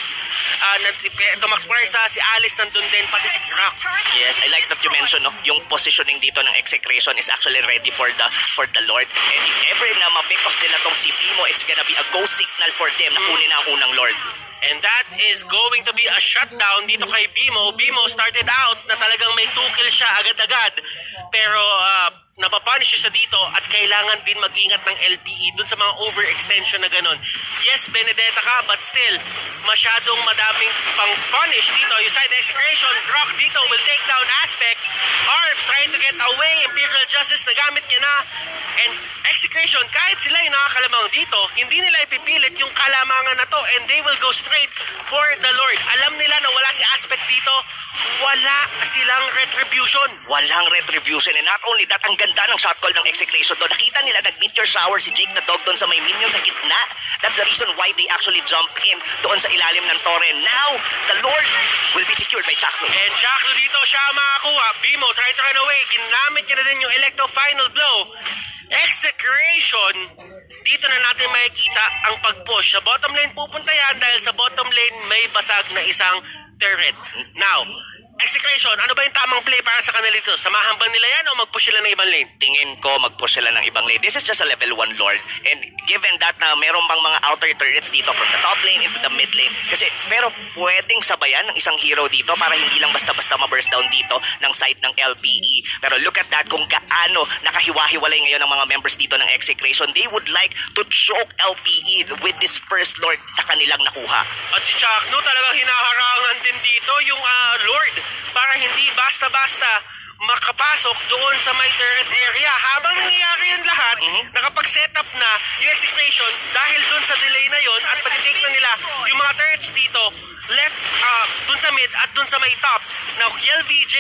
si Etomax Parsa, si Alice nandun din, pati si Crack. Yes, I like that you mentioned, no? Yung positioning dito ng Execration is actually ready for the Lord. And if ever na ma-pick off nila tong si Bimo, it's gonna be a go signal for them na kunin na ang unang Lord. And that is going to be a shutdown dito kay Bimo. Bimo started out na talagang may 2 kills siya agad-agad. Pero napapunish siya dito at kailangan din mag-ingat ng LPE dun sa mga overextension na ganun. Yes, Benedetta ka, but still, masyadong madaming pang-punish dito. Yung side Execration, Rock dito will take down Aspect. Arbs trying to get away. Imperial Justice, nagamit niya na. And Execration, kahit sila yung nakakalamang dito, hindi nila ipipilit yung kalamangan na to, and they will go straight for the Lord. Alam nila na wala si Aspect dito, wala silang retribution. Walang retribution, and not only that, ang ganda ng shot call ng Execration doon. Nakita nila nag-meteor shower si Jake the Dog doon sa may minion sa gitna. That's the reason why they actually jumped in doon sa ilalim ng torre. Now, the Lord will be secured by Chaklo. And Chaklo dito siya makakuha. Bimo trying to run away. Ginamit niya na din yung Electro final blow. Execration, dito na natin makikita ang pag-push. Sa bottom lane pupunta yan dahil sa bottom lane may basag na isang turret. Now, Execration, ano ba yung tamang play para sa kanila dito? Samahan ba nila yan o mag-push sila ng ibang lane? Tingin ko mag-push sila ng ibang lane. This is just a level 1 Lord. And given that na meron bang mga outer turrets dito from the top lane into the mid lane. Kasi pero pwedeng sabayan ng isang hero dito para hindi lang basta-basta ma-burst down dito ng side ng LPE. Pero look at that kung gaano nakahiwa-hiwalay ngayon ng mga members dito ng Execration. They would like to choke LPE with this first Lord na kanilang nakuha. At si Chakno talagang hinaharangan din dito yung Lord para hindi basta-basta makapasok doon sa may turret area. Habang nangyayari yung lahat, nakapag-set up na yung Execration dahil doon sa delay na yon at pag-take na nila yung mga turrets dito left doon sa mid at doon sa may top. Now, KLVJ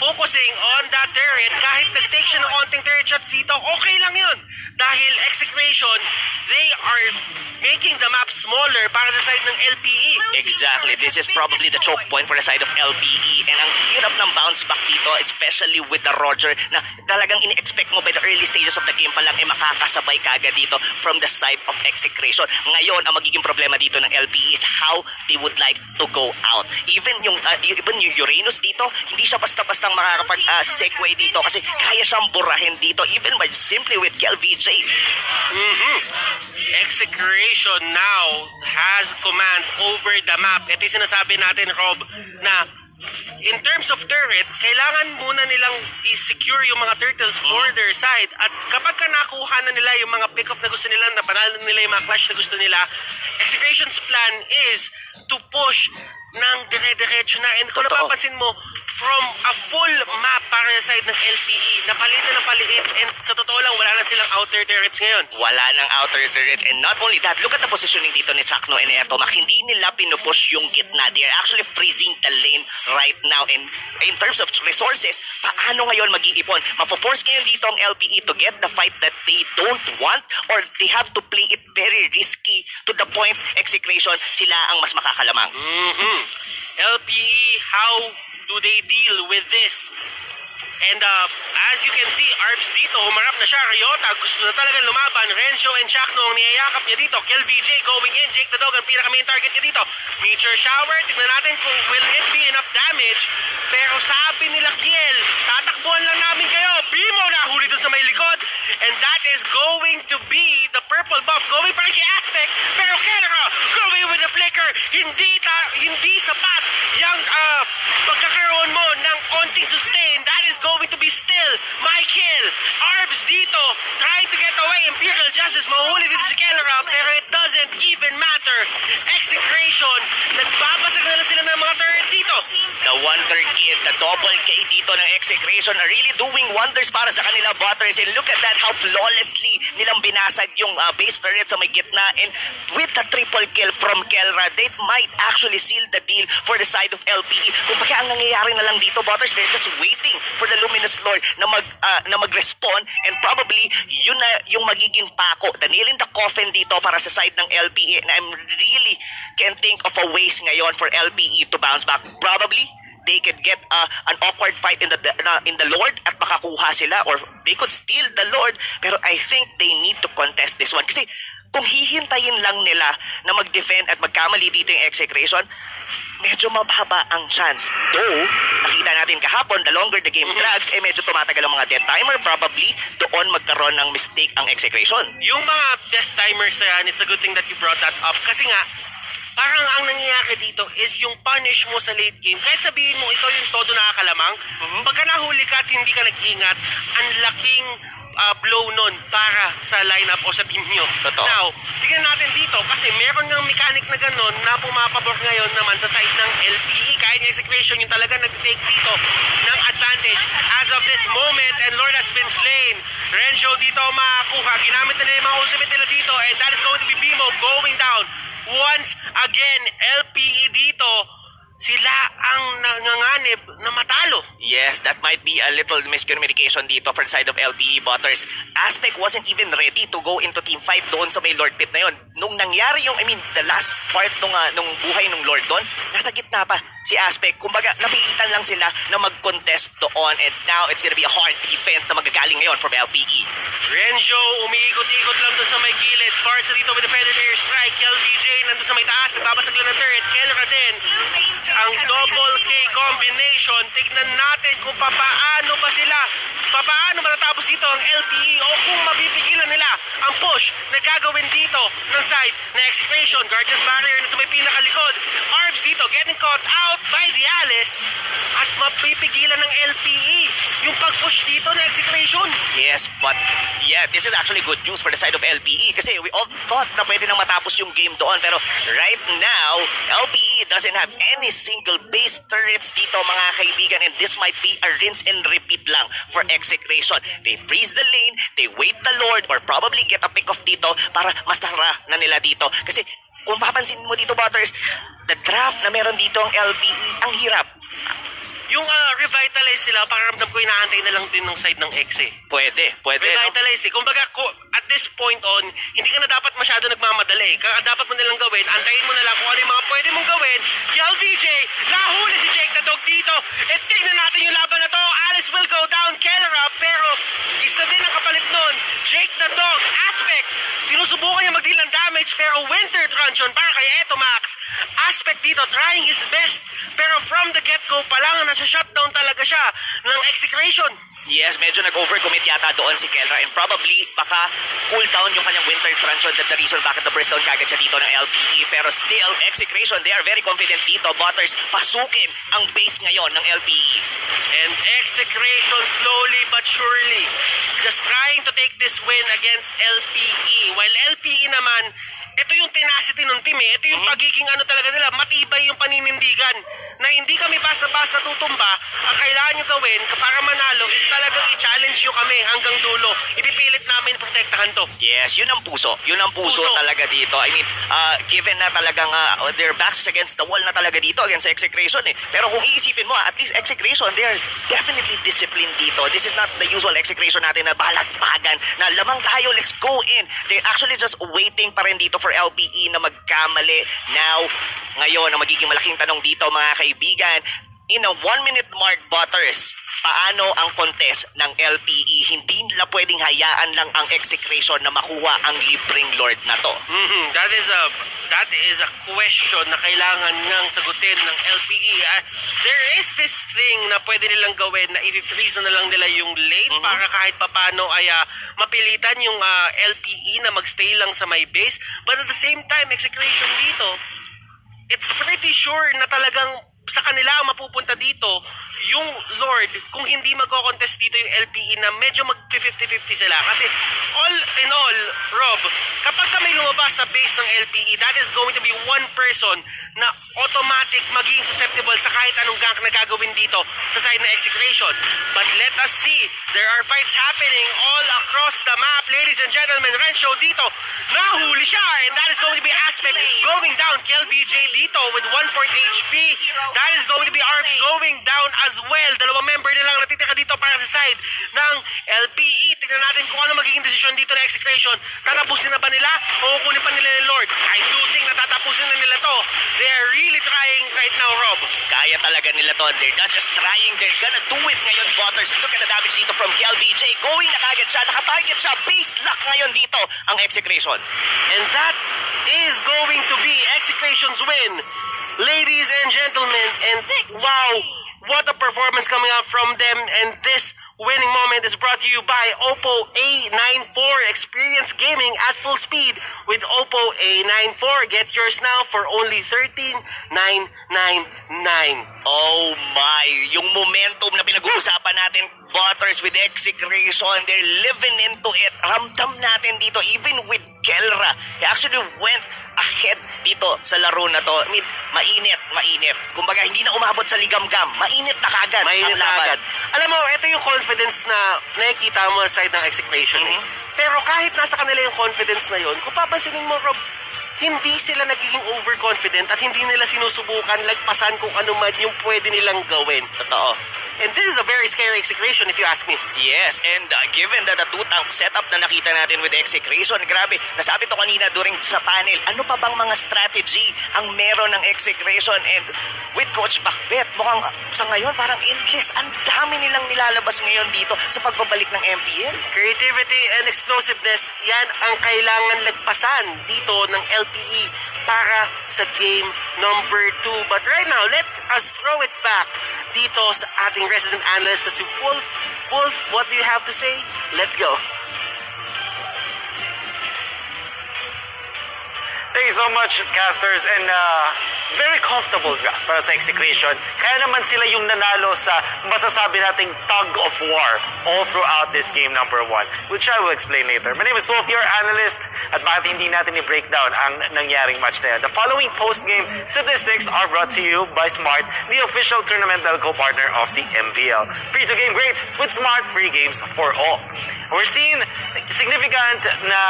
focusing on that turret. Kahit nag-take siya ng konting turret shots dito, okay lang yun. Dahil Execration, they are making the map smaller para sa side ng LPE. Exactly. This is probably the choke point for the side of LPE. And ang hirap ng bounce back dito, especially with the Roger, na talagang in-expect mo by the early stages of the game pa lang ay makakasabay kagad dito from the side of Execration. Ngayon, ang magiging problema dito ng LPE is how they would like to go out. Even yung Uranus dito, hindi siya basta-bastang makakapag-segue dito kasi kaya siyang burahin dito even by simply with KLVJ. Execration now has command over the map. Ito yung sinasabi natin, Rob, na in terms of turret, kailangan muna nilang i-secure yung mga turtles border side. At kapag ka nakuha na nila yung mga pick-off na gusto nila, napanalo nila yung mga clash na gusto nila, Execration's plan is to push ng dire-diretso na. And kung napapansin mo, from a full map para sa side ng LPE, napaliit na napaliit, and sa totoo lang, wala na silang outer turrets ngayon. Wala ng outer turrets, and not only that, look at the positioning dito ni Cignal and Etomac. Hindi nila pinupush yung gitna. They are actually freezing the lane right now. And in terms of resources, paano ngayon mag-iipon? Mapo-force ngayon dito ang LPE to get the fight that they don't want, or they have to play it very risky to the point Execration sila ang mas makakalamang. LPE, how do they deal with this? And as you can see, Arbs dito, humarap na siya. Ryota, gusto na talaga lumaban. Renzo and Cignal ang niyayakap niya dito. KelVJ going in. Jake the Dog ang pinaka-main target niya dito. Meteor Shower, tignan natin kung will it be enough damage. Pero sabi nila Kiel, tatakbuhan lang namin kayo. Bimo nahuli dun sa may likod. And that is going to be the purple buff. Going para kay Aspect. Pero Kenra, going with the flicker. Hindi sapat yung pagkakaroon mo ng onting sustain. That is going to be still my kill. Arbs dito, trying to get away. Imperial Justice, mahuli dito si Kenra. Pero it doesn't even matter. Execration, nagbabasag na lang sila ng mga turret dito. The wonder kid, the double K dito ng Execration are really doing wonders para sa kanila butters. And look at that, how flawlessly nilang binasag yung base turret sa may gitna. And with the triple kill from Kelra, they might actually seal the deal for the side of LPE. Kung baka ang nangyayari na lang dito, butters, they're just waiting for the Luminous Lord na mag-respawn, and probably yun na yung magiging pako, the nail in the coffin dito para sa side ng LPE. And I'm really can't think of a ways ngayon for LPE to bounce back. Probably they could get an awkward fight in the Lord at makakuha sila, or they could steal the Lord, pero I think they need to contest this one. Kasi kung hihintayin lang nila na mag-defend at magkamali dito yung Execration, medyo mababa ang chance. Though, nakita natin kahapon, the longer the game drags, medyo tumatagal ang mga death timer. Probably, doon magkaroon ng mistake ang Execration. Yung mga death timers na yan, it's a good thing that you brought that up. Kasi nga, parang ang nangyayari dito is yung punish mo sa late game. Kahit sabihin mo, ikaw yung todo nakakalamang, pagka nahuli ka at hindi ka nag-ingat, ang laking blow nun para sa lineup o sa team nyo. Totoo. Now, tingnan natin dito kasi meron ng mechanic na ganun na pumapabor ngayon naman sa side ng LPE. Kahit yung Execration yung talaga nag-take dito ng advantage as of this moment, and Lord has been slain. Renzo dito makakuha. Ginamit na nila yung mga ultimate nila dito, and that is going to be Bimo going down. Once again, LPE dito, sila ang nanganganib na matalo. Yes, that might be a little miscommunication dito for the side of LPE butters. Aspect wasn't even ready to go into team fight doon sa may Lord Pit na yun. Nung nangyari yung, the last part nung buhay ng Lord doon, nasa gitna pa si Aspect. Kumbaga, napilitan lang sila na mag-contest doon, and now it's gonna be a hard defense na magagaling ngayon from LPE. Renzo, umiikot-ikot lang doon sa may gilid. Farsa dito with the feathered airstrike. KelVJ nandun sa may taas, nagbabasag lang ng turret. Kelra din. Ang double K combination, tignan natin kung paano ba sila, paano matatapos dito ang LPE, o kung mapipigilan nila ang push na gagawin dito ng side na Execration. Guardian's Barrier na sa may pinakalikod. Arbs dito getting caught out by the Alice, at mapipigilan ng LPE yung pag-push dito na Execration. Yes, but yeah, this is actually good news for the side of LPE kasi we all thought na pwede nang matapos yung game doon, pero right now, LPE doesn't have any single base turrets dito, mga kaibigan, and this might be a rinse and repeat lang for Execration. They freeze the lane, they wait the Lord, or probably get a pick-off dito para mas tara na nila dito. Kasi kung papansin mo dito, butters, the draft na meron dito ang LPE, ang hirap. Yung revitalize sila, pakiramdam ko inaantay na lang din ng side ng Exe. Pwede. Revitalize, no? Kumbaga, at this point on, hindi ka na dapat masyado nagmamadali. Dapat mo nilang gawin, antayin mo na lang kung ano yung mga pwede mong gawin. KelVJ, nahuli si Jake the Dog dito. E tignan natin yung laban na to. Alice will go down, Kelra, pero isa din ang kapalit nun. Jake the Dog, Aspect, sinusubukan niya mag-deal ng damage, pero Winter Truncheon para kay Etomax. Aspect dito, trying his best. Pero from the get-go pa lang, nasa shutdown talaga siya ng Execration. Yes, medyo nag-overcommit yata doon si Kelra and probably baka cool down yung kanyang winter truncheon. That's the reason bakit na-burst down kagad siya dito ng LPE. Pero still, Execration, they are very confident dito. Butters, pasukin ang base ngayon ng LPE. And Execration slowly but surely just trying to take this win against LPE. While LPE naman, ito yung tenacity ng team eh. Ito yung pagiging ano talaga nila, matibay yung paninindigan. Na hindi kami basta-basta tutumba. Ang kailangan nyo gawin para manalo is talagang i-challenge nyo kami hanggang dulo. Ipipilit namin protektahan to. Yes, yun ang puso. Yun ang puso talaga dito. I mean, given na talagang their backs is against the wall na talaga dito against Execration eh. Pero kung iisipin mo, at least Execration, they are definitely disciplined dito. This is not the usual Execration natin na balagbagan, na lamang tayo, let's go in. They're actually just waiting pa rin dito for LPE na magkamali. Now, ngayon, ang magiging malaking tanong dito mga kaibigan, in a 1-minute mark, Butters, paano ang contest ng LPE? Hindi nila pwedeng hayaan lang ang Execration na makuha ang libreng Lord na to. That is a question na kailangan ngang sagutin ng LPE. There is this thing na pwede nilang gawin na i-freeze na lang nila yung lane para kahit papano ay mapilitan yung LPE na magstay lang sa my base. But at the same time, Execration dito, it's pretty sure na talagang sa kanila ang mapupunta dito yung Lord kung hindi magko-contest dito yung LPE na medyo mag-50-50 sila. Kasi all in all, Rob, kapag kami lumabas sa base ng LPE, that is going to be one person na automatic magiging susceptible sa kahit anong gank na gagawin dito sa side ng Execration. But let us see, there are fights happening all across the map. Ladies and gentlemen, Rencho dito, nahuli siya, and that is going to be Aspect going down. KLBJ dito with 1 HP. That is going to be Arbs going down as well. Dalawang member na lang natitira dito para sa side ng LPE. Tignan natin kung ano magiging desisyon dito ng Execration. Tatapusin na ba nila o kukunin pa nila ni Lord? I do think na tatapusin na nila to. They are really trying right now, Rob. Kaya talaga nila to. They're not just trying, they're gonna do it ngayon, Butters. Look at the damage dito from KLBJ. Going na kagad siya. Nakatarget siya. Base lock ngayon dito ang Execration. And that is going to be Execration's win. Ladies and gentlemen, and wow, what a performance coming out from them. And this winning moment is brought to you by Oppo A94. Experience gaming at full speed with Oppo A94. Get yours now for only $13,999. Oh my, yung momentum na pinag-uusapan natin, Butters, with Execration, they're living into it. Ramdam natin dito, even with Kelra. He actually went ahead dito sa laro na to. I mean, mainit. Kumbaga, hindi na umabot sa ligamgam. Mainit na kagad ang laban. Alam mo, ito yung confidence na nakikita mo sa side ng Execration. Pero kahit nasa kanila yung confidence na yun, kung papansinin mo, Rob, hindi sila nagiging overconfident at hindi nila sinusubukan lagpasan kung ano man yung pwede nilang gawin. Totoo. And this is a very scary Execration if you ask me. Yes, and given that the two-tank setup na nakita natin with Execration, grabe, nasabi to kanina during sa panel, ano pa bang mga strategy ang meron ng Execration? And with Coach Bakbet, mukhang sa ngayon parang endless. Ang dami nilang nilalabas ngayon dito sa pagbabalik ng MPL. Creativity and explosiveness, yan ang kailangan lagpasan dito ng LPE para sa game number 2. But right now, let us throw it back dito sa ating resident analyst, si Wolf. Wolf, what do you have to say? Let's go. Thank you so much, casters, and very comfortable draft para sa Execration. Kaya naman sila yung nanalo sa masasabi nating tug of war all throughout this game number 1, which I will explain later. My name is Wolf, your analyst, at bakit hindi natin i-breakdown ang nangyaring match na yan. The following post-game statistics are brought to you by Smart, the official tournament telco partner of the MPL. Free to game great with Smart, free games for all. We're seeing significant na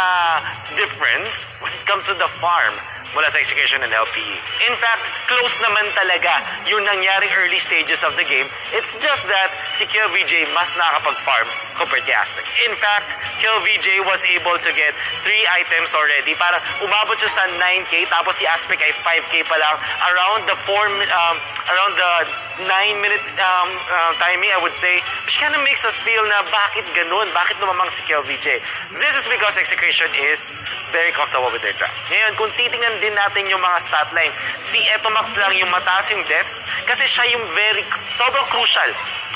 difference when it comes to the farm mula sa Execration and LPE. In fact, close naman talaga yung nangyaring early stages of the game. It's just that si KLVJ mas nakapag-farm compared to Aspect. In fact, KLVJ was able to get 3 items already. Para umabot siya sa 9K, tapos si Aspect ay 5K pa lang. Around the 9-minute timing, I would say, which kind of makes us feel na bakit ganun? Bakit lumamang si KLVJ? This is because Execration is very comfortable with their draft. Ngayon, kung titingnan din natin yung mga stat line. Si Etomax lang yung mataas yung deaths kasi siya yung sobrang crucial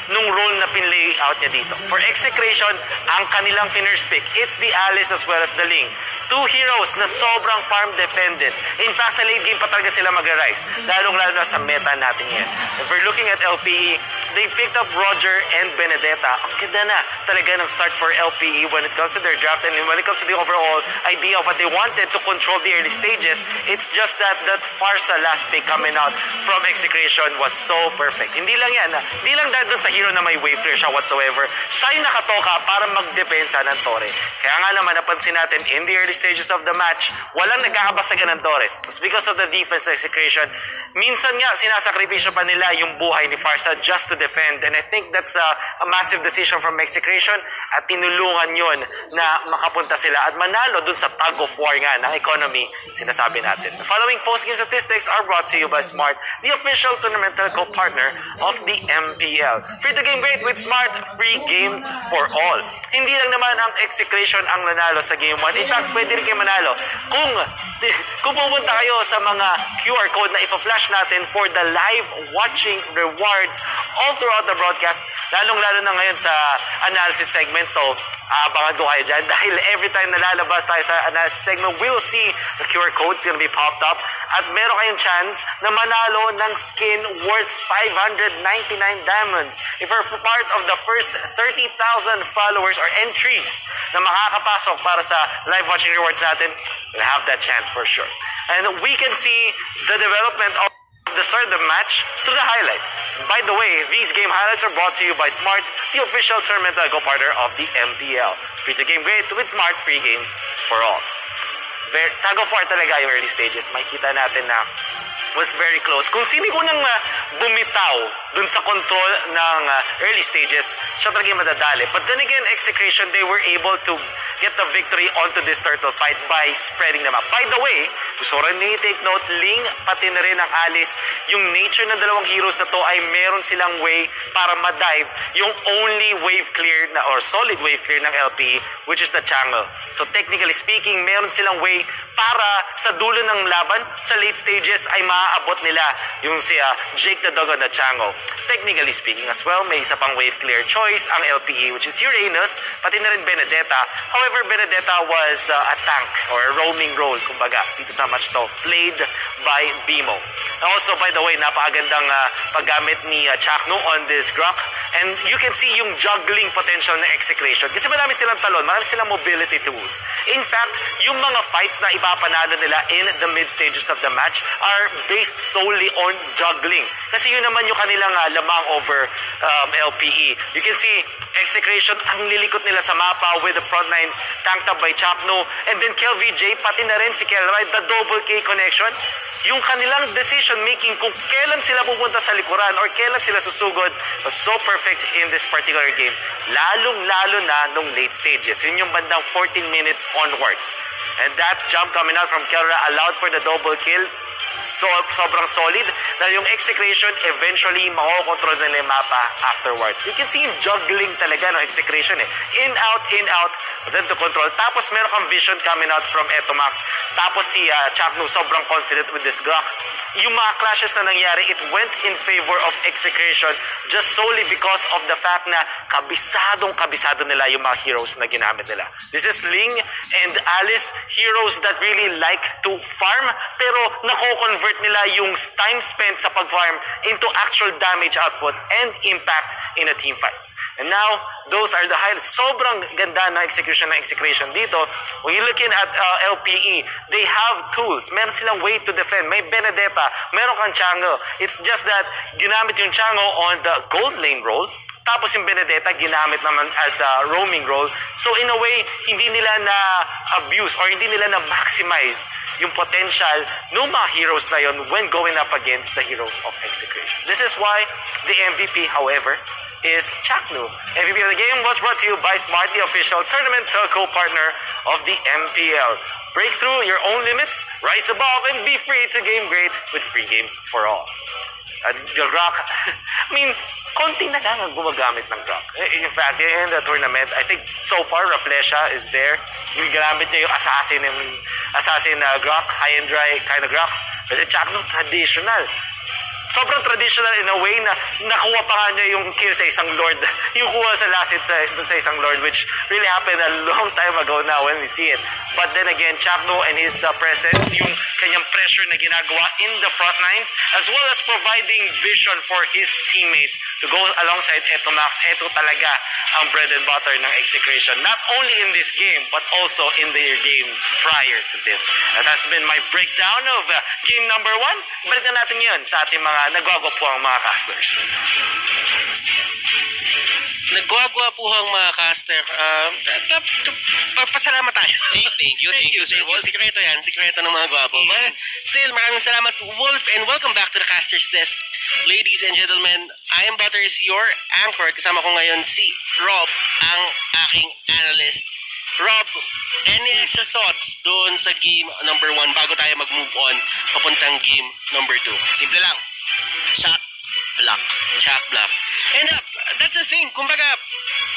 nung role na pinlay out niya dito. For Execration, ang kanilang finners pick, it's the Alice as well as the Ling. Two heroes na sobrang farm dependent. In fact, sa late game pa talaga sila mag-arise. Lalong-lalo na sa meta natin yan. If we're looking at LPE, they picked up Roger and Benedetta. Ang ganda na talaga ng start for LPE when it comes to their draft and when it comes to the overall idea of what they wanted to control the early stages. It's just that Farsa last pick coming out from Execration was so perfect. Hindi lang yan. Hindi lang dahil dun sa hero na may wave clear siya whatsoever. Siya yung nakatoka para magdepensa ng Torre. Kaya nga naman napansin natin in the early stages of the match, walang nagkakabasagan ng Torre. It's because of the defense Execration. Minsan nga, sinasakripisyo pa nila yung buhay ni Farsa just to defend. And I think that's a massive decision from Execration at tinulungan yun na makapunta sila at manalo dun sa tug of war nga ng economy, sinasabi natin. The following post-game statistics are brought to you by Smart, the official tournament telco partner of the MPL. Free to game great with Smart, free games for all. Hindi lang naman ang Execration ang nanalo sa Game 1. In fact, pwede rin kayo manalo kung pumunta kayo sa mga QR code na ipa-flash natin for the live watching rewards all throughout the broadcast, lalong-lalo na ngayon sa analysis segment. So, abangan ko kayo dyan dahil every time nalalabas tayo sa analysis segment, we'll see the QR codes gonna be popped up at meron kayong chance na manalo ng skin worth 599 diamonds. If you're part of the first 30,000 followers or entries na makakapasok para sa live watching rewards natin, we'll have that chance for sure. And we can see the development of the start of the match to the highlights. By the way, these game highlights are brought to you by Smart, the official tournament partner of the MPL. Free to game great with Smart, free games for all. Tag of war talaga yung early stages. Makikita natin na was very close. Kung sino unang bumitaw dun sa control ng early stages, siya talaga yung madadali. But then again, Execration, they were able to get the victory onto this turtle fight by spreading them up. By the way, gusto rin take note, Ling, pati na rin ang Alice, yung nature ng dalawang heroes na to ay meron silang way para ma-dive yung only wave clear na or solid wave clear ng LPE, which is the Cignal. So technically speaking, meron silang way para sa dulo ng laban, sa late stages ay maaabot nila yung si Jake the Dog on the Cignal. Technically speaking as well, may isa pang wave clear choice ang LPE, which is Uranus, pati na rin Benedetta. However, Benedetta was a tank or a roaming role, kumbaga, dito sa match to, played by Bimo. Also, by the way, napakagandang paggamit ni Chakno on this Grok. And you can see yung juggling potential na Execration. Kasi marami silang talon, marami silang mobility tools. In fact, yung mga fights na ipapanalo nila in the mid stages of the match are based solely on juggling. Kasi yun naman yung kanilang lamang over LPE. You can see Execration, ang lilikot nila sa mapa with the front lines tanked up by Chapno. And then KelVJ, pati na rin si Kelroy, the double K connection. Yung kanilang decision making kung kailan sila pupunta sa likuran or kailan sila susugod was so perfect in this particular game. Lalong-lalo na nung late stages. Yun yung bandang 14 minutes onwards. And that jump coming out from Kelra allowed for the double kill. So, sobrang solid dahil yung Execration eventually makokontrol nila yung mapa afterwards. You can see yung juggling talaga ng Execration in out, but then to control. Tapos meron kang vision coming out from Etomax. Tapos si Chakno sobrang confident with this Glock. Yung mga clashes na nangyari, it went in favor of Execration just solely because of the fact na kabisado nila yung mga heroes na ginamit nila. This is Ling and Alice, heroes that really like to farm, pero nako-convert nila yung time spent sa pag-farm into actual damage output and impact in the team fights. And now, those are the highlights. Sobrang ganda na Execration dito. When you're looking at LPE, they have tools. Meron silang way to defend. May Benedetta, meron kang Cignal. It's just that ginamit yung Cignal on the gold lane role. Tapos yung Benedetta ginamit naman as a roaming role. So in a way, hindi nila na-abuse or hindi nila na-maximize yung potential ng mga heroes na yun when going up against the heroes of Execration. This is why the MVP, however, is Chaknu. MVP of the game was brought to you by Smart, the official tournament telco partner of the MPL. Break through your own limits, rise above, and be free to game great with free games for all. The Rock, I mean, konti na lang ang gumagamit ng Rock. In fact, in the tournament, I think so far, Raflesha is there. Ginagamit niya yung assassin na Grok, high and dry kind of Grok. Kasi Chakno, traditional. Sobrang traditional in a way na nakuha pa nga niya yung kill sa isang Lord. Yung kuha sa last hit sa isang Lord, which really happened a long time ago now when we see it. But then again, Chakno and his presence, yung kanyang pressure na ginagawa in the front lines, as well as providing vision for his teammates to go alongside Eto Max. Eto talaga ang bread and butter ng Execration. Not only in this game, but also in their games prior to this. That has been my breakdown of game number 1. Balik na natin yun sa ating mga nagwagwapuang mga casters. Nagwagwapuhang mga caster. Pasalamat tayo. Thank you, Sir Wolf. Sikreto yan. Sikreto ng mga gwapo. But still, maraming salamat, Wolf, and welcome back to the Caster's Desk. Ladies and gentlemen, I am Butters, your anchor. Kasama ko ngayon si Rob, ang aking analyst. Rob, any extra thoughts doon sa game number 1 bago tayo mag-move on papuntang game number 2? Simple lang. Shot block. Shot block. And that's the thing. Kumbaga,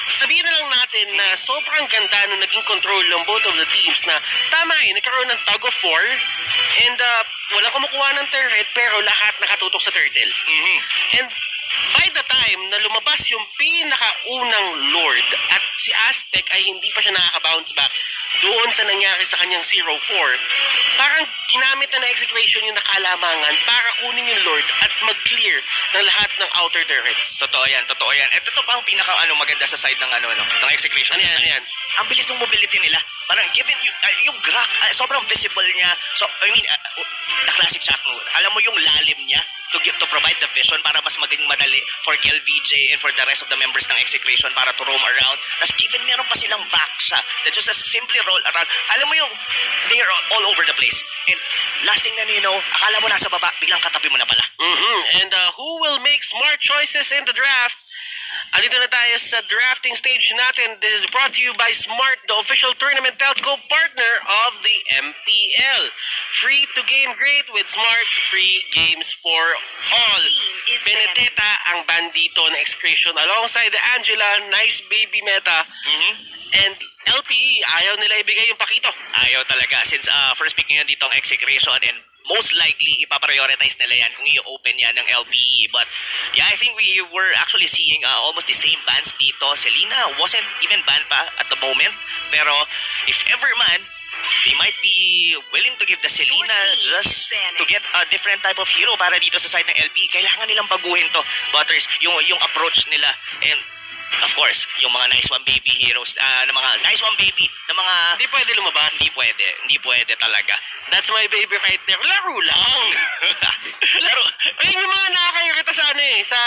sabihin na lang natin na sobrang ganda nung naging control ng both of the teams na tama nagkaroon ng tug of war and wala kumukuha ng turret pero lahat nakatutok sa turtle. And by the time na lumabas yung pinakaunang Lord at si Aztec ay hindi pa siya nakaka-bounce back doon sa nangyari sa kanyang 0-4, parang ginamit na Execration yung nakalamangan para kunin yung Lord at mag-clear ng lahat ng outer turrets. Totoo yan. Ito pa ang pinaka maganda sa side ng ng Execration. Ano yan? Ang bilis ng mobility nila. Parang given yung Grok, sobrang visible niya. So, I mean, the classic Chakno, alam mo yung lalim niya to provide the vision para mas maging madali for KLVJ and for the rest of the members ng Execration para to roam around. Tapos given meron pa silang back shot that just simply roll around. Alam mo yung they are all over the place. And last thing na akala mo nasa baba, biglang katabi mo na pala. And who will make smart choices in the draft? Andito na tayo sa drafting stage natin. This is brought to you by Smart, the official tournament telco partner of the MPL. Free to game great with Smart, free games for all. Benedetta ang bandito na Execration alongside the Angela, nice baby meta. And LPE, ayaw nila ibigay yung pakito. Ayaw talaga. Since first pick nyo dito ang Execration and most likely, ipaprioritize nila yan kung i-open yan ng LPE. But, yeah, I think we were actually seeing almost the same bans dito. Selena wasn't even banned pa at the moment. Pero, if ever man, they might be willing to give the Selena just to get a different type of hero para dito sa side ng LPE. Kailangan nilang baguhin to, Butters, yung approach nila. And, of course, yung mga nice one baby heroes, na mga nice one baby, na mga... Hindi pwede lumabas. Hindi pwede talaga. That's my baby right there. Laro lang. Laro. Ayun yung mga nakakayakita sa sa...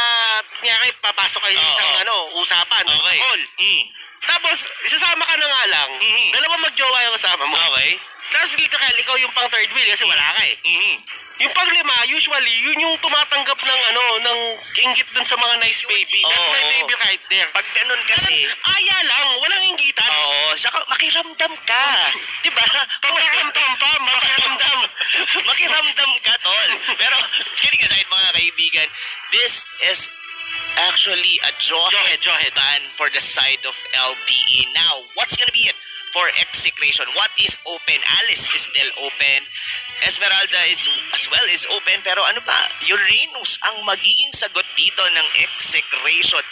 Nyari, papasok kayo sa isang usapan. Okay. Call. Tapos, isasama ka na nga lang. Dalawang magjowa yung kasama mo. Okay. Tapos literal, ikaw yung pang third wheel kasi wala ka Yung pang-lima, usually, yun yung tumatanggap ng ng inggit dun sa mga nice baby. That's my baby right there. Pag ganun kasi... Aya lang, walang inggitan. Oo, saka makiramdam ka. Diba? Makiramdam pa, makiramdam. Makiramdam ka, tol. Pero, kidding aside mga kaibigan, this is actually a jawhead ban for the side of LPE. Now, what's gonna be it for Execration? What is open? Alice is still open. Esmeralda is as well is open. Pero ano ba? Uranus ang magiging sagot dito ng Execration.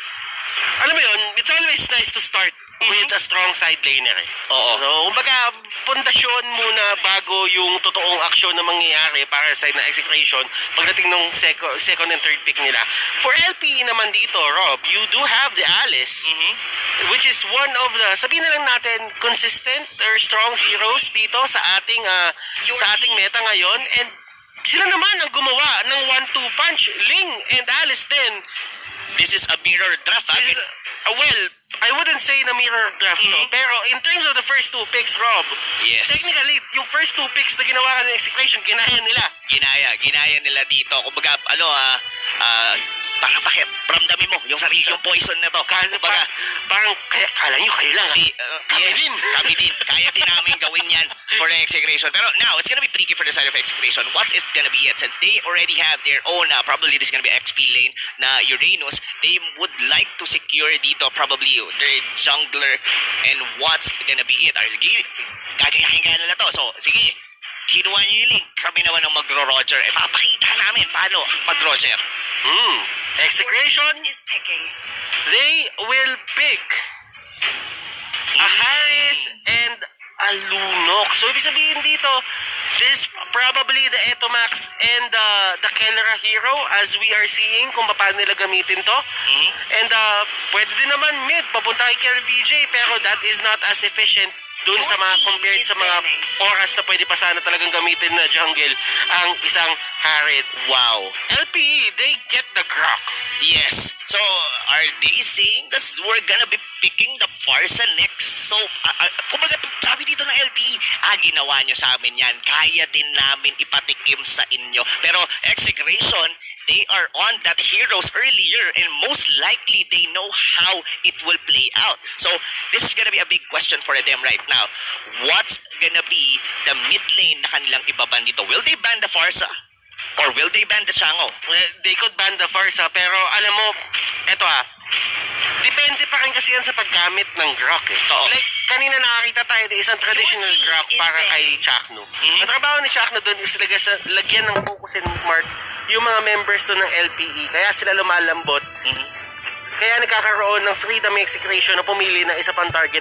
Alam mo yun, it's always nice to start with a strong side laner Oo. So, kumbaga, pundasyon muna bago yung totoong aksyon na mangyayari para sa side ng Execration pagdating ng second and third pick nila. For LPE naman dito, Rob, you do have the Alice, which is one of the, sabihin na lang natin, consistent or strong heroes dito sa ating meta ngayon. And sila naman ang gumawa ng 1-2 punch. Ling and Alice din. This is a mirror draft. Well, I wouldn't say na mirror draft to. Pero in terms of the first two picks, Rob, yes. Technically, yung first two picks na ginawa ka ng Execration, ginaya nila. Ginaya nila dito. Kumbaga, parang ramdamin mo yung sarili, yung poison na to. Parang kala nyo kayo lang. Kami din. Kami din. Kaya din namin gawin yan for the Execration. Pero now, it's gonna be tricky for the side of Execration. What's it's gonna be it? Since they already have their own, probably this is gonna be XP lane na Uranus, they would like to secure dito probably their jungler, and what's gonna be it? Gagayahin kaya nila to. So, sige. Kinuha niyo yung link. Kami naman ang magro-Roger. Papakita namin paano mag-Roger. Execration Is picking. they will pick a Harris and a Lunok. So, ibig sabihin dito, this probably the Etomax and the Kellera hero as we are seeing kung paano nila gamitin to. And pwede din naman mid, papunta kay Kel VJ, pero that is not as efficient dun sa mga compared sa mga oras na pwede pa sana talagang gamitin na jungle ang isang Harriet. Wow. LPE, they get the Grok. Yes. So, are they saying that we're gonna be picking the Farsa next? So, kumbaga, sabi dito ng LPE, ginawa nyo sa amin yan. Kaya din namin ipatikim sa inyo. Pero, Execration, they are on that heroes earlier, and most likely they know how it will play out. So, this is gonna be a big question for them right now. What's gonna be the mid lane na kanilang ibaban dito? Will they ban the Farsa? Or will they ban the Chango? They could ban the Farsa, pero alam mo, eto depende pa rin kasi yan sa paggamit ng Grok eh. Like, kanina nakakita tayo ng isang traditional Grok para kay Chakno. Ang trabaho ni Chakno doon is lagyan ng focus and mark yung mga members doon ng LPE. Kaya sila lumalambot. Kaya nagkakaroon ng freedom execution na pumili ng isa pang target